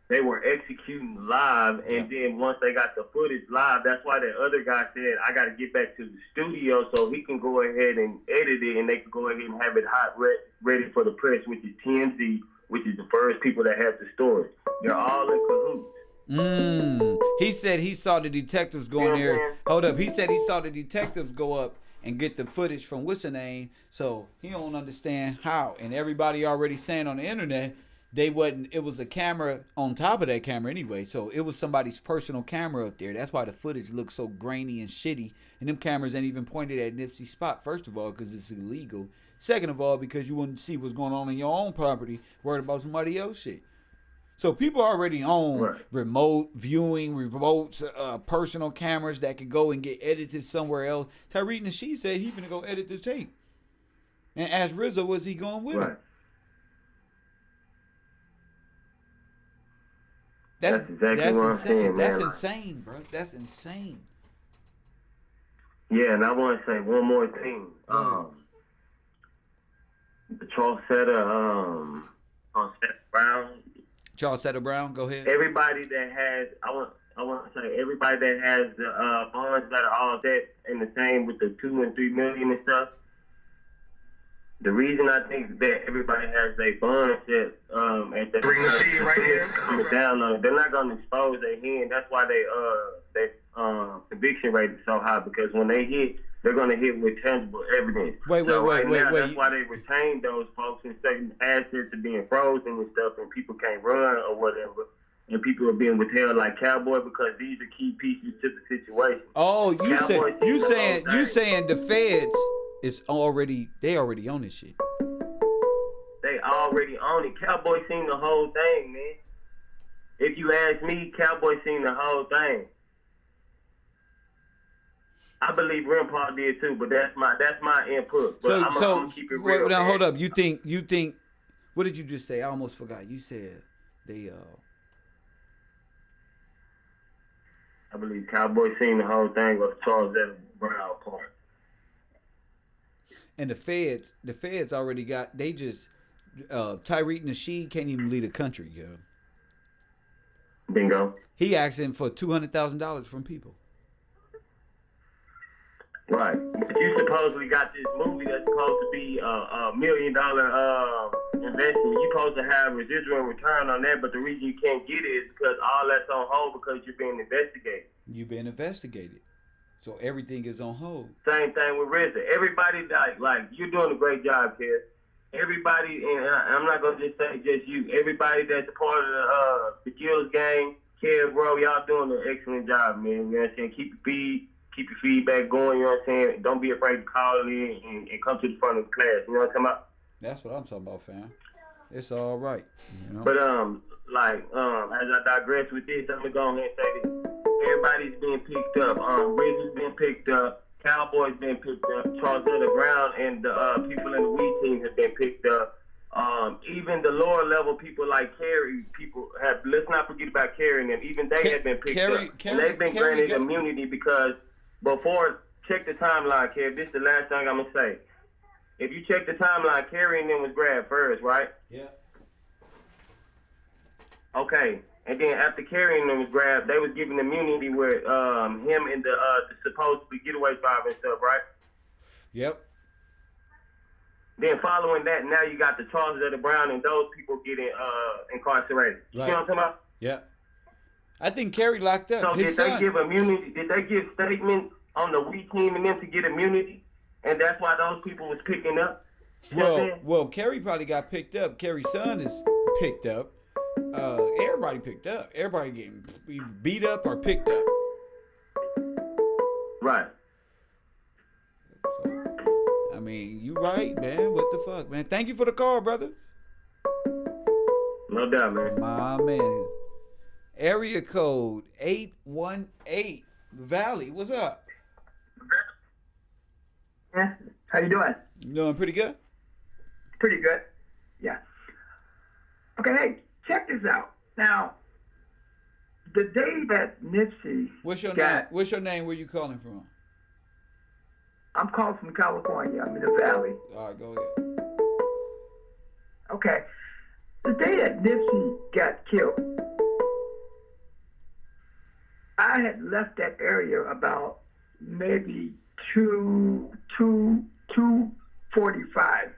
they were executing live, and then once they got the footage live, that's why that other guy said, I got to get back to the studio so he can go ahead and edit it, and they can go ahead and have it hot ready for the press, which is TMZ, which is the first people that have the story. They're all in cahoots. He said he saw the detectives go in there. Hold up. He said he saw the detectives go up and get the footage from what's her name. So he don't understand how. And everybody already saying on the internet it was a camera on top of that camera anyway. So it was somebody's personal camera up there. That's why the footage looks so grainy and shitty. And them cameras ain't even pointed at Nipsey's spot, first of all, because it's illegal. Second of all, because you wouldn't see what's going on in your own property, worried about somebody else's shit. So people already own remote viewing, personal cameras that could go and get edited somewhere else. Tariq Nasheed said he's gonna go edit the tape. And asked RZA, was he going with him? That's exactly what I'm saying, man. That's insane, bro. That's insane. Yeah, and I want to say one more thing. Charles Setter Brown. Charles Setter Brown, go ahead. Everybody that has, I want to say, everybody that has the bonds that are all set and the same with the 2 and 3 million and stuff. The reason I think that everybody has their bonds set at the coming down on it, they're not going to expose their hand. That's why their conviction rate is so high, because when they hit, they're going to hit with tangible evidence. Wait. That's why they retain those folks and certain assets are being frozen and stuff, and people can't run or whatever. And people are being withheld like Cowboy because these are key pieces to the situation. Oh, you saying the feds? It's already they already own this shit. They already own it. Cowboy seen the whole thing, man. If you ask me, Cowboy seen the whole thing. I believe Rimpar did too, but that's my input. But I'm gonna keep it real. Now hold up. You think? What did you just say? I almost forgot. You said they. I believe Cowboy seen the whole thing of Charles Edward Brown part. And the feds already got. They just Tyreek Nasheed can't even lead a country, yo. Bingo. He asking for $200,000 from people. Right. But you supposedly got this movie that's supposed to be a $1 million investment. You're supposed to have residual return on that, but the reason you can't get it is because all that's on hold because you're being investigated. You've been investigated. So everything is on hold. Same thing with RZA. Everybody, like you're doing a great job, Kev. Everybody, and I'm not going to just say just you, everybody that's a part of the GIllzGang, Gang, Kev, bro, y'all doing an excellent job, man. You know what I'm saying? Keep your feedback going, you know what I'm saying? Don't be afraid to call in and come to the front of the class, you know what I'm talking about? That's what I'm talking about, fam. It's all right. You know? But, as I digress with this, I'm going to go ahead and say this. Everybody's being picked up. RZA's been picked up. Cowboy's been picked up. Charles Brown and the people in the Wii team have been picked up. Even the lower level people like Kerry, let's not forget about Kerry and them. Even they have been picked up. And they've been granted immunity because check the timeline, Kev. This is the last thing I'm going to say. If you check the timeline, Kerry and them was grabbed first, right? Yeah. Okay. And then after Kerry and them was grabbed, they was given immunity with him and the supposedly getaway driver and stuff, right? Yep. Then following that, now you got the Charles Brown and those people getting incarcerated. You know what I'm talking about? Yeah. I think Kerry locked up. So they give immunity? Did they give statements on the Wii team and them to get immunity? And that's why those people was picking up? Well, Kerry probably got picked up. Kerry's son is picked up. Everybody picked up. Everybody getting beat up or picked up. Right. So, I mean, you right, man. What the fuck, man? Thank you for the call, brother. No doubt, man. My man. Area code 818 Valley. What's up? Yeah. How you doing? Doing pretty good. Pretty good. Yeah. Okay, hey, check this out. Now, the day that Nipsey What's your name? What's your name? Where you calling from? I'm calling from California. I'm in the Valley. All right, go ahead. Okay. The day that Nipsey got killed, I had left that area about maybe 2:45.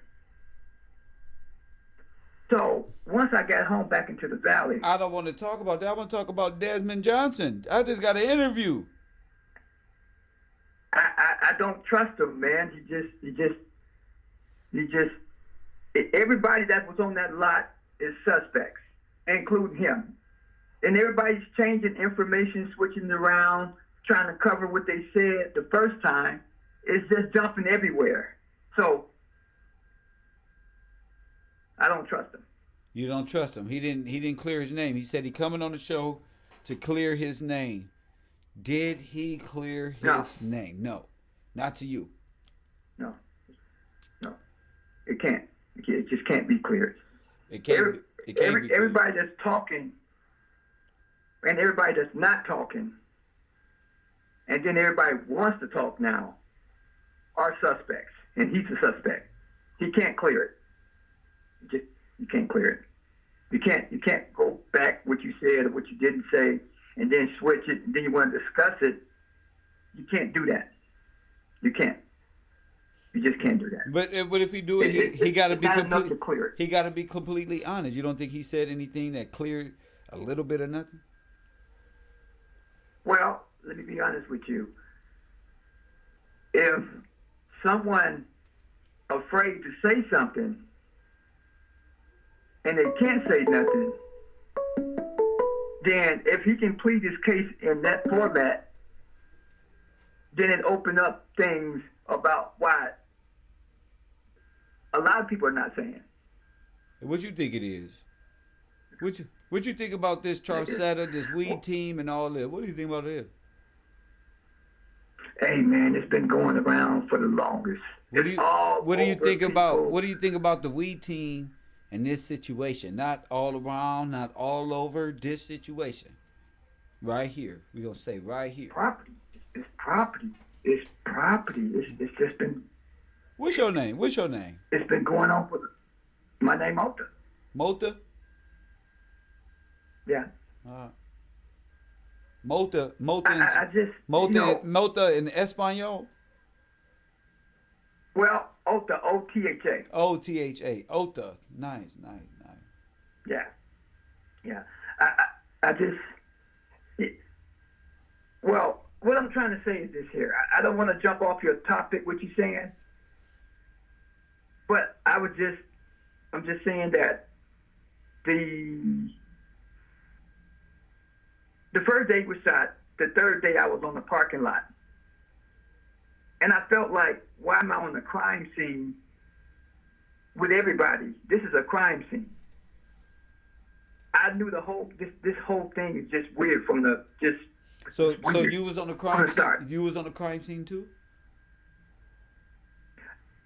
So once I got home back into the Valley, I don't want to talk about that. I want to talk about Desmond Johnson. I just got an interview. I don't trust him, man. He just everybody that was on that lot is suspects, including him. And everybody's changing information, switching around, trying to cover what they said the first time. It's just jumping everywhere. So I don't trust him. You don't trust him. He didn't clear his name. He said he coming on the show to clear his name. Did he clear his name? No. Not to you. No. It can't. It just can't be cleared. It can't be cleared. Everybody that's talking and everybody that's not talking and then everybody wants to talk now are suspects. And he's a suspect. He can't clear it. You can't clear it. You can't go back what you said or what you didn't say and then switch it and then you want to discuss it. You can't do that. You can't. You just can't do that. But if he do it, he got to be completely clear. He got to be completely honest. You don't think he said anything that cleared a little bit of nothing? Well, let me be honest with you. If someone afraid to say something and they can't say nothing, then if he can plead his case in that format, then it open up things about why a lot of people are not saying. What you think it is? What you think about this Charcetta, this weed team, and all that? What do you think about it? Hey man, it's been going around for the longest. What do you think about the weed team and this situation? Not all around, not all over, this situation. Right here. We're gonna stay right here. Property. It's property. It's property. It's just been. What's your name? It's been going on for. My name Mota. Mota? Yeah. Mota in Espanol? Well, Ota, O-T-H-A. O-T-H-A. Ota. Nice. Yeah. I just... Well, what I'm trying to say is this here. I don't want to jump off your topic, what you're saying. But I'm just saying that the first day was shot. The third day I was on the parking lot. And I felt like, why am I on the crime scene with everybody? This is a crime scene. I knew this whole thing is just weird from the just. So you was on the crime scene. You was on the crime scene too.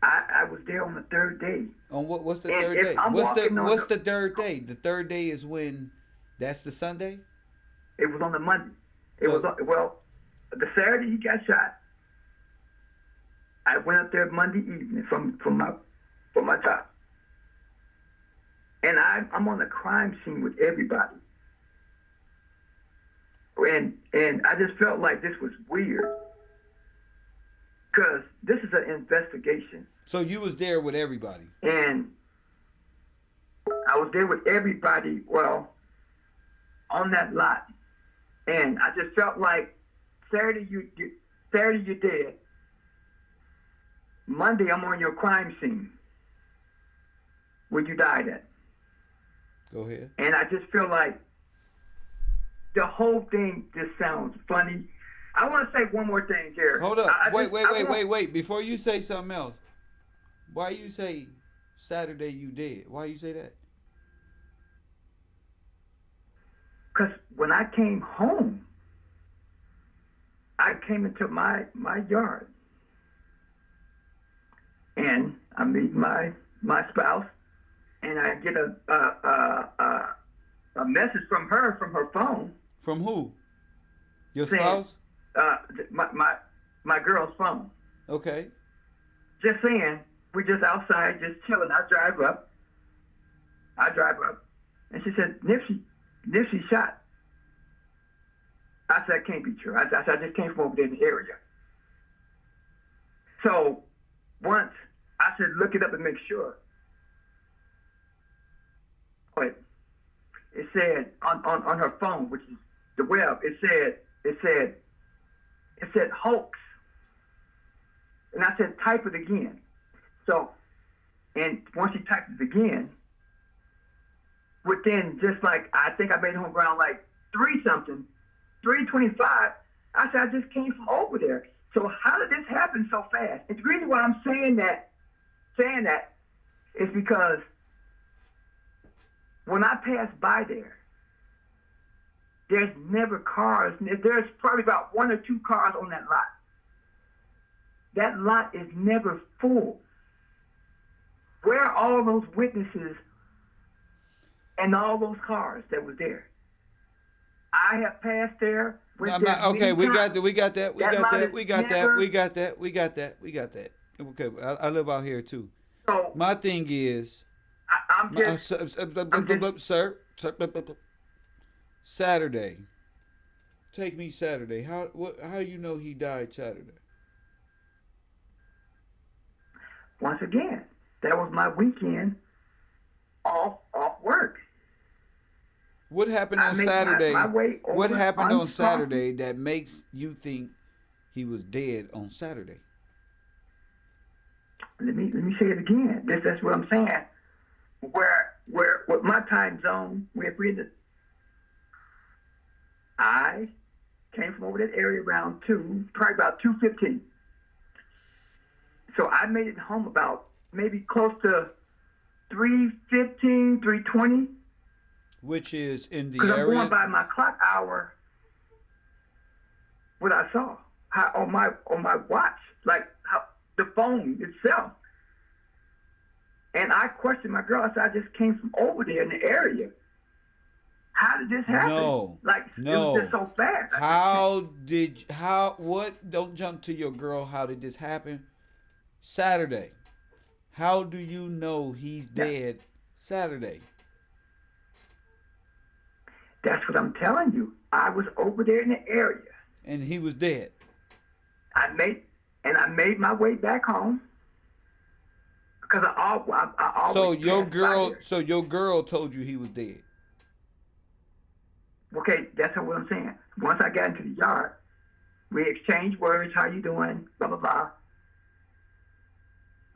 I was there on the third day. On what's the third day? What's the third day? The third day is when. That's the Sunday. It was on the Monday. The Saturday he got shot. I went up there Monday evening from my job, and I'm on the crime scene with everybody, and I just felt like this was weird because this is an investigation. So you was there with everybody, and I was there with everybody. Well, on that lot, and I just felt like Saturday you're dead. Monday, I'm on your crime scene where you died at. Go ahead. And I just feel like the whole thing just sounds funny. I want to say one more thing, Jared. Hold up. Wait. Before you say something else, why you say Saturday you dead? Why you say that? Because when I came home, I came into my yard. And I meet my spouse, and I get a message from her phone. From who? Your spouse? My girl's phone. Okay. Just saying, we're just outside, just chilling. I drive up, and she said, Nipsey shot. I said, that can't be true. I just came from over there in the area. So once I said, look it up and make sure. But it said on her phone, which is the web, it said hoax. And I said, type it again. So, and once she typed it again, within just like, I think I made home around like 3:25, I said, I just came from over there. So how did this happen so fast? And the reason why I'm saying that is because when I pass by there, there's never cars. There's probably about 1 or 2 cars on that lot. That lot is never full. Where are all those witnesses and all those cars that were there? I have passed there. Okay, we got that. Okay, I live out here too. So my thing is, sir, Saturday. Take me Saturday. How you know he died Saturday? Once again, that was my weekend off work. What happened on Saturday? What happened on Saturday that makes you think he was dead on Saturday? Let me say it again. That's what I'm saying. Where with my time zone, I came from over that area around probably about 2:15. So I made it home about maybe close to 3:15, 3:20. Which is in the Because I'm area. going by my clock hour. What I saw on my watch, like how the phone itself. And I questioned my girl. I said, I just came from over there in the area. How did this happen? No. Like, no. it was just so fast. Don't jump to your girl. How did this happen? Saturday. How do you know he's dead Saturday? That's what I'm telling you. I was over there in the area. And he was dead. I made my way back home. Because I always. So your girl told you he was dead. Okay, that's what I'm saying. Once I got into the yard, we exchanged words. How you doing? Blah blah blah.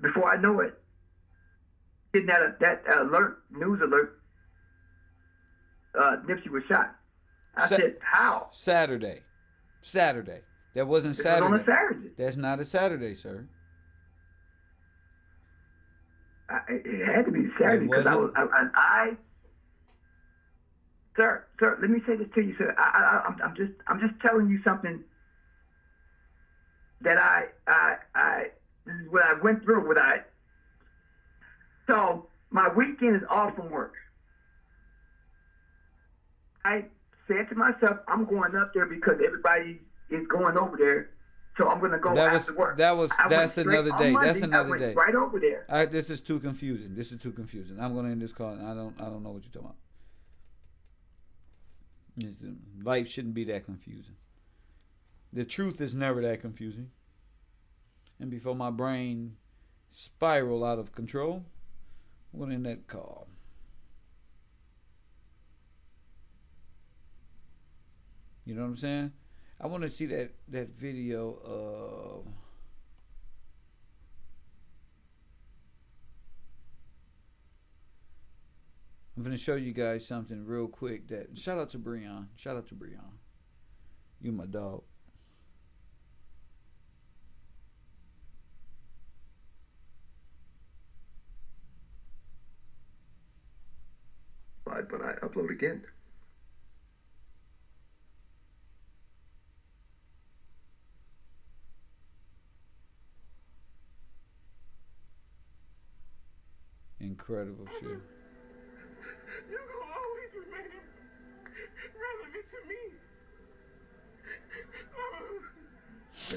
Before I know it, getting that news alert, Nipsey was shot. I said, how? Saturday. That wasn't This Saturday. was on a Saturday. That's not a Saturday, sir. It had to be Saturday because Sir, let me say this to you, sir. I'm just telling you something that this is what I went through. So my weekend is off from work. I said to myself, I'm going up there because everybody is going over there. So I'm gonna go after work. That's another day. That's another I went day. right over there. This is too confusing. I'm gonna end this call. I don't know what you're talking about. Life shouldn't be that confusing. The truth is never that confusing. And before my brain spiral out of control, I'm gonna end that call. You know what I'm saying? I want to see that video of I'm going to show you guys something real quick. That shout out to Breon. You my dog. But I upload again. Incredible shit. You're gonna always remain relevant to me.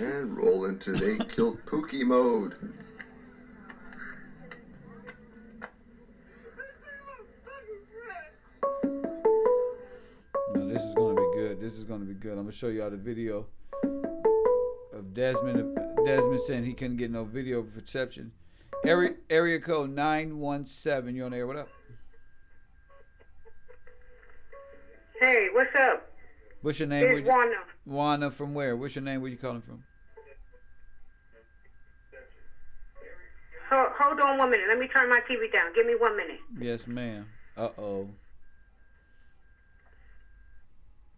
And roll into they killed Pookie mode. No, this is gonna be good. I'm gonna show y'all the video of Desmond. Desmond saying he couldn't get no video reception. Area code 917. You on air? What up? Hey, what's up? What's your name? It's Juana. Juana from where? What's your name? Where you calling from? Hold on 1 minute. Let me turn my TV down. Give me 1 minute. Yes, ma'am. Uh-oh.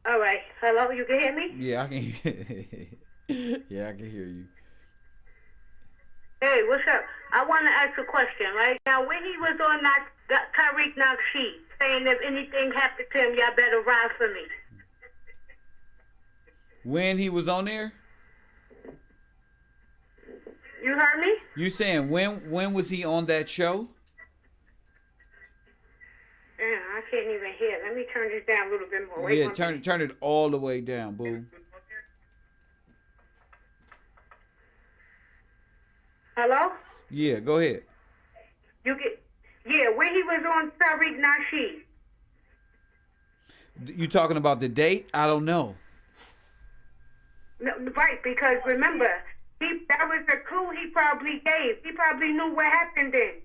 All right. Hello, you can hear me? Yeah, I can hear Yeah, I can hear you. Hey, what's up? I want to ask a question, right? Now, when he was on that Tariq Nasheed, saying if anything happened to him, y'all better ride for me. When he was on there? You heard me? You saying when was he on that show? Yeah, I can't even hear. Let me turn this down a little bit more. Wait Yeah, turn it all the way down, boo. Hello? Yeah, go ahead. When he was on Tariq Nasheed. You talking about the date? I don't know. No, right, because remember, that was the clue he probably gave. He probably knew what happened then.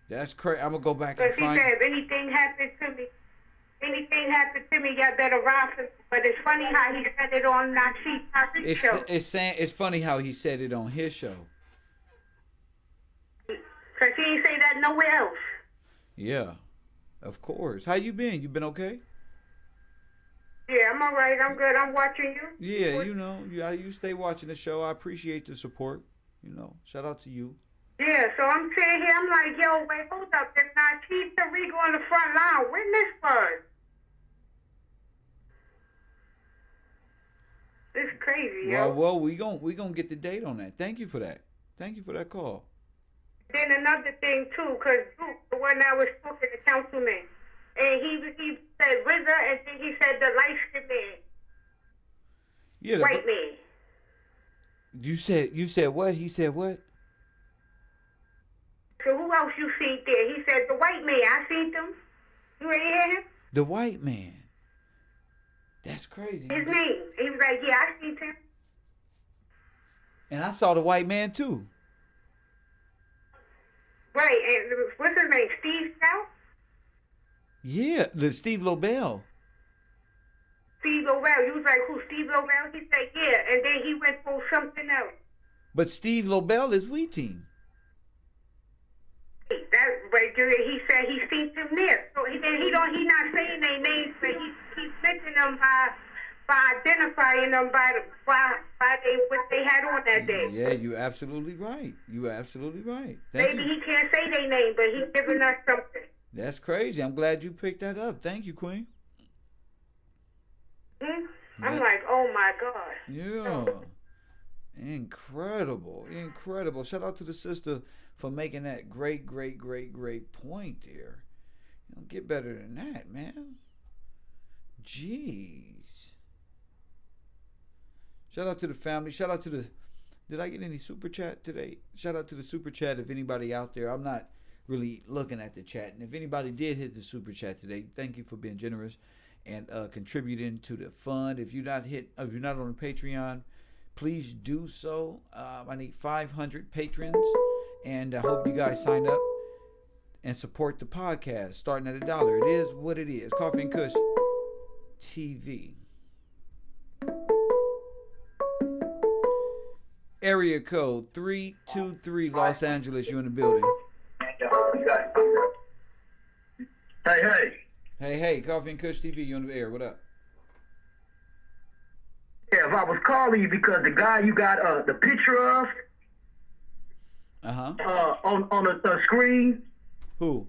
That's crazy. I'm gonna go back and Because he find. said, if anything happened to me, y'all better ride for me. But it's funny how he said it on Nasheed Tariq show. It's funny how he said it on his show. Because he didn't say that nowhere else. Yeah, of course. How you been? You been okay? Yeah, I'm all right. I'm good. I'm watching you. Yeah, you stay watching the show. I appreciate the support. You know, shout out to you. Yeah, so I'm sitting here, I'm like, yo, wait, hold up. If not Chief Tariq on the front line, when this was? It's crazy, yo. Well, we gonna get the date on that. Thank you for that. Thank you for that call. Then another thing too, cause Duke, the one that was talking to councilman, and he said RZA, and then he said the light skinned man. Yeah, white man. You said what? He said what? So who else you seen there? He said the white man. I seen him. You ain't hear him? The white man. That's crazy. His name. He was like, yeah, I seen him. And I saw the white man too. Right, and what's his name? Steve Stout? Yeah, the Steve Lobel. Steve Lobel. You was like, who? Steve Lobel? He said, yeah, and then he went for something else. But Steve Lobel is We Team. That right there, he said he seen them there. So he not saying their names, but he's mentioning them by identifying them by what they had on that day. Yeah, you absolutely right. You absolutely right. Maybe he can't say their name, but he's giving us something. That's crazy. I'm glad you picked that up. Thank you, Queen. I'm like, oh my God. Yeah. Incredible. Incredible. Shout out to the sister for making that great point there. You don't get better than that, man. Jeez. Shout out to the family. Shout out to the... Did I get any super chat today? Shout out to the super chat if anybody out there. I'm not really looking at the chat. And if anybody did hit the super chat today, thank you for being generous and contributing to the fund. If you're not on the Patreon, please do so. I need 500 patrons, and I hope you guys sign up and support the podcast starting at $1. It is what it is. Coffee and Kush TV. Area code 323 Los Angeles. You in the building? Hey, Coffee and Kush TV. You on the air? What up? Yeah, if I was calling you because the guy you got the picture of on the screen. Who?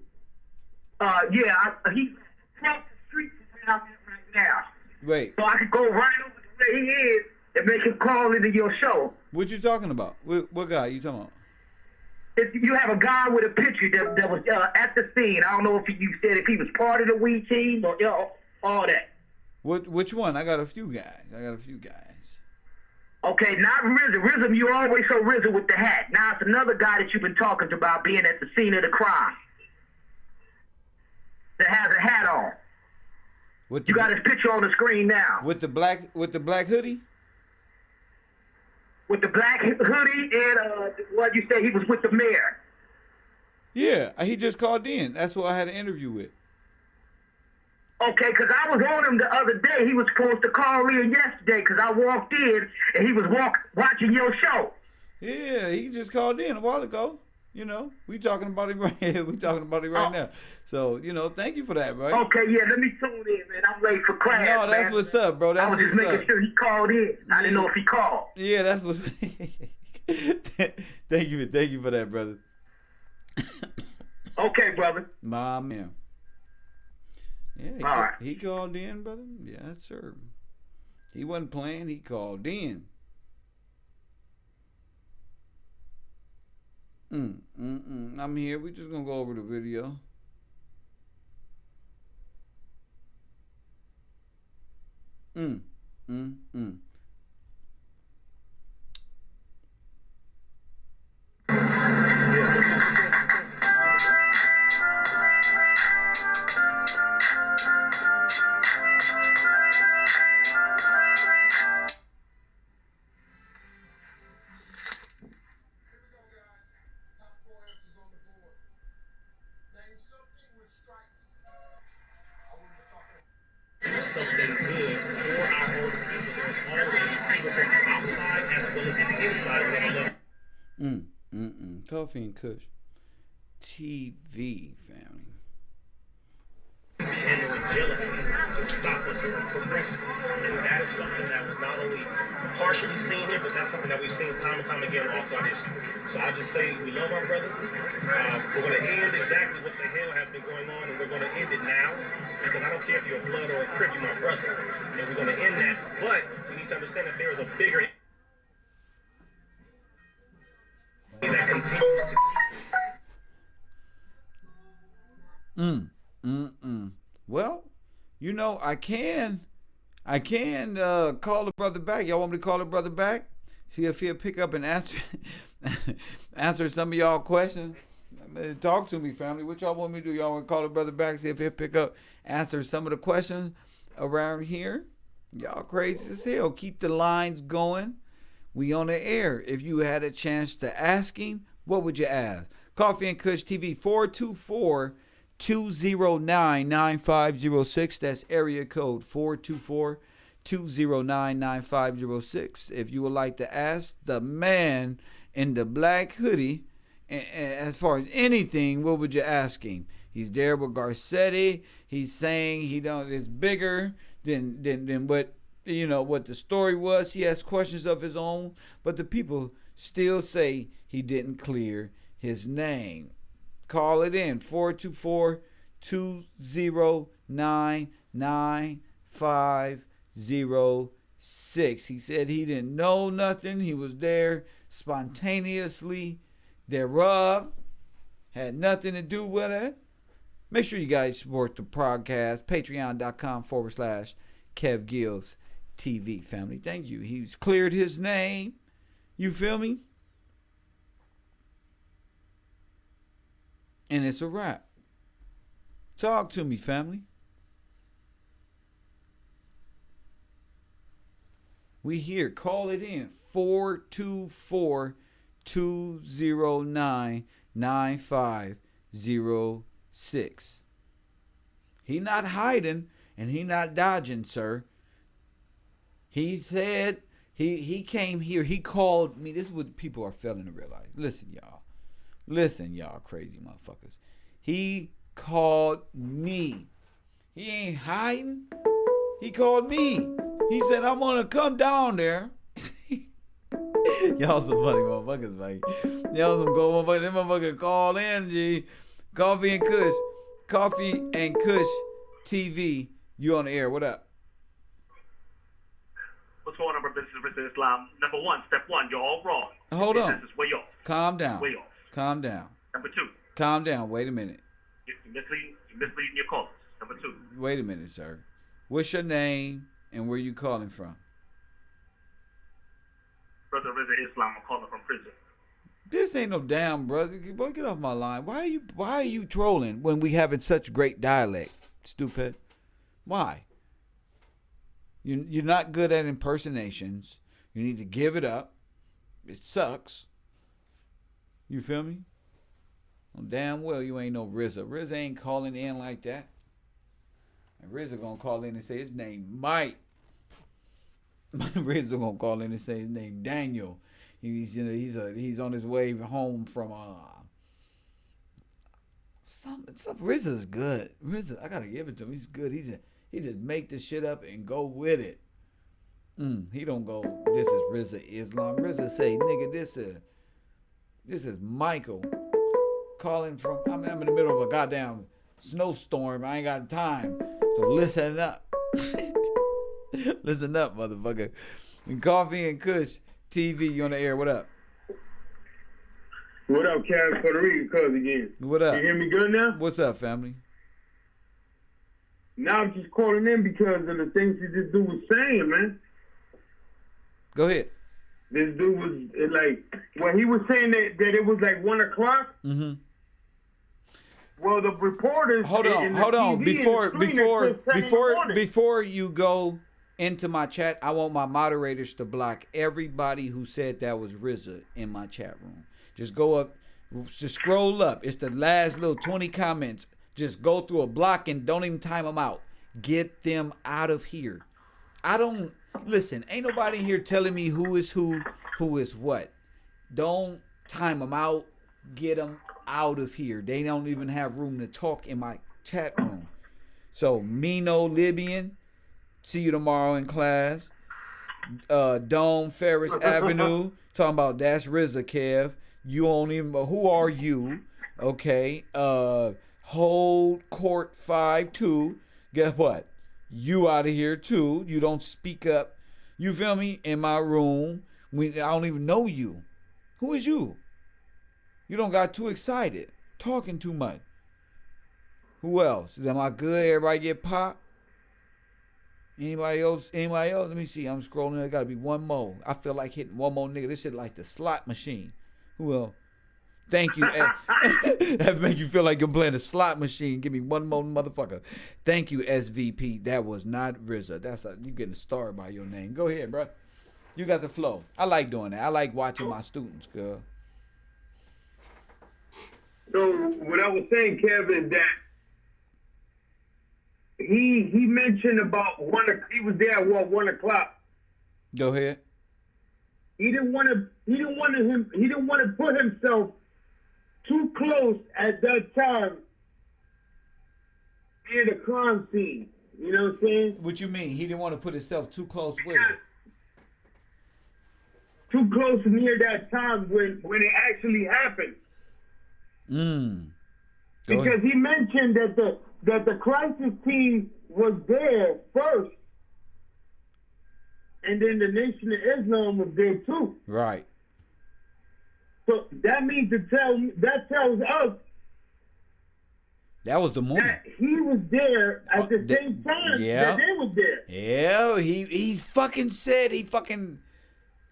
He's across the street from right now. Wait. So I could go right over to where he is and make him call into your show. What you talking about? What guy you talking about? If you have a guy with a picture that was at the scene. I don't know if you said if he was part of the We Team or all that. Which one? I got a few guys. Okay, not RZA. RZA, you always so RZA with the hat. Now it's another guy that you've been talking to about being at the scene of the crime. That has a hat on. You got his picture on the screen now. With the black hoodie? With the black hoodie and what you say he was with the mayor. Yeah, he just called in. That's who I had an interview with. Okay, because I was on him the other day. He was supposed to call in yesterday because I walked in and he was watching your show. Yeah, he just called in a while ago. You know, we talking about it right here. We talking about it right now. So, thank you for that, bro. Okay, yeah, let me tune in, man. I'm late for class, No, that's man. what's up, bro. That's I was just making sure he called in. I didn't know if he called. Yeah, that's what's... Thank you for that, brother. Okay, brother. My man. Yeah, All right. He called in, brother. Yes, sir. He wasn't playing. He called in. I'm here. We're just going to go over the video. Something good for our own people. There's always people from the outside as well as the inside that love. Coffee and Kush TV, family. handling jealousy to stop us from progressing. And that is something that was not only partially seen here, but that's something that we've seen time and time again all throughout history. So I just say we love our brothers. We're going to end exactly what the hell has been going on, and we're going to end it now. Because I don't care if you're a blood or a crip, you're my brother. And we're going to end that. But we need to understand that there is a bigger that continues to Well, you know, I can call the brother back. Y'all want me to call the brother back? See if he'll pick up and answer some of y'all questions. Talk to me, family. What y'all want me to do? Y'all want to call the brother back, see if he'll pick up, answer some of the questions around here? Y'all crazy as hell. Keep the lines going. We on the air. If you had a chance to ask him, what would you ask? Coffee and Kush TV, 424-209-9506. That's area code 424-209-9506. If you would like to ask the man in the black hoodie, as far as anything, what would you ask him? He's there with Garcetti. He's saying it's bigger than what, you know, what the story was. He has questions of his own, but the people still say he didn't clear his name. Call it in, 424-209-9506. He said he didn't know nothing. He was there spontaneously thereof. Had nothing to do with it. Make sure you guys support the podcast. Patreon.com/Kev GIllz TV, family. Thank you. He's cleared his name. You feel me? And it's a wrap. Talk to me, family. We here. Call it in. 424-209-9506. He not hiding and he not dodging, sir. He said he came here. He called me. This is what people are failing to realize. Listen, y'all. Listen, y'all crazy motherfuckers. He called me. He ain't hiding. He called me. He said, I'm going to come down there. Y'all some funny motherfuckers, man. Y'all some cool motherfuckers. Them motherfuckers call in, G. Coffee and Kush. Coffee and Kush TV. You on the air. What up? What's going on, brothers and sisters? Islam. Number one, step one, you're all wrong. Hold on. This is way off. Calm down. Way off. Calm down. Number two. Calm down. Wait a minute. You're misleading your callers. Number two. Wait a minute, sir. What's your name and where you calling from? Brother Rizza Islam, I'm calling from prison. This ain't no damn brother. Boy, get off my line. Why are you trolling when we having such great dialect, stupid? Why? You're not good at impersonations. You need to give it up. It sucks. You feel me? Well, damn well you ain't no RZA. RZA ain't calling in like that. And RZA gonna call in and say his name Mike. RZA gonna call in and say his name Daniel. He's on his way home from some RZA's good. RZA, I gotta give it to him. He's good. He just make the shit up and go with it. He don't go, this is RZA Islam. RZA say, nigga, this is Michael calling from, I'm in the middle of a goddamn snowstorm. I ain't got time. So listen up. Listen up, motherfucker. And Coffee and Kush TV, you on the air. What up? What up, Kev? Puerto Rican cuz again. What up? You hear me good now? What's up, family? Now I'm just calling in because of the things this dude was saying, man. Go ahead. This dude was like, when he was saying that it was like 1 o'clock. Mm-hmm. Well, the reporters. Hold on. Before you go into my chat, I want my moderators to block everybody who said that was RZA in my chat room. Just go up, just scroll up. It's the last little 20 comments. Just go through a block and don't even time them out. Get them out of here. Listen, ain't nobody here telling me who is what. Don't time them out. Get them out of here. They don't even have room to talk in my chat room. So Mino Libyan, see you tomorrow in class. Dome Ferris Avenue, talking about that's RZA, Kev. You don't even, who are you? Okay. Hold Court 5-2. Guess what? You out of here too. You don't speak up. You feel me? In my room. I don't even know you. Who is you? You don't got too excited. Talking too much. Who else? Am I good? Everybody get popped? Anybody else? Anybody else? Let me see. I'm scrolling. There gotta be one more. I feel like hitting one more nigga. This shit like the slot machine. Who else? Thank you. That make you feel like you're playing a slot machine. Give me one more motherfucker. Thank you, SVP. That was not RZA. You getting a star by your name. Go ahead, bro. You got the flow. I like doing that. I like watching my students, girl. So what I was saying, Kevin, that he mentioned about he was there at 1 o'clock. Go ahead. He didn't want to put himself too close at that time near the crime scene. You know what I'm saying? What you mean? He didn't want to put himself too close with it. Too close near that time when it actually happened. Because he mentioned that the crisis team was there first, and then the Nation of Islam was there too. Right. So that means that tells us that was the moment that he was there at the same time that they was there. Yeah, he fucking said he fucking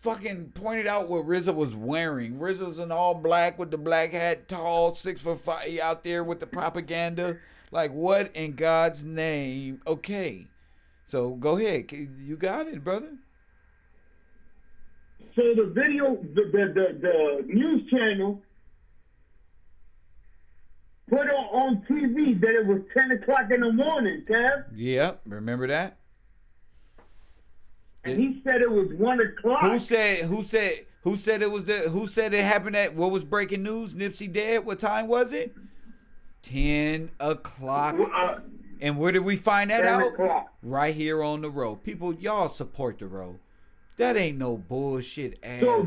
pointed out what RZA was wearing. RZA's in all black with the black hat, tall, 6'5", he out there with the propaganda. Like, what in God's name? Okay, so go ahead, you got it, brother. So the video, the news channel put on TV that it was 10 o'clock in the morning, Kev. Yeah, remember that? And he said it was 1 o'clock. Who said it was who said it happened at, what was breaking news? Nipsey dead? What time was it? 10 o'clock. And where did we find that out? Right here on the road. People, y'all support the road. That ain't no bullshit ass. So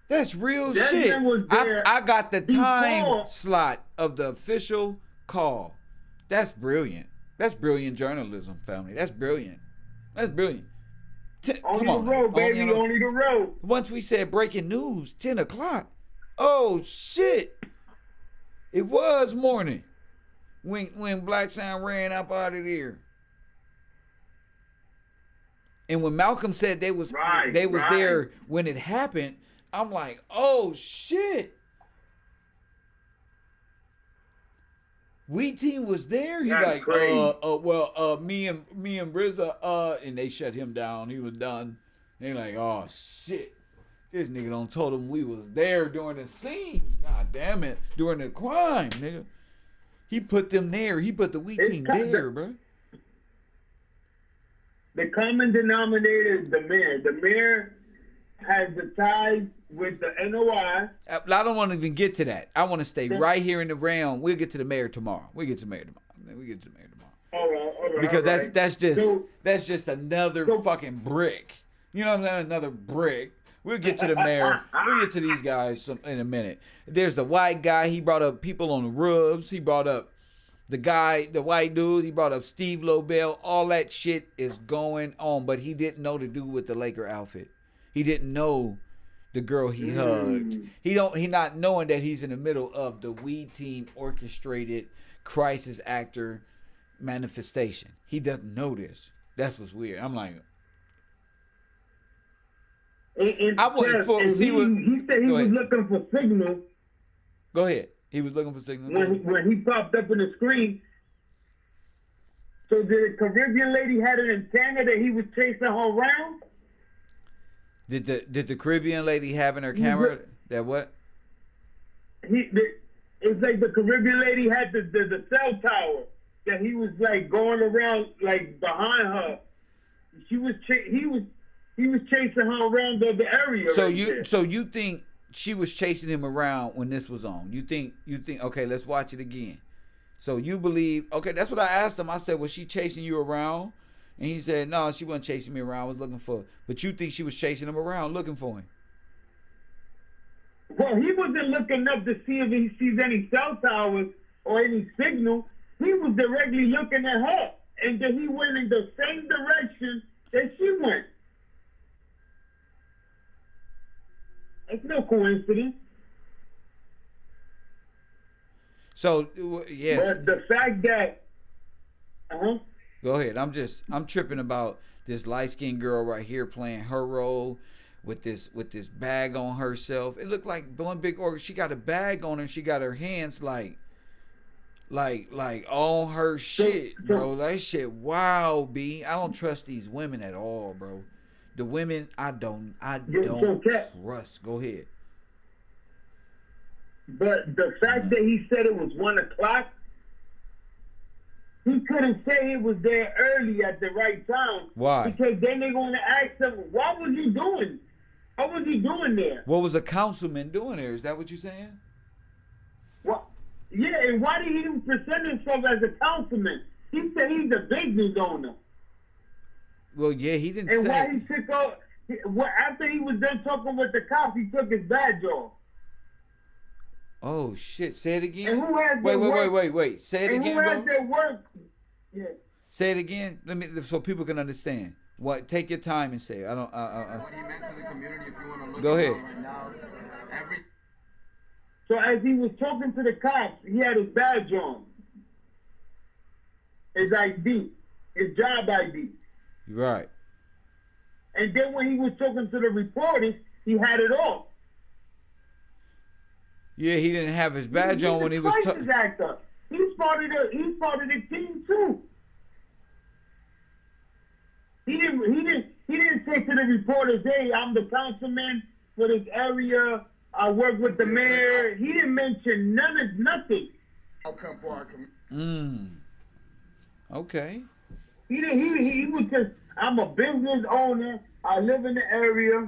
that's real shit. I got the time slot of the official call. That's brilliant. That's brilliant journalism, family. That's brilliant. That's brilliant. Come on, the road, baby. Only the road. Once we said breaking news, 10 o'clock. Oh shit! It was morning when Black Sound ran up out of there. And when Malcolm said they was there when it happened, I'm like, oh shit. We team was there. He That's like, crazy. Me and RZA, and they shut him down. He was done. They like, oh shit. This nigga done told him we was there during the scene. God damn it. During the crime, nigga. He put them there. He put the team there, bro. The common denominator is the mayor. The mayor has the ties with the NOI. I don't want to even get to that. I want to stay right here in the realm. We'll get to the mayor tomorrow. All right. Because that's just another fucking brick. You know what I'm saying? Another brick. We'll get to the mayor. We'll get to these guys in a minute. There's the white guy. He brought up people on the roofs. He brought up the white dude. He brought up Steve Lobel. All that shit is going on. But he didn't know the dude with the Laker outfit. He didn't know the girl he hugged. He not knowing that he's in the middle of the weed team orchestrated crisis actor manifestation. He doesn't know this. That's what's weird. I'm like, he said he was looking for signal. Go ahead. He was looking for signal. When he popped up in the screen. So did the Caribbean lady had an antenna that he was chasing her around? Did the Caribbean lady have in her camera that what? It's like the Caribbean lady had the cell tower that he was like going around like behind her. He was chasing her around the area. So you think she was chasing him around when this was on? You think? Okay, let's watch it again. So you believe, okay, that's what I asked him. I said, was she chasing you around? And he said, no, she wasn't chasing me around. I was looking for, but you think she was chasing him around looking for him? Well, he wasn't looking up to see if he sees any cell towers or any signal. He was directly looking at her. And then he went in the same direction that she went. It's no coincidence. So, yes. But the fact that, Go ahead. I'm tripping about this light-skinned girl right here playing her role with this bag on herself. It looked like one big organ. She got a bag on her. She got her hands like on her shit, bro. That shit, wow, B. I don't trust these women at all, bro. The women, I don't trust. Go ahead. But the fact that he said it was 1 o'clock, he couldn't say he was there early at the right time. Why? Because then they're going to ask him, what was he doing? What was he doing there? What was a councilman doing there? Is that what you're saying? Well, yeah, and why did he even present himself as a councilman? He said he's a business owner. Well, yeah, he didn't and say. And why he took off, after he was done talking with the cops, he took his badge off. Oh, shit. Say it again. And who has their work? Wait. Say it and again, who has bro. their work? Yeah. Say it again. Let me, so people can understand. What? Take your time and say it. I don't. What he meant to the community, if you want to look Go at ahead. it right now, So as he was talking to the cops, he had his badge on, his ID, his job ID. Right. And then when he was talking to the reporters, he had it off. Yeah, he didn't have his badge on when he was talking. He's part of the team too. He didn't say to the reporters, "Hey, I'm the councilman for this area. I work with the mayor." He didn't mention nothing. Outcome for our community. Okay. He was just, I'm a business owner. I live in the area.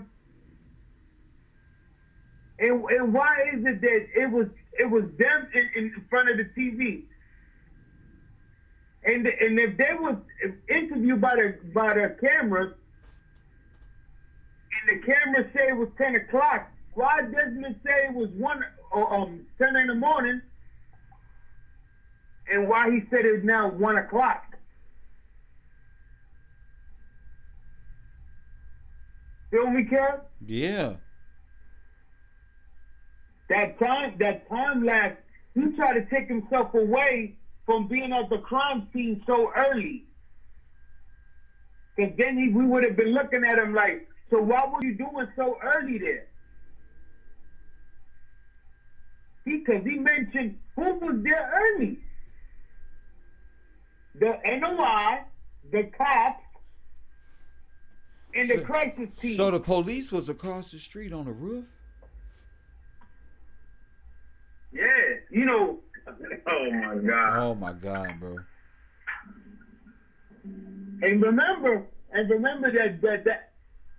And why is it that it was them in front of the TV? And if they was interviewed by the cameras, and the cameras say it was 10 o'clock, why doesn't it say it was 10 in the morning? And why he said it's now 1 o'clock? Feel me, Kev? Yeah. That time lapse, he tried to take himself away from being at the crime scene so early. Because then we would have been looking at him like, so why were you doing so early there? Because he mentioned who was there early. The NOI, the cops, and the crisis team. So the police was across the street on the roof? Yeah, you know. Oh my God. Oh my God, bro. And remember that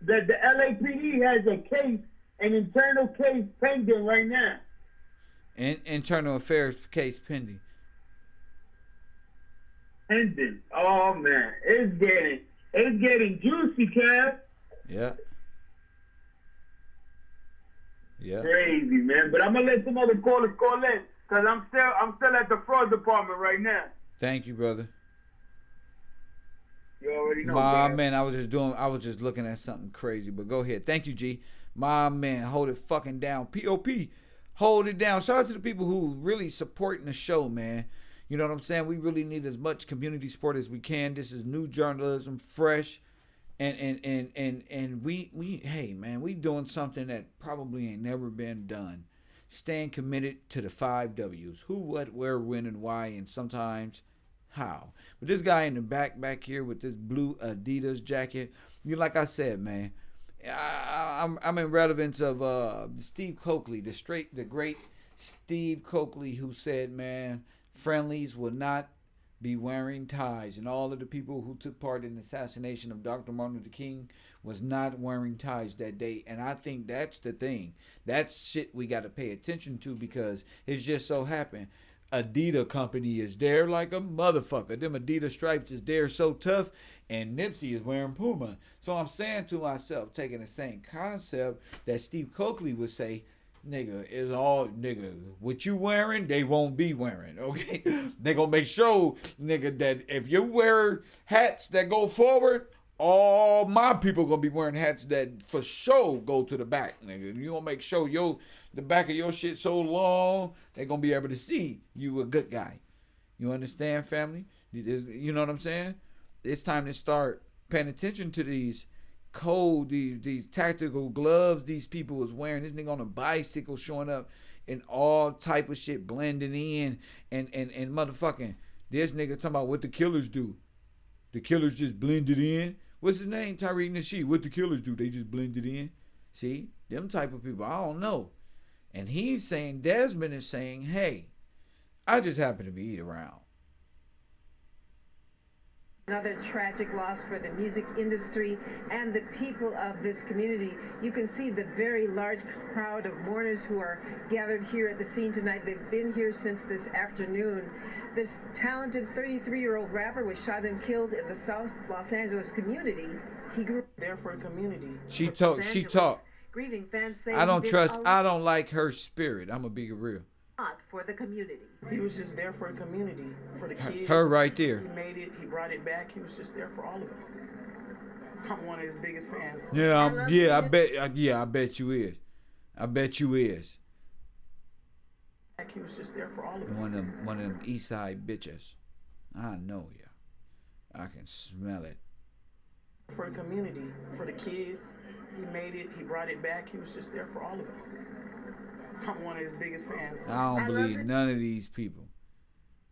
the LAPD has a case, an internal case pending right now. Internal affairs case pending. Pending. Oh man, it's getting juicy, Kev. Yeah. Yeah. Crazy, man. But I'm gonna let some other callers call in, cause I'm still at the fraud department right now. Thank you, brother. You already know. My man, I was just looking at something crazy, but go ahead. Thank you, G. My man, hold it fucking down. POP, hold it down. Shout out to the people who really supporting the show, man. You know what I'm saying? We really need as much community support as we can. This is new journalism, fresh. And we hey man, we doing something that probably ain't never been done. Staying committed to the 5 W's. Who, what, where, when, and why, and sometimes how. But this guy in the back here with this blue Adidas jacket, like I said, man, I'm in relevance of Steve Coakley, the great Steve Coakley, who said, man, friendlies will not be wearing ties, and all of the people who took part in the assassination of Dr. Martin Luther King was not wearing ties that day. And I think that's the thing. That's shit we got to pay attention to, because it's just so happened Adidas company is there like a motherfucker. Them Adidas stripes is there so tough, and Nipsey is wearing Puma. So I'm saying to myself, taking the same concept that Steve Coakley would say, nigga, is all, nigga, what you wearing, they won't be wearing, okay? They gonna make sure, nigga, that if you wear hats that go forward, all my people gonna be wearing hats that for sure go to the back, nigga. You gonna make sure the back of your shit so long, they gonna be able to see you a good guy. You understand, family? You know what I'm saying? It's time to start paying attention to these code, these tactical gloves these people was wearing. This nigga on a bicycle showing up in all type of shit blending in, and motherfucking this nigga talking about what the killers do. The killers just blended in. What's his name? Tariq Nasheed. What the killers do? They just blended in. See? Them type of people. I don't know. And he's saying, Desmond is saying, hey, I just happen to be around. Another tragic loss for the music industry and the people of this community. You can see the very large crowd of mourners who are gathered here at the scene tonight. They've been here since this afternoon. This talented 33-year-old rapper was shot and killed in the South Los Angeles community. He grew there for a community. She talked. Grieving fans say I don't like her spirit. I'm gonna be real. For the community. He was just there for the community, for the kids. Her right there. He made it. He brought it back. He was just there for all of us. I'm one of his biggest fans. I bet you is. I bet you is. He was just there for all of us. One of them East Side bitches. I know ya. I can smell it. For the community, for the kids. He made it. He brought it back. He was just there for all of us. I'm one of his biggest fans. I don't believe none of these people.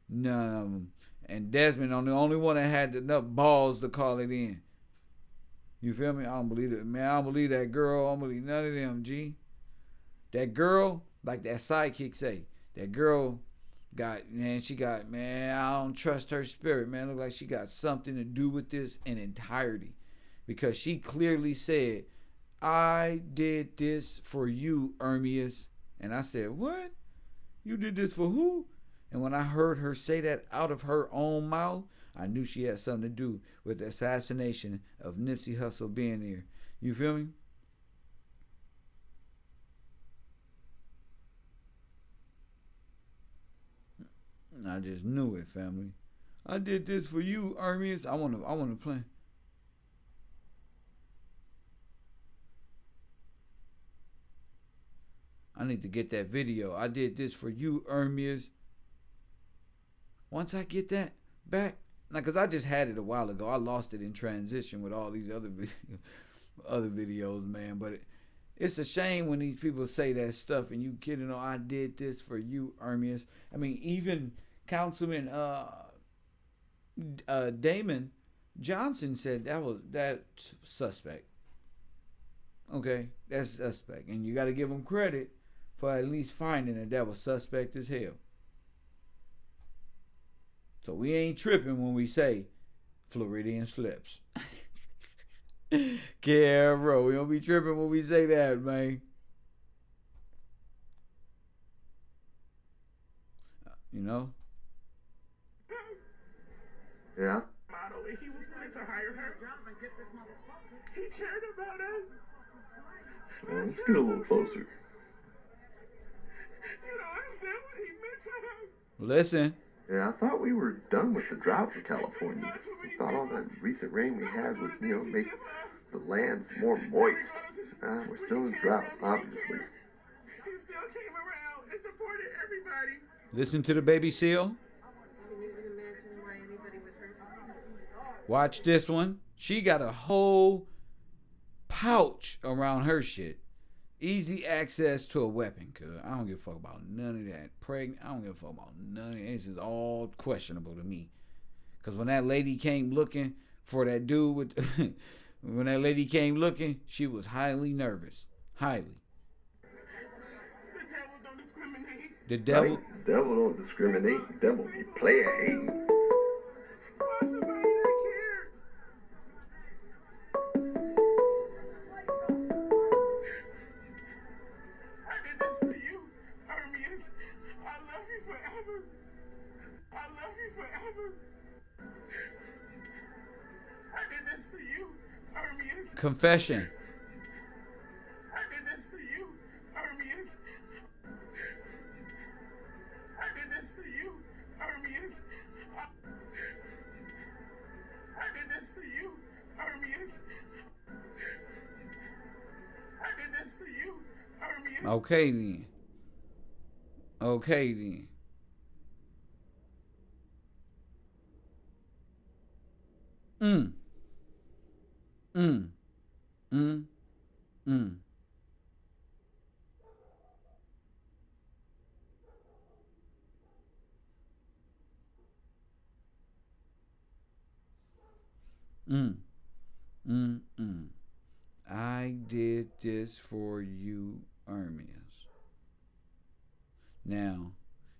None of them. And Desmond on the only one that had enough balls to call it in. You feel me? I don't believe it. Man, I don't believe that girl. I don't believe none of them, G. That girl, like that sidekick say, that girl man, I don't trust her spirit, man. Look like she got something to do with this in entirety. Because she clearly said, I did this for you, Ermias. And I said, what? You did this for who? And when I heard her say that out of her own mouth, I knew she had something to do with the assassination of Nipsey Hussle being there. You feel me? I just knew it, family. I did this for you, Ermias. I want to play. I need to get that video. I did this for you, Ermias. Once I get that back, now, because I just had it a while ago. I lost it in transition with all these other videos, man. But it's a shame when these people say that stuff and you get, I did this for you, Ermias. I mean, even Councilman Damon Johnson said that's suspect. Okay, that's suspect. And you got to give him credit for at least finding that was suspect as hell. So we ain't tripping when we say Floridian slips. Yeah, bro, we don't be tripping when we say that, man. You know? Yeah. Model, and he was willing to hire her. He cared about us. Well, let's get a little closer. You don't understand what he meant to her. Listen. Yeah, I thought we were done with the drought in California. I thought all that recent rain we had would, make the lands more moist. We're still in drought, obviously. He still came around and supported everybody. Listen to the baby seal. Watch this one. She got a whole pouch around her shit. Easy access to a weapon, cause I don't give a fuck about none of that. Pregnant, I don't give a fuck about none of that. This is all questionable to me. Cause when that lady came looking for that dude with when that lady came looking, she was highly nervous. Highly. The devil don't discriminate. The devil right? The devil don't discriminate. The devil be player hating. Why somebody that cared? I did this for you, Ermias. I love you forever. Confession. I did this for you, Hermes. I did this for you, Hermes. I did this for you, Hermes. I did this for you, Hermes. Okay then. Okay then. Mm. Mm. Mm. Mm. Mm. Mm. Mm. I did this for you, Hermes. Now,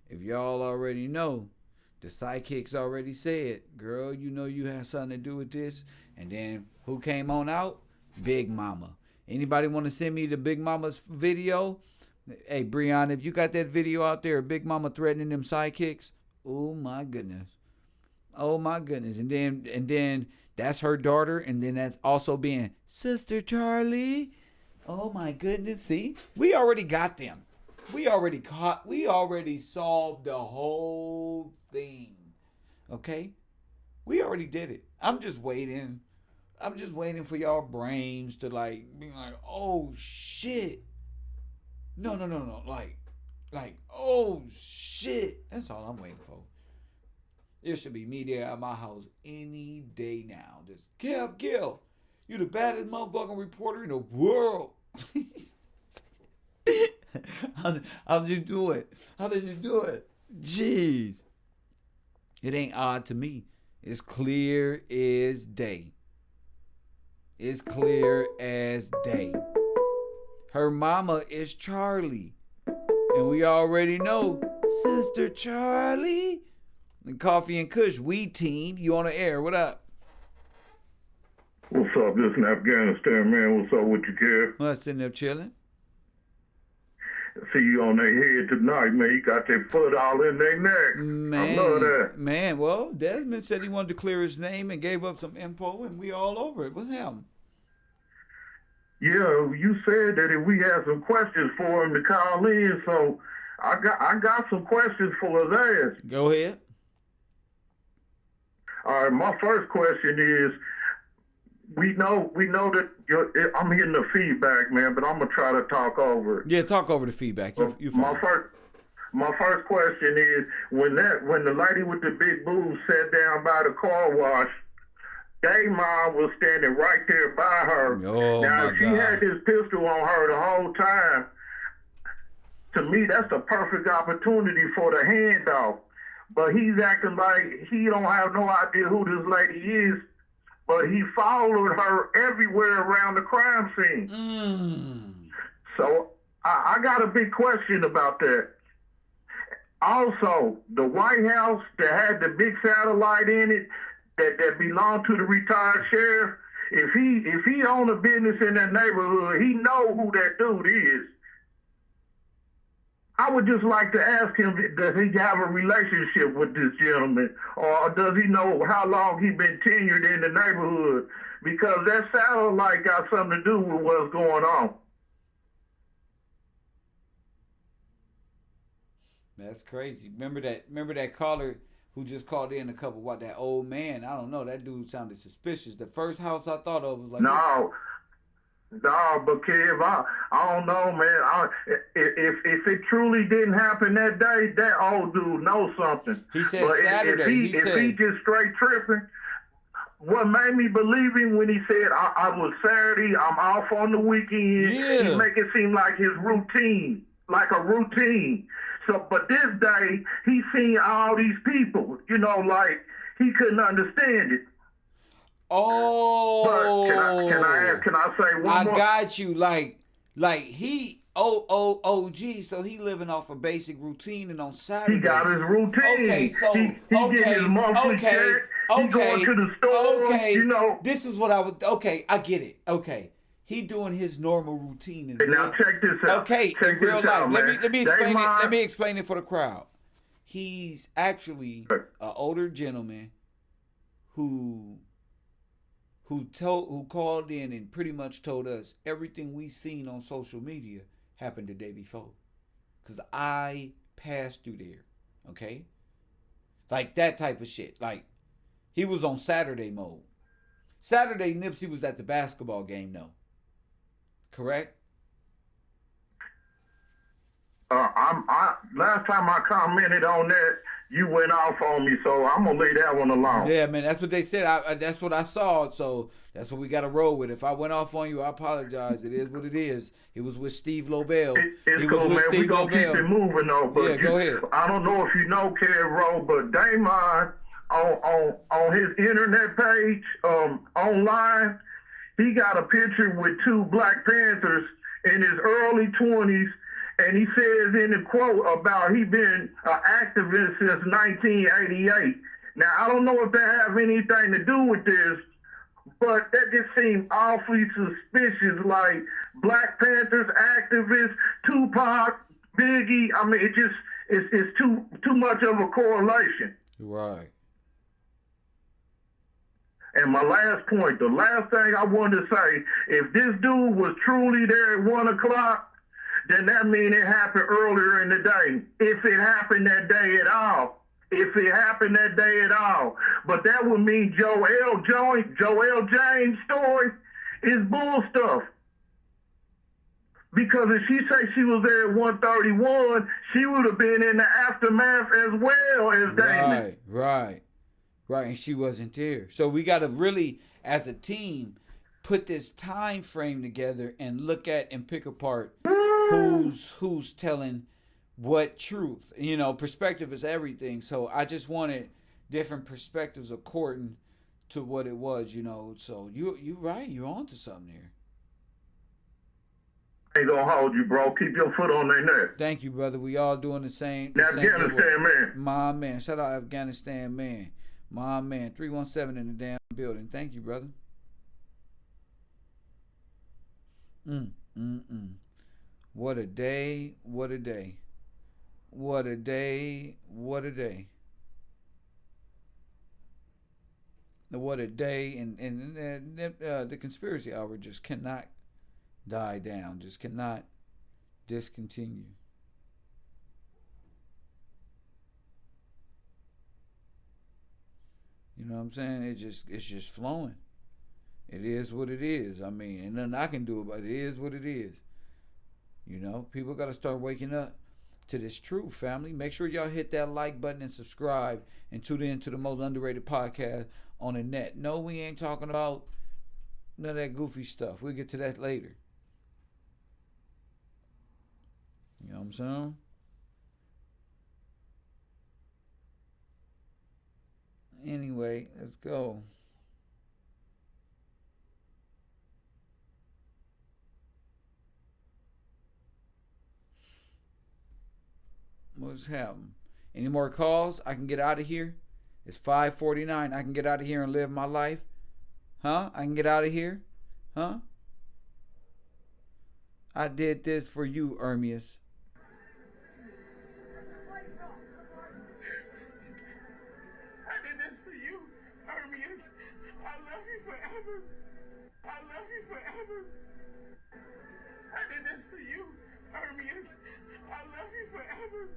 if y'all already know, the sidekicks already said, girl, you know you had something to do with this. And then who came on out? Big Mama. Anybody want to send me the Big Mama's video? Hey, Breon, if you got that video out there, Big Mama threatening them sidekicks, oh my goodness. Oh my goodness. And then that's her daughter, and then that's also being Sister Charlie. Oh my goodness. See? We already got them. We already solved the whole thing. Okay? We already did it. I'm just waiting for y'all brains to be like, oh shit. No. Like, oh shit. That's all I'm waiting for. There should be media at my house any day now. Just Kev GIllz, you the baddest motherfucking reporter in the world. How did you do it? How did you do it? Jeez. It ain't odd to me. It's clear as day. It's clear as day. Her mama is Charlie. And we already know Sister Charlie. The Coffee and Kush, we team. You on the air. What up? What's up? This is Afghanistan, man. What's up with you, Kev? Well, sitting there chilling. See you on their head tonight, man. You got their foot all in their neck. Man, I love that. Man, well, Desmond said he wanted to clear his name and gave up some info, and we all over it. What's happening? Yeah, you said that if we had some questions for him to call in, so I got some questions for his ass. Go ahead. All right, my first question is, we know that I'm getting the feedback, man, but I'm gonna try to talk over it. Yeah, talk over the feedback. You my first question is, when the lady with the big boobs sat down by the car wash, DAYMOND was standing right there by her. Oh, now, if she God. had this pistol on her the whole time, to me, that's the perfect opportunity for the handoff. But he's acting like he don't have no idea who this lady is, but he followed her everywhere around the crime scene. So I got a big question about that. Also, the White House that had the big satellite in it that belonged to the retired sheriff, if he owned a business in that neighborhood, he know who that dude is. I would just like to ask him, does he have a relationship with this gentleman? Or does he know how long he been tenured in the neighborhood? Because that satellite got something to do with what's going on. That's crazy. Remember that caller who just called in that old man? I don't know. That dude sounded suspicious. The first house I thought of was like... No, but Kev, I don't know, man. If it truly didn't happen that day, that old dude knows something. He said but Saturday. If he just straight tripping, what made me believe him when he said I was Saturday, I'm off on the weekend, he make it seem like his routine, like a routine. So, but this day, he seen all these people, like he couldn't understand it. Oh, but can I say one more? I got you. Like he OG, so he living off a basic routine, and on Saturday he got his routine. Okay, so he get his monthly check. He going to the store. This is what I would. Okay, I get it. Okay, he doing his normal routine. Now check this out. Okay, check in real life. Out, let me explain it. Let me explain it for the crowd. He's actually an older gentleman who who called in and pretty much told us everything we seen on social media happened the day before. Cause I passed through there, okay? Like that type of shit. Like he was on Saturday mode. Saturday, Nipsey was at the basketball game, though. Correct? Last time I commented on that, you went off on me, so I'm gonna leave that one alone. Yeah, man, that's what they said. That's what I saw, so that's what we got to roll with. If I went off on you, I apologize. It is what it is. It was with Steve Lobel. It's cool, man. We gonna keep it moving, though. But yeah, go ahead. I don't know if you know Kev Rowe, but DAYMOND on his internet page, online, he got a picture with 2 Black Panthers in his early 20s. And he says in the quote about he been an activist since 1988. Now, I don't know if that have anything to do with this, but that just seemed awfully suspicious, like Black Panthers activists, Tupac, Biggie. I mean, it's too much of a correlation. Right. And my last point, the last thing I wanted to say, if this dude was truly there at 1 o'clock, then that means it happened earlier in the day. If it happened that day at all. If it happened that day at all. But that would mean Joel James' story is bull stuff. Because if she say she was there at 1:31, she would have been in the aftermath as well as Damon. Right. And she wasn't there. So we got to really, as a team, put this time frame together and look at and pick apart who's telling what truth. You know, perspective is everything. So I just wanted different perspectives according to what it was, you know. So you right, you're on to something here. Ain't gonna hold you, bro. Keep your foot on their neck. Thank you, brother. We all doing the same. Afghanistan, man. My man. Shout out Afghanistan, man. My man. 317 in the damn building. Thank you, brother. What a day, what a day. What a day, what a day. What a day, and the conspiracy hour just cannot die down, just cannot discontinue. You know what I'm saying? It's just flowing. It is what it is. I mean, and nothing I can do about it. It is what it is. You know, people got to start waking up to this truth, family. Make sure y'all hit that like button and subscribe and tune in to the most underrated podcast on the net. No, we ain't talking about none of that goofy stuff. We'll get to that later. You know what I'm saying? Anyway, let's go. What's happening? Any more calls? I can get out of here. It's 5:49. I can get out of here and live my life. Huh? I can get out of here. Huh? I did this for you, Ermias. I did this for you, Ermias. I love you forever. I love you forever. I did this for you, Ermias. I love you forever.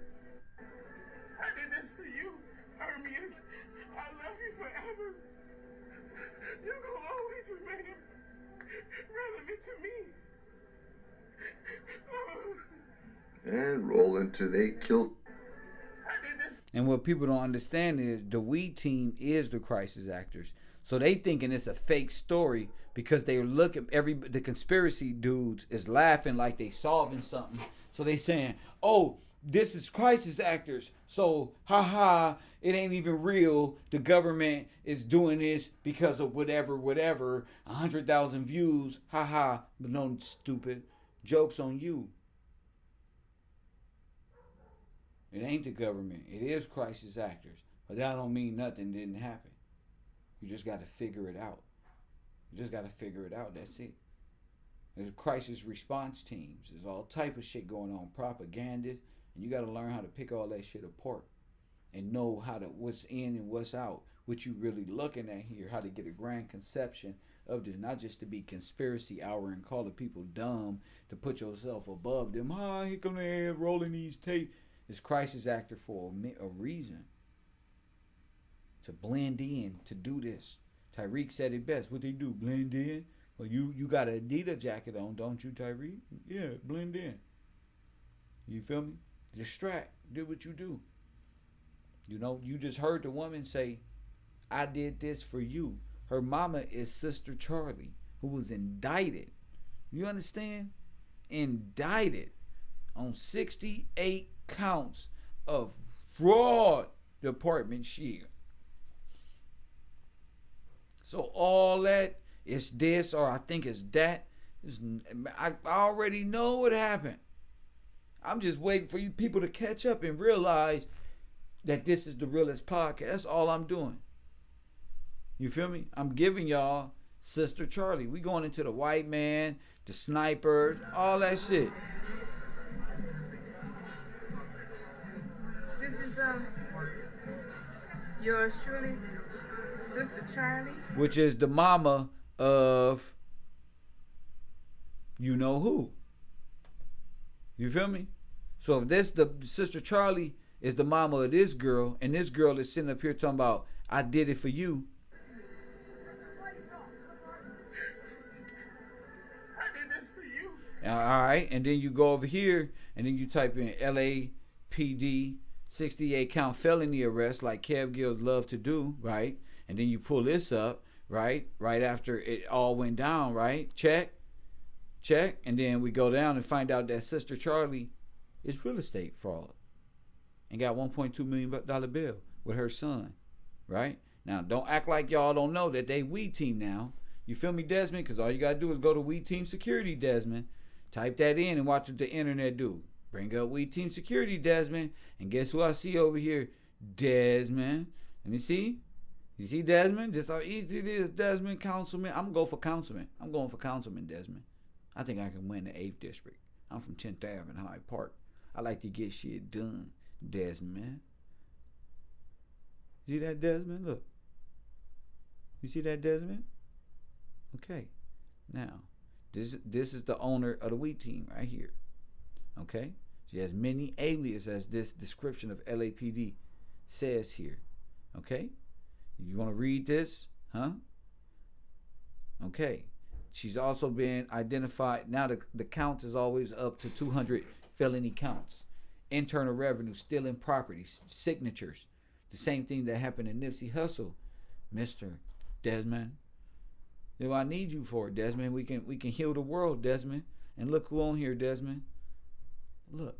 I did this for you, Ermias. I love you forever. You're gonna always remain relevant to me. And roll into they killed. And what people don't understand is the We team is the crisis actors. So they thinking it's a fake story because they look at the conspiracy dudes is laughing like they solving something. So they saying, oh, this is crisis actors. So, haha, it ain't even real. The government is doing this because of whatever. 100,000 views. Haha. But no, stupid. Joke's on you. It ain't the government. It is crisis actors. But that don't mean nothing didn't happen. You just got to figure it out. That's it. There's crisis response teams. There's all type of shit going on. Propagandists. And you got to learn how to pick all that shit apart. And know what's in and what's out. What you really looking at here. How to get a grand conception of this, not just to be conspiracy hour and calling people dumb to put yourself above them. Here come they rolling these tapes. It's crisis actor for a reason. To blend in, to do this. Tyreek said it best. What they do, blend in? Well, you got an Adidas jacket on, don't you, Tyreek? Yeah, blend in. You feel me? Distract. Do what you do. You know, you just heard the woman say, I did this for you. Her mama is Sister Charlie, who was indicted. You understand? Indicted on 68 counts of fraud department shit. So all that is this, or I think it's that. I already know what happened. I'm just waiting for you people to catch up and realize that this is the realest podcast. That's all I'm doing. You feel me? I'm giving y'all Sister Charlie. We going into the white man, the snipers, all that shit. This is yours truly, Sister Charlie. Which is the mama of you know who. You feel me? So if this the Sister Charlie is the mama of this girl, and this girl is sitting up here talking about I did it for you. All right, and then you go over here, and then you type in LAPD 68 count felony arrest, like Kev GIllz love to do, right? And then you pull this up, right? Right after it all went down, right? Check, and then we go down and find out that Sister Charlie is real estate fraud, and got $1.2 million bill with her son, right? Now, don't act like y'all don't know that they We Team now. You feel me, Desmond? Because all you got to do is go to We Team Security, Desmond. Type that in and watch what the internet do. Bring up We Team Security, Desmond. And guess who I see over here? Desmond. Let me see. You see Desmond? Just how easy it is, Desmond, councilman. I'm going to go for councilman. I'm going for councilman, Desmond. I think I can win the 8th district. I'm from 10th Avenue in Hyde Park. I like to get shit done, Desmond. See that, Desmond? Look. You see that, Desmond? Okay. Now, this is the owner of the We Team right here. Okay? She has many aliases, as this description of LAPD says here. Okay? You want to read this? Huh? Okay. She's also been identified. Now the count is always up to 200 felony counts. Internal revenue, stealing properties, signatures. The same thing that happened in Nipsey Hussle, Mr. Desmond. What I need you for, Desmond. We can heal the world, Desmond. And look who on here, Desmond. Look,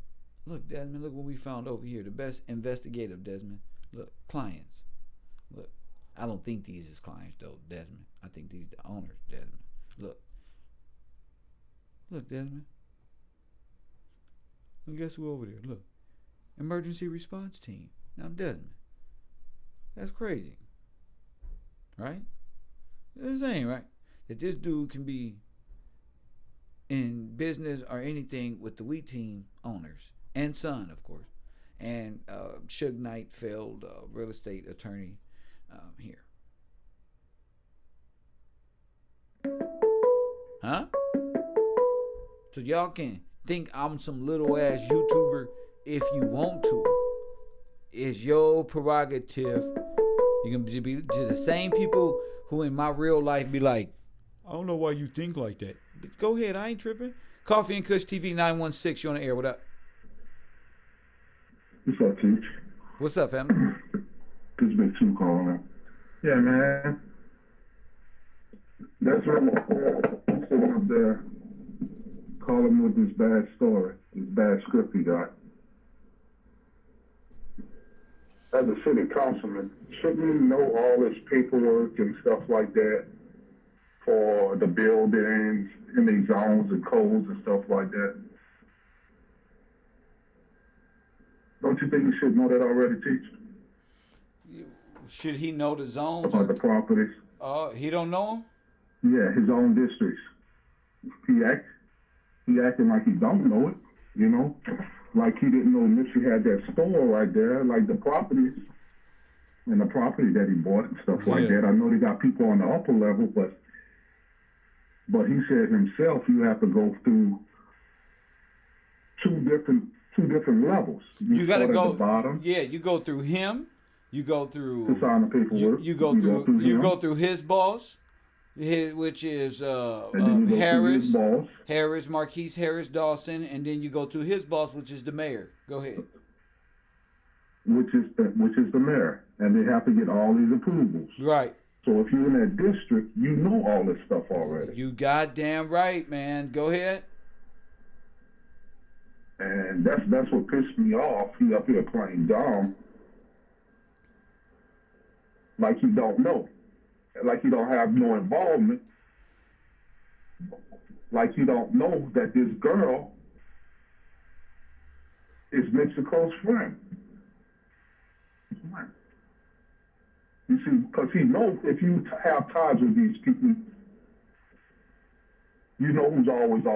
Desmond. Look what we found over here. The best investigative, Desmond. Look, clients. Look, I don't think these is clients though, Desmond. I think these the owners, Desmond. Look, Desmond. And guess who over there? Look, emergency response team. Now, Desmond. That's crazy, right? This ain't right. That this dude can be in business or anything with the We Team owners and son, of course, and Suge Knight failed real estate attorney here. Huh? So y'all can think I'm some little ass YouTuber if you want to. It's your prerogative. You can be the same people who in my real life be like, I don't know why you think like that. But go ahead, I ain't tripping. Coffee and Kush TV 916, you on the air. What up? What's up, Teach? What's up, family? This has been too calling. Yeah, man. That's what I'm sitting up there calling with this bad story, this bad script he got. As a city councilman, shouldn't you know all this paperwork and stuff like that for the buildings and these zones and codes and stuff like that? Don't you think you should know that already, Teach? Should he know the zones? About the properties? He don't know them? Yeah, his own districts. He acting like he don't know it, you know? Like he didn't know Nipsey had that store right there, like the properties and the property that he bought and stuff like that. I know they got people on the upper level, but But he said himself, you have to go through two different levels. You got to start go. at the bottom. Yeah, you go through him. You go through. To sign the paperwork. You go through his boss, which is Harris, Marquise Harris Dawson, and then you go to his boss, which is the mayor. Go ahead. Which is the mayor, and they have to get all these approvals. Right. So if you're in that district, you know all this stuff already. You goddamn right, man. Go ahead. And that's what pissed me off. He up here playing dumb, like he don't know, like he don't have no involvement, like he don't know that this girl is Mexico's friend. You see, because he knows if you have ties with these people, you know who's always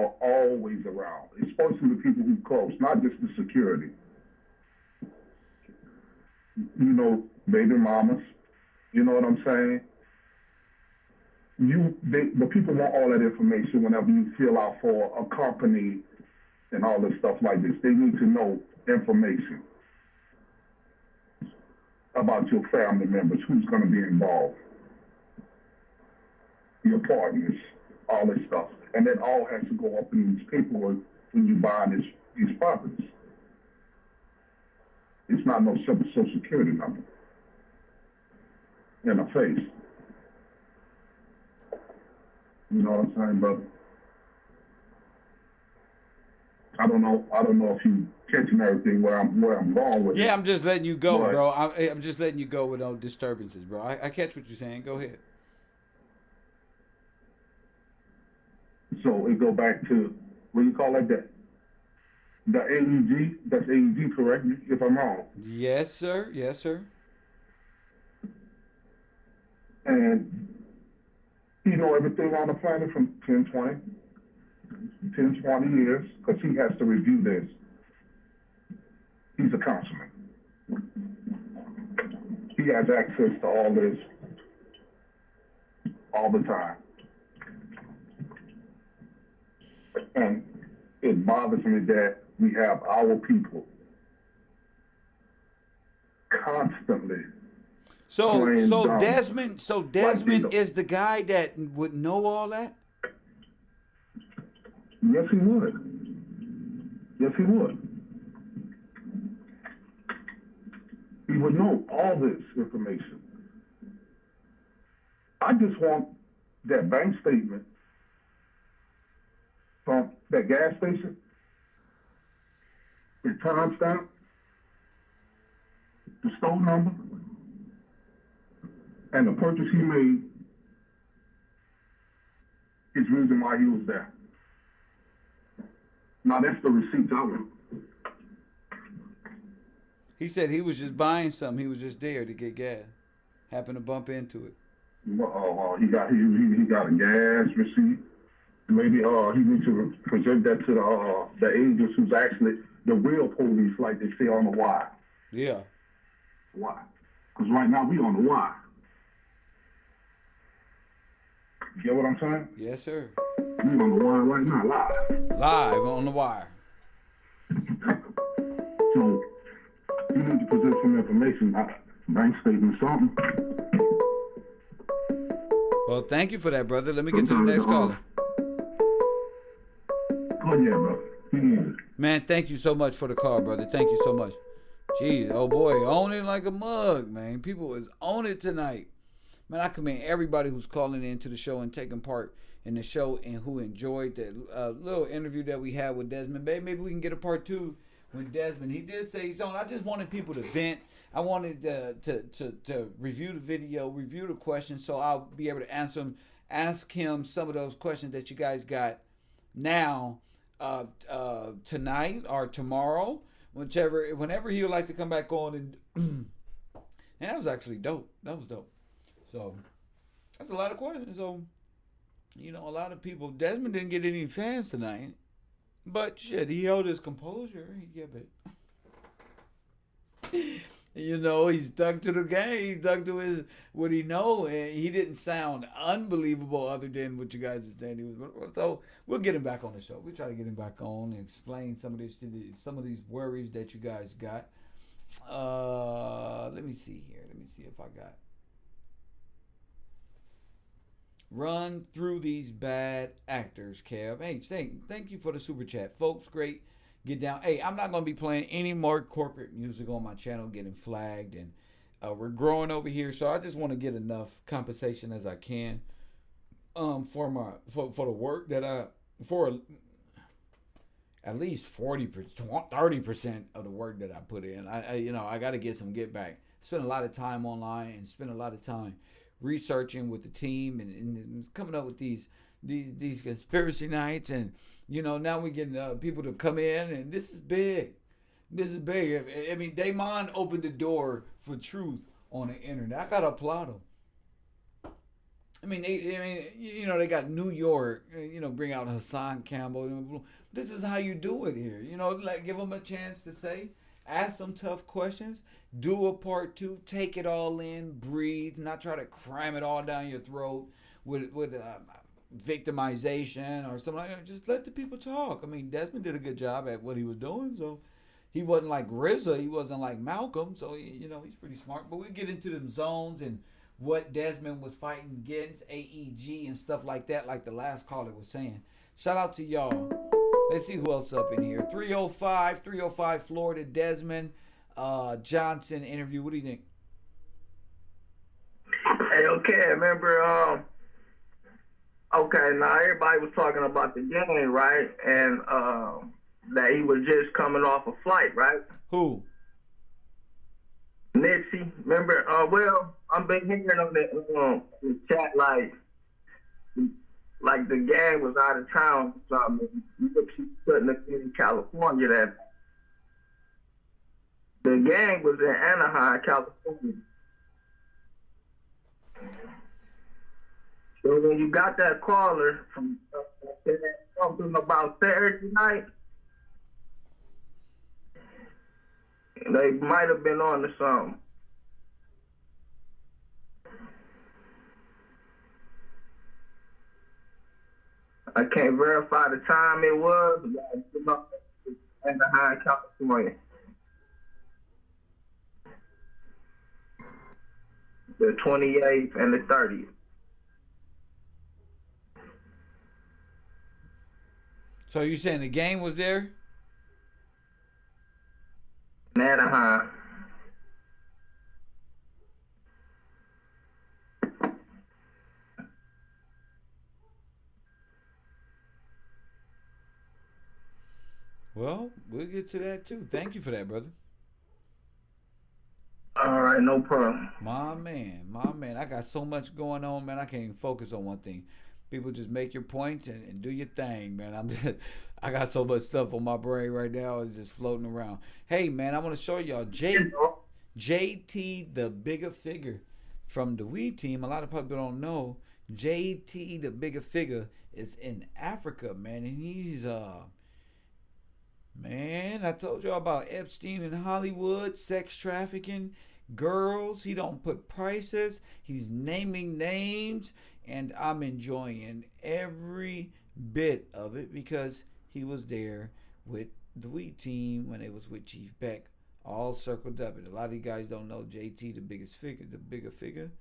around, especially the people who close, not just the security. You know, baby mamas. You know what I'm saying? The people want all that information whenever you fill out for a company and all this stuff like this. They need to know information about your family members, who's going to be involved, your partners, all this stuff. And that all has to go up in these paperwork when you buy these properties. It's not no simple social security number in a face. You know what I'm saying, brother? I don't know if you catching everything where I'm going with it. Yeah, I'm just letting you go, bro. I'm just letting you go with no disturbances, bro. I catch what you're saying. Go ahead. So it go back to, what do you call it, the AEG? That's AEG, correct me if I'm wrong. Yes, sir. Yes, sir. And he know everything on the planet from 10, 20 years, because he has to review this. He's a councilman. He has access to all this all the time. And it bothers me that we have our people constantly. So Desmond is the guy that would know all that? Yes, he would. Yes, he would. He would know all this information. I just want that bank statement from that gas station, the timestamp, the store number, and the purchase he made, is the reason why he was there. Now that's the receipts I want. He said he was just buying something. He was just there to get gas. Happened to bump into it. He got a gas receipt. Maybe he needs to present that to the agents who's actually the real police, like they say on the wire. Yeah. Why? Because right now we on the wire. You get what I'm saying? Yes, sir. We on the wire right now, live. Live on the wire. So you need to present some information, bank statement, something. Well, thank you for that, brother. Let me get to the next caller. Oh yeah, brother. Man, thank you so much for the call, brother. Thank you so much. Jeez, oh boy, own it like a mug, man. People is on it tonight. Man, I commend everybody who's calling into the show and taking part in the show and who enjoyed that little interview that we had with Desmond. Maybe we can get a part 2 when Desmond. He did say he's on. I just wanted people to vent. I wanted to review the video, review the questions, so I'll be able to answer them, ask him some of those questions that you guys got now, tonight or tomorrow, whenever he would like to come back on. And that was actually dope. That was dope. So that's a lot of questions. So, you know, a lot of people. Desmond didn't get any fans tonight, but shit, he held his composure. He kept it. You know, he stuck to the game. He stuck to his what he know, and he didn't sound unbelievable other than what you guys are saying he was. So we'll get him back on the show. We'll try to get him back on and explain some of this, some of these worries that you guys got. Let me see here. Let me see if I got. Run through these bad actors, Kev. Hey, thank you for the super chat, folks. Great. Get down. Hey, I'm not going to be playing any more corporate music on my channel, getting flagged, and we're growing over here, so I just want to get enough compensation as I can for the work that for at least 30% of the work that I put in. I got to get some get back. Spend a lot of time online and spend a lot of time researching with the team and coming up with these conspiracy nights, and now we getting people to come in, and this is big. This is big. I mean, DAYMOND opened the door for truth on the internet. I gotta applaud him. I mean, they got New York, bring out Hassan Campbell. This is how you do it here. Like give them a chance to say, ask some tough questions, do a part two, take it all in, breathe, not try to cram it all down your throat with victimization or something like that. Just let the people talk. I mean, Desmond did a good job at what he was doing, so he wasn't like RZA, he wasn't like Malcolm, so he's pretty smart. But we get into them zones and what Desmond was fighting against, AEG and stuff like that, like the last caller was saying. Shout out to y'all. Let's see who else up in here. 305 Florida, Desmond Johnson interview. What do you think? Hey, okay, remember, okay, now everybody was talking about the game, right? And that he was just coming off a flight, right? Who? Nipsey. Remember, well, I've been hearing on the chat like the gang was out of town or something. Nipsey couldn't have been in California that the gang was in Anaheim, California. So when you got that caller from something about Saturday night, they might have been on to something. I can't verify the time it was, but it's about Anaheim, California. The 28th and the 30th. So you saying the game was there? In Anaheim. Well, we'll get to that too. Thank you for that, brother. All right, no problem. My man. I got so much going on, man. I can't even focus on one thing. People just make your points and do your thing, man. I got so much stuff on my brain right now. It's just floating around. Hey, man, I want to show y'all JT, the bigger figure from the Weed team. A lot of people don't know JT, the bigger figure, is in Africa, man. And he's man, I told y'all about Epstein in Hollywood, sex trafficking, girls. He don't put prices. He's naming names, and I'm enjoying every bit of it because he was there with the Weed team when it was with Chief Beck, all circled up. And a lot of you guys don't know JT, the bigger figure.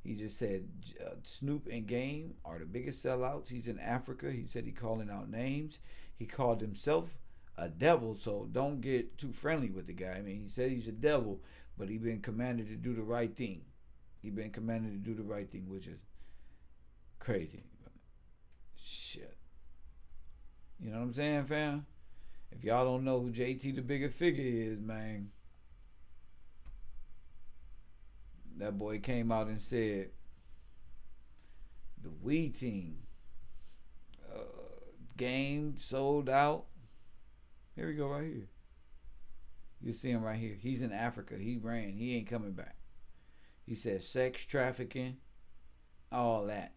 He just said Snoop and Game are the biggest sellouts. He's in Africa. He said he calling out names. He called himself a devil, so don't get too friendly with the guy. I mean, he said he's a devil, but he been commanded to do the right thing. Which is crazy. Shit. You know what I'm saying, fam? If y'all don't know who JT the bigger figure is, man, that boy came out and said the Weed team game sold out. Here we go, right here. You see him right here. He's in Africa. He ran. He ain't coming back. He said sex trafficking, all that.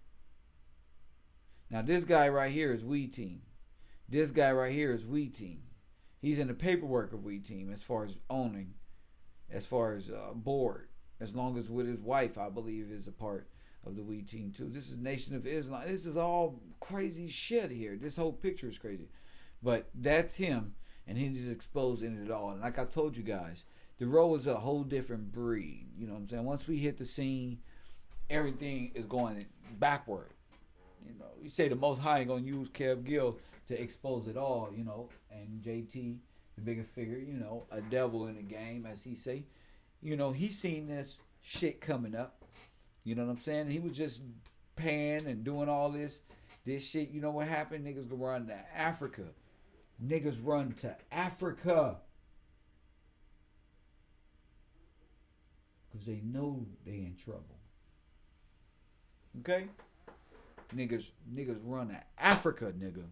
Now this guy right here is Weed team. He's in the paperwork of Weed team as far as owning. as far as board. As long as with his wife, I believe, is a part of the weed team too. This is Nation of Islam. This is all crazy shit here. This whole picture is crazy. But that's him, and he's exposing it all. And like I told you guys, the road is a whole different breed. You know what I'm saying? Once we hit the scene, everything is going backward. You know, you say the Most High ain't gonna use Kev GIllz to expose it all, you know, and JT, the bigger figure, you know, a devil in the game, as he say. You know, he seen this shit coming up. You know what I'm saying? He was just paying and doing all this shit. You know what happened? Niggas gonna run to Africa. Niggas run to Africa. Because they know they in trouble. Okay? Niggas run to Africa, nigga.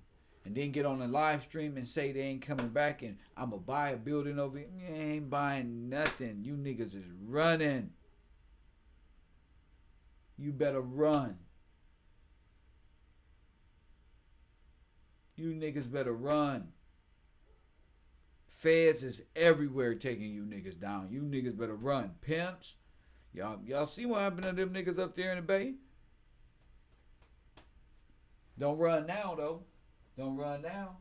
And then get on the live stream and say they ain't coming back and I'm going to buy a building over here. You ain't buying nothing. You niggas is running. You better run. You niggas better run. Feds is everywhere taking you niggas down. You niggas better run. Pimps. Y'all see what happened to them niggas up there in the Bay? Don't run now, though. Don't run now.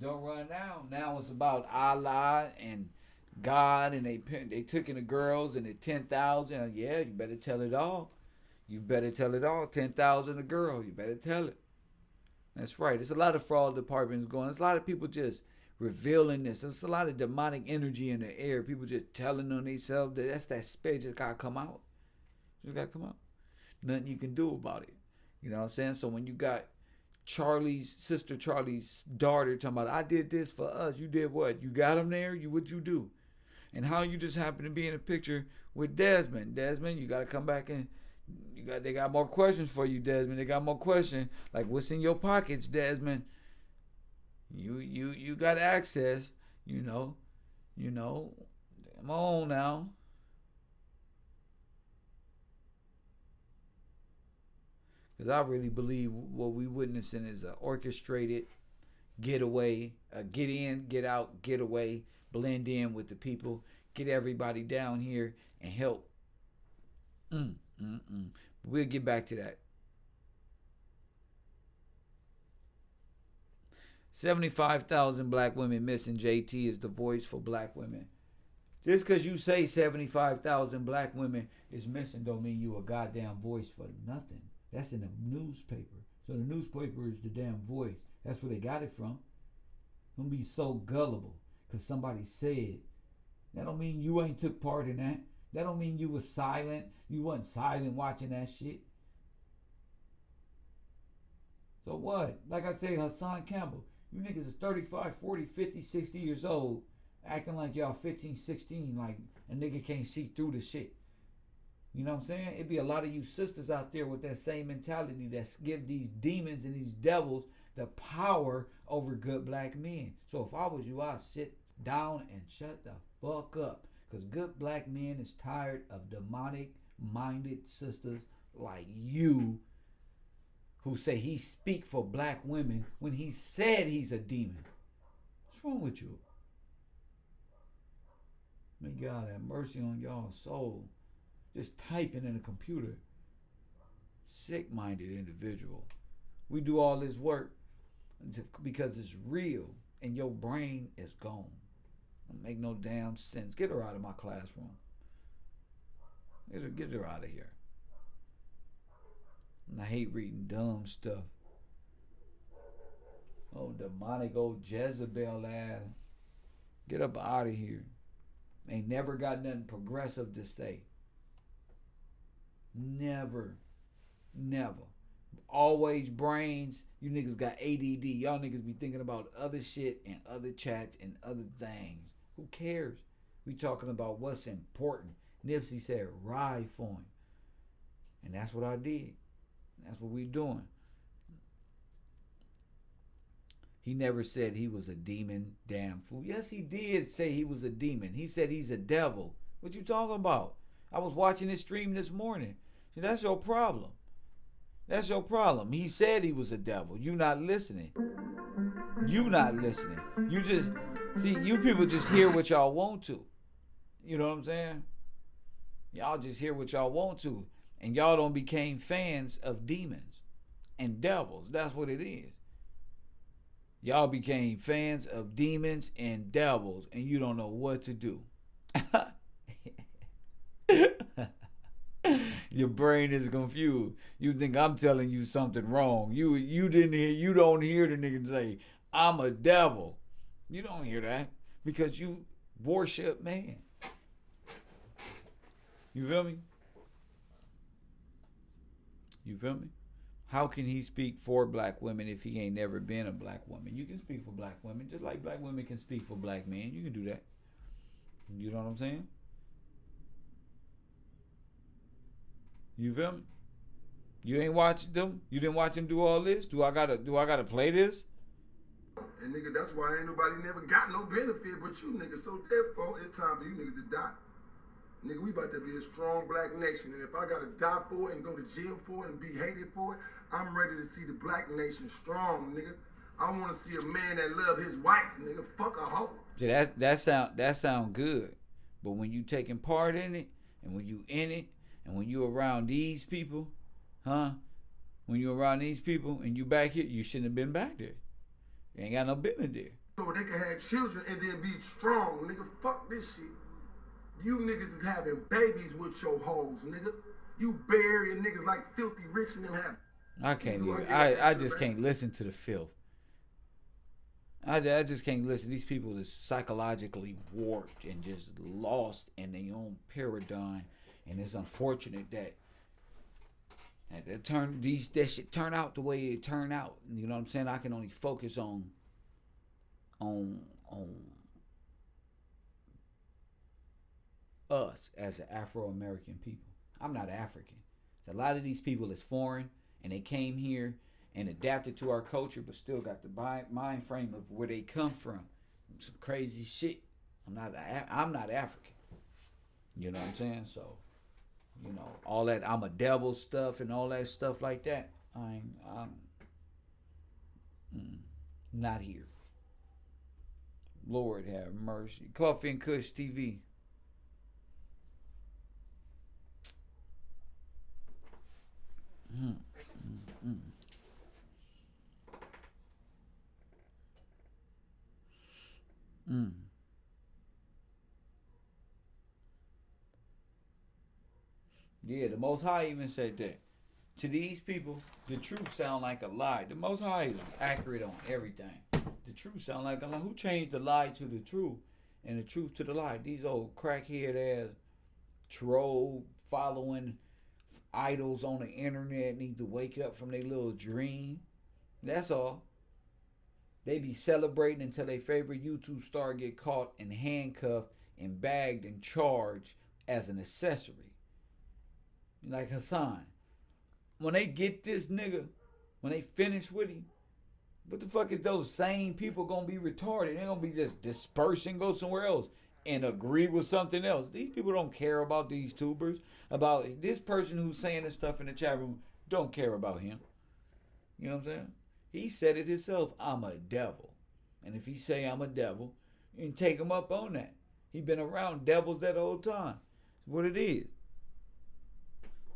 Don't run now. Now it's about Allah and God, and they took in the girls and the 10,000. Yeah, you better tell it all. You better tell it all. 10,000 a girl. You better tell it. That's right. There's a lot of fraud departments going. There's a lot of people just revealing this. There's a lot of demonic energy in the air. People just telling on themselves that that's that spirit just gotta come out. Just gotta come out. Nothing you can do about it. You know what I'm saying? So when you got Sister Charlie's daughter talking about, I did this for us. You did what? You got him there? What'd you do? And how you just happen to be in a picture with Desmond. Desmond, you gotta come back and they got more questions for you, Desmond. They got more questions. Like, what's in your pockets, Desmond? You got access, you know. Come on now. Because I really believe what we witnessing is an orchestrated getaway, get in, get out, get away, blend in with the people, get everybody down here and help. We'll get back to that. 75,000 black women missing. JT is the voice for black women. Just because you say 75,000 black women is missing don't mean you a goddamn voice for nothing. That's in the newspaper. So the newspaper is the damn voice. That's where they got it from. Don't be so gullible because somebody said. That don't mean you ain't took part in that. That don't mean you was silent. You wasn't silent watching that shit. So what? Like I say, Hassan Campbell, you niggas is 35, 40, 50, 60 years old, acting like y'all 15, 16, like a nigga can't see through the shit. You know what I'm saying? It'd be a lot of you sisters out there with that same mentality that give these demons and these devils the power over good black men. So if I was you, I'd sit down and shut the fuck up. Because good black men is tired of demonic-minded sisters like you who say he speak for black women when he said he's a demon. What's wrong with you? May God have mercy on y'all's soul. Just typing in a computer. Sick-minded individual. We do all this work because it's real and your brain is gone. Don't make no damn sense. Get her out of my classroom. Get her out of here. And I hate reading dumb stuff. Oh, demonic old Jezebel ass. Get up out of here. Ain't never got nothing progressive to say. Never. Always brains. You niggas got ADD. Y'all niggas be thinking about other shit and other chats and other things. Who cares? We talking about what's important. Nipsey said, ride for him. And that's what I did. That's what we doing. He never said he was a demon, damn fool. Yes, he did say he was a demon. He said he's a devil. What you talking about? I was watching his stream this morning. See, that's your problem. That's your problem. He said he was a devil. You not listening. You not listening. You just, see, you people just hear what y'all want to. You know what I'm saying? Y'all just hear what y'all want to. And y'all don't became fans of demons and devils. That's what it is. Y'all became fans of demons and devils, and you don't know what to do. Your brain is confused. You think I'm telling you something wrong. You don't hear the nigga say, I'm a devil. You don't hear that because you worship man. You feel me? You feel me? How can he speak for black women if he ain't never been a black woman? You can speak for black women just like black women can speak for black men. You can do that. You know what I'm saying? You feel me? You ain't watched them? You didn't watch them do all this? Do I gotta play this? And nigga, that's why ain't nobody never got no benefit but you niggas. So therefore, it's time for you niggas to die. Nigga, we about to be a strong black nation. And if I gotta die for it and go to jail for it and be hated for it, I'm ready to see the black nation strong, nigga. I wanna see a man that love his wife, nigga. Fuck a hoe. See, that sound good. But when you taking part in it, and when you in it, and when you around these people, when you around these people and you back here, you shouldn't have been back there. You ain't got no business there. So they can have children and then be strong, nigga. Fuck this shit. You niggas is having babies with your hoes, nigga. You burying niggas like Filthy Rich and them have. I can't even. I just can't listen to the filth. I just can't listen. These people is psychologically warped and just lost in their own paradigm, and it's unfortunate that that shit turn out the way it turned out. You know what I'm saying? I can only focus on us as an Afro-American people. I'm not African. A lot of these people is foreign, and they came here and adapted to our culture, but still got the mind frame of where they come from. Some crazy shit. I'm not African. You know what I'm saying? So, you know, all that I'm a devil stuff and all that stuff like that, I'm not here. Lord have mercy. Coffee and Kush TV. Yeah, the Most High even said that. To these people, the truth sound like a lie. The Most High is accurate on everything. The truth sound like a lie. Who changed the lie to the truth and the truth to the lie? These old crackhead ass troll following idols on the internet need to wake up from their little dream. That's all. They be celebrating until their favorite YouTube star get caught and handcuffed and bagged and charged as an accessory. Like Hassan. When they get this nigga, when they finish with him, what the fuck is those same people gonna be retarded? They're gonna be just disperse and go somewhere else and agree with something else. These people don't care about these tubers. About this person who's saying this stuff in the chat room don't care about him. You know what I'm saying? He said it himself, I'm a devil. And if he say I'm a devil, you can take him up on that. He been around devils that whole time. That's what it is.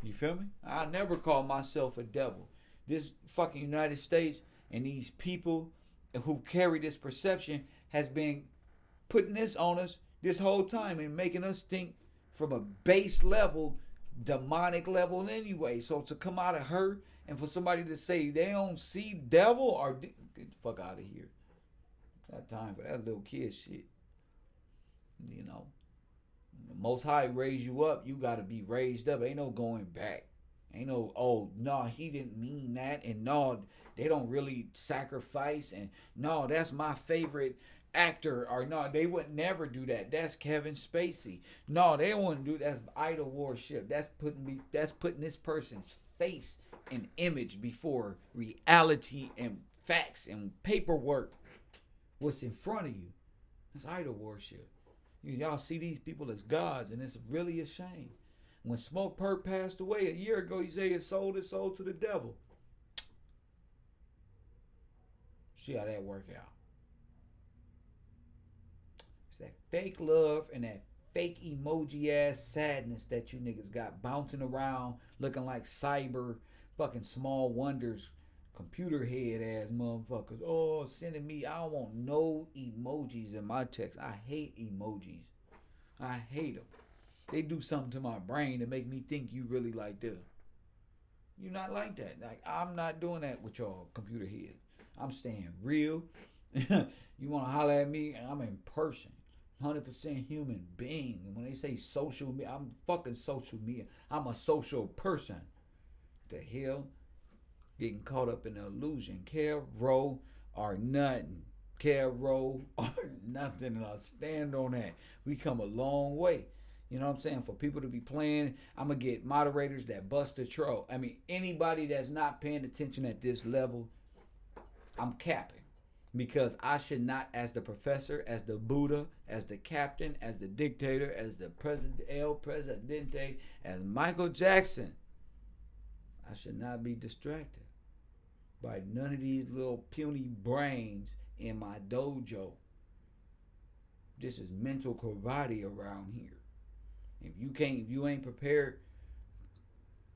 You feel me? I never call myself a devil. This fucking United States and these people who carry this perception has been putting this on us this whole time and making us think from a base level, demonic level anyway. So to come out of her and for somebody to say they don't see devil or get the fuck out of here. Got time for that little kid shit. You know. Most High raise you up, you gotta be raised up. Ain't no going back. Ain't no, oh, no, he didn't mean that. And no, they don't really sacrifice. And no, that's my favorite actor. Or no, they would never do that. That's Kevin Spacey. No, they wouldn't do that. That's idol worship. That's putting this person's face and image before reality and facts and paperwork. What's in front of you. That's idol worship. Y'all see these people as gods, and it's really a shame. When Smoke Perp passed away a year ago, he said he sold his soul to the devil. See how that work out. It's that fake love and that fake emoji ass sadness that you niggas got bouncing around looking like cyber fucking small wonders, computer head ass motherfuckers. Oh, sending me, I don't want no emojis in my text. I hate emojis. I hate them. They do something to my brain to make me think you really like them. You not like that. Like, I'm not doing that with y'all computer head. I'm staying real. You want to holler at me, and I'm in person. 100% human being. And when they say social media, I'm fucking social media. I'm a social person. The hell? Getting caught up in the illusion. Kev Rowe are nothing. Kev Rowe are nothing. And I'll stand on that. We come a long way. You know what I'm saying? For people to be playing, I'm going to get moderators that bust the troll. I mean, anybody that's not paying attention at this level, I'm capping. Because I should not, as the professor, as the Buddha, as the captain, as the dictator, as the president, El Presidente, as Michael Jackson, I should not be distracted by none of these little puny brains in my dojo. This is mental karate around here. If you ain't prepared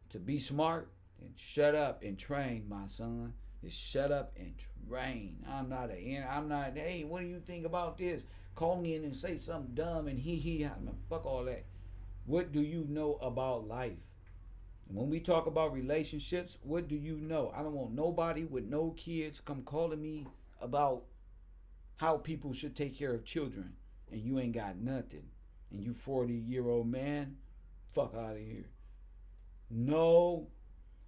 to be smart, then shut up and train, my son. Just shut up and train. Hey, what do you think about this? Call me in and say something dumb and fuck all that. What do you know about life? And when we talk about relationships, what do you know? I don't want nobody with no kids come calling me about how people should take care of children and you ain't got nothing. And you 40-year-old man, fuck out of here. No,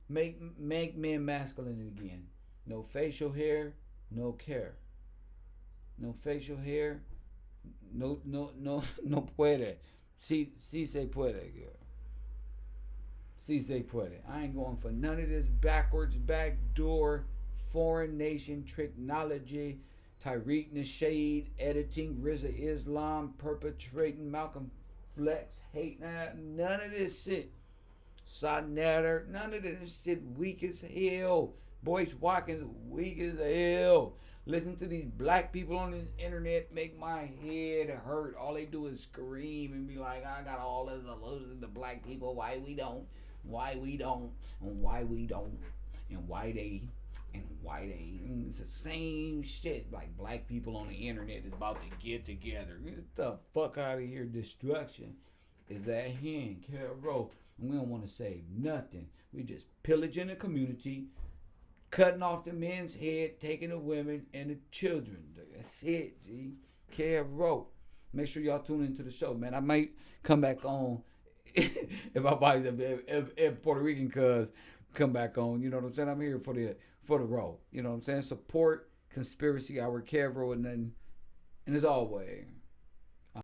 make men masculine again. No facial hair, no care. No facial hair, no puede. Si se puede, girl. Si se puede. I ain't going for none of this backwards, backdoor, foreign nation technology, Tariq Nasheed, editing, Rizza Islam, perpetrating, Malcolm Flex, hate, none of this shit. Sadnatter, none of this shit weak as hell. Boyce Watkins weak as hell. Listen to these black people on this internet make my head hurt. All they do is scream and be like, I got all this illusion to black people. Why we don't? Why we don't? And why we don't? And why they? And why they? It's the same shit. Like black people on the internet is about to get together. Get the fuck out of here. Destruction is at hand. Carol. And we don't want to save nothing. We just pillaging the community, cutting off the men's head, taking the women and the children. That's it, G. Carol. Make sure y'all tune into the show, man. I might come back on if Puerto Rican cuz come back on. You know what I'm saying? I'm here for the role. You know what I'm saying? Support Conspiracy Hour, Carol, and as always,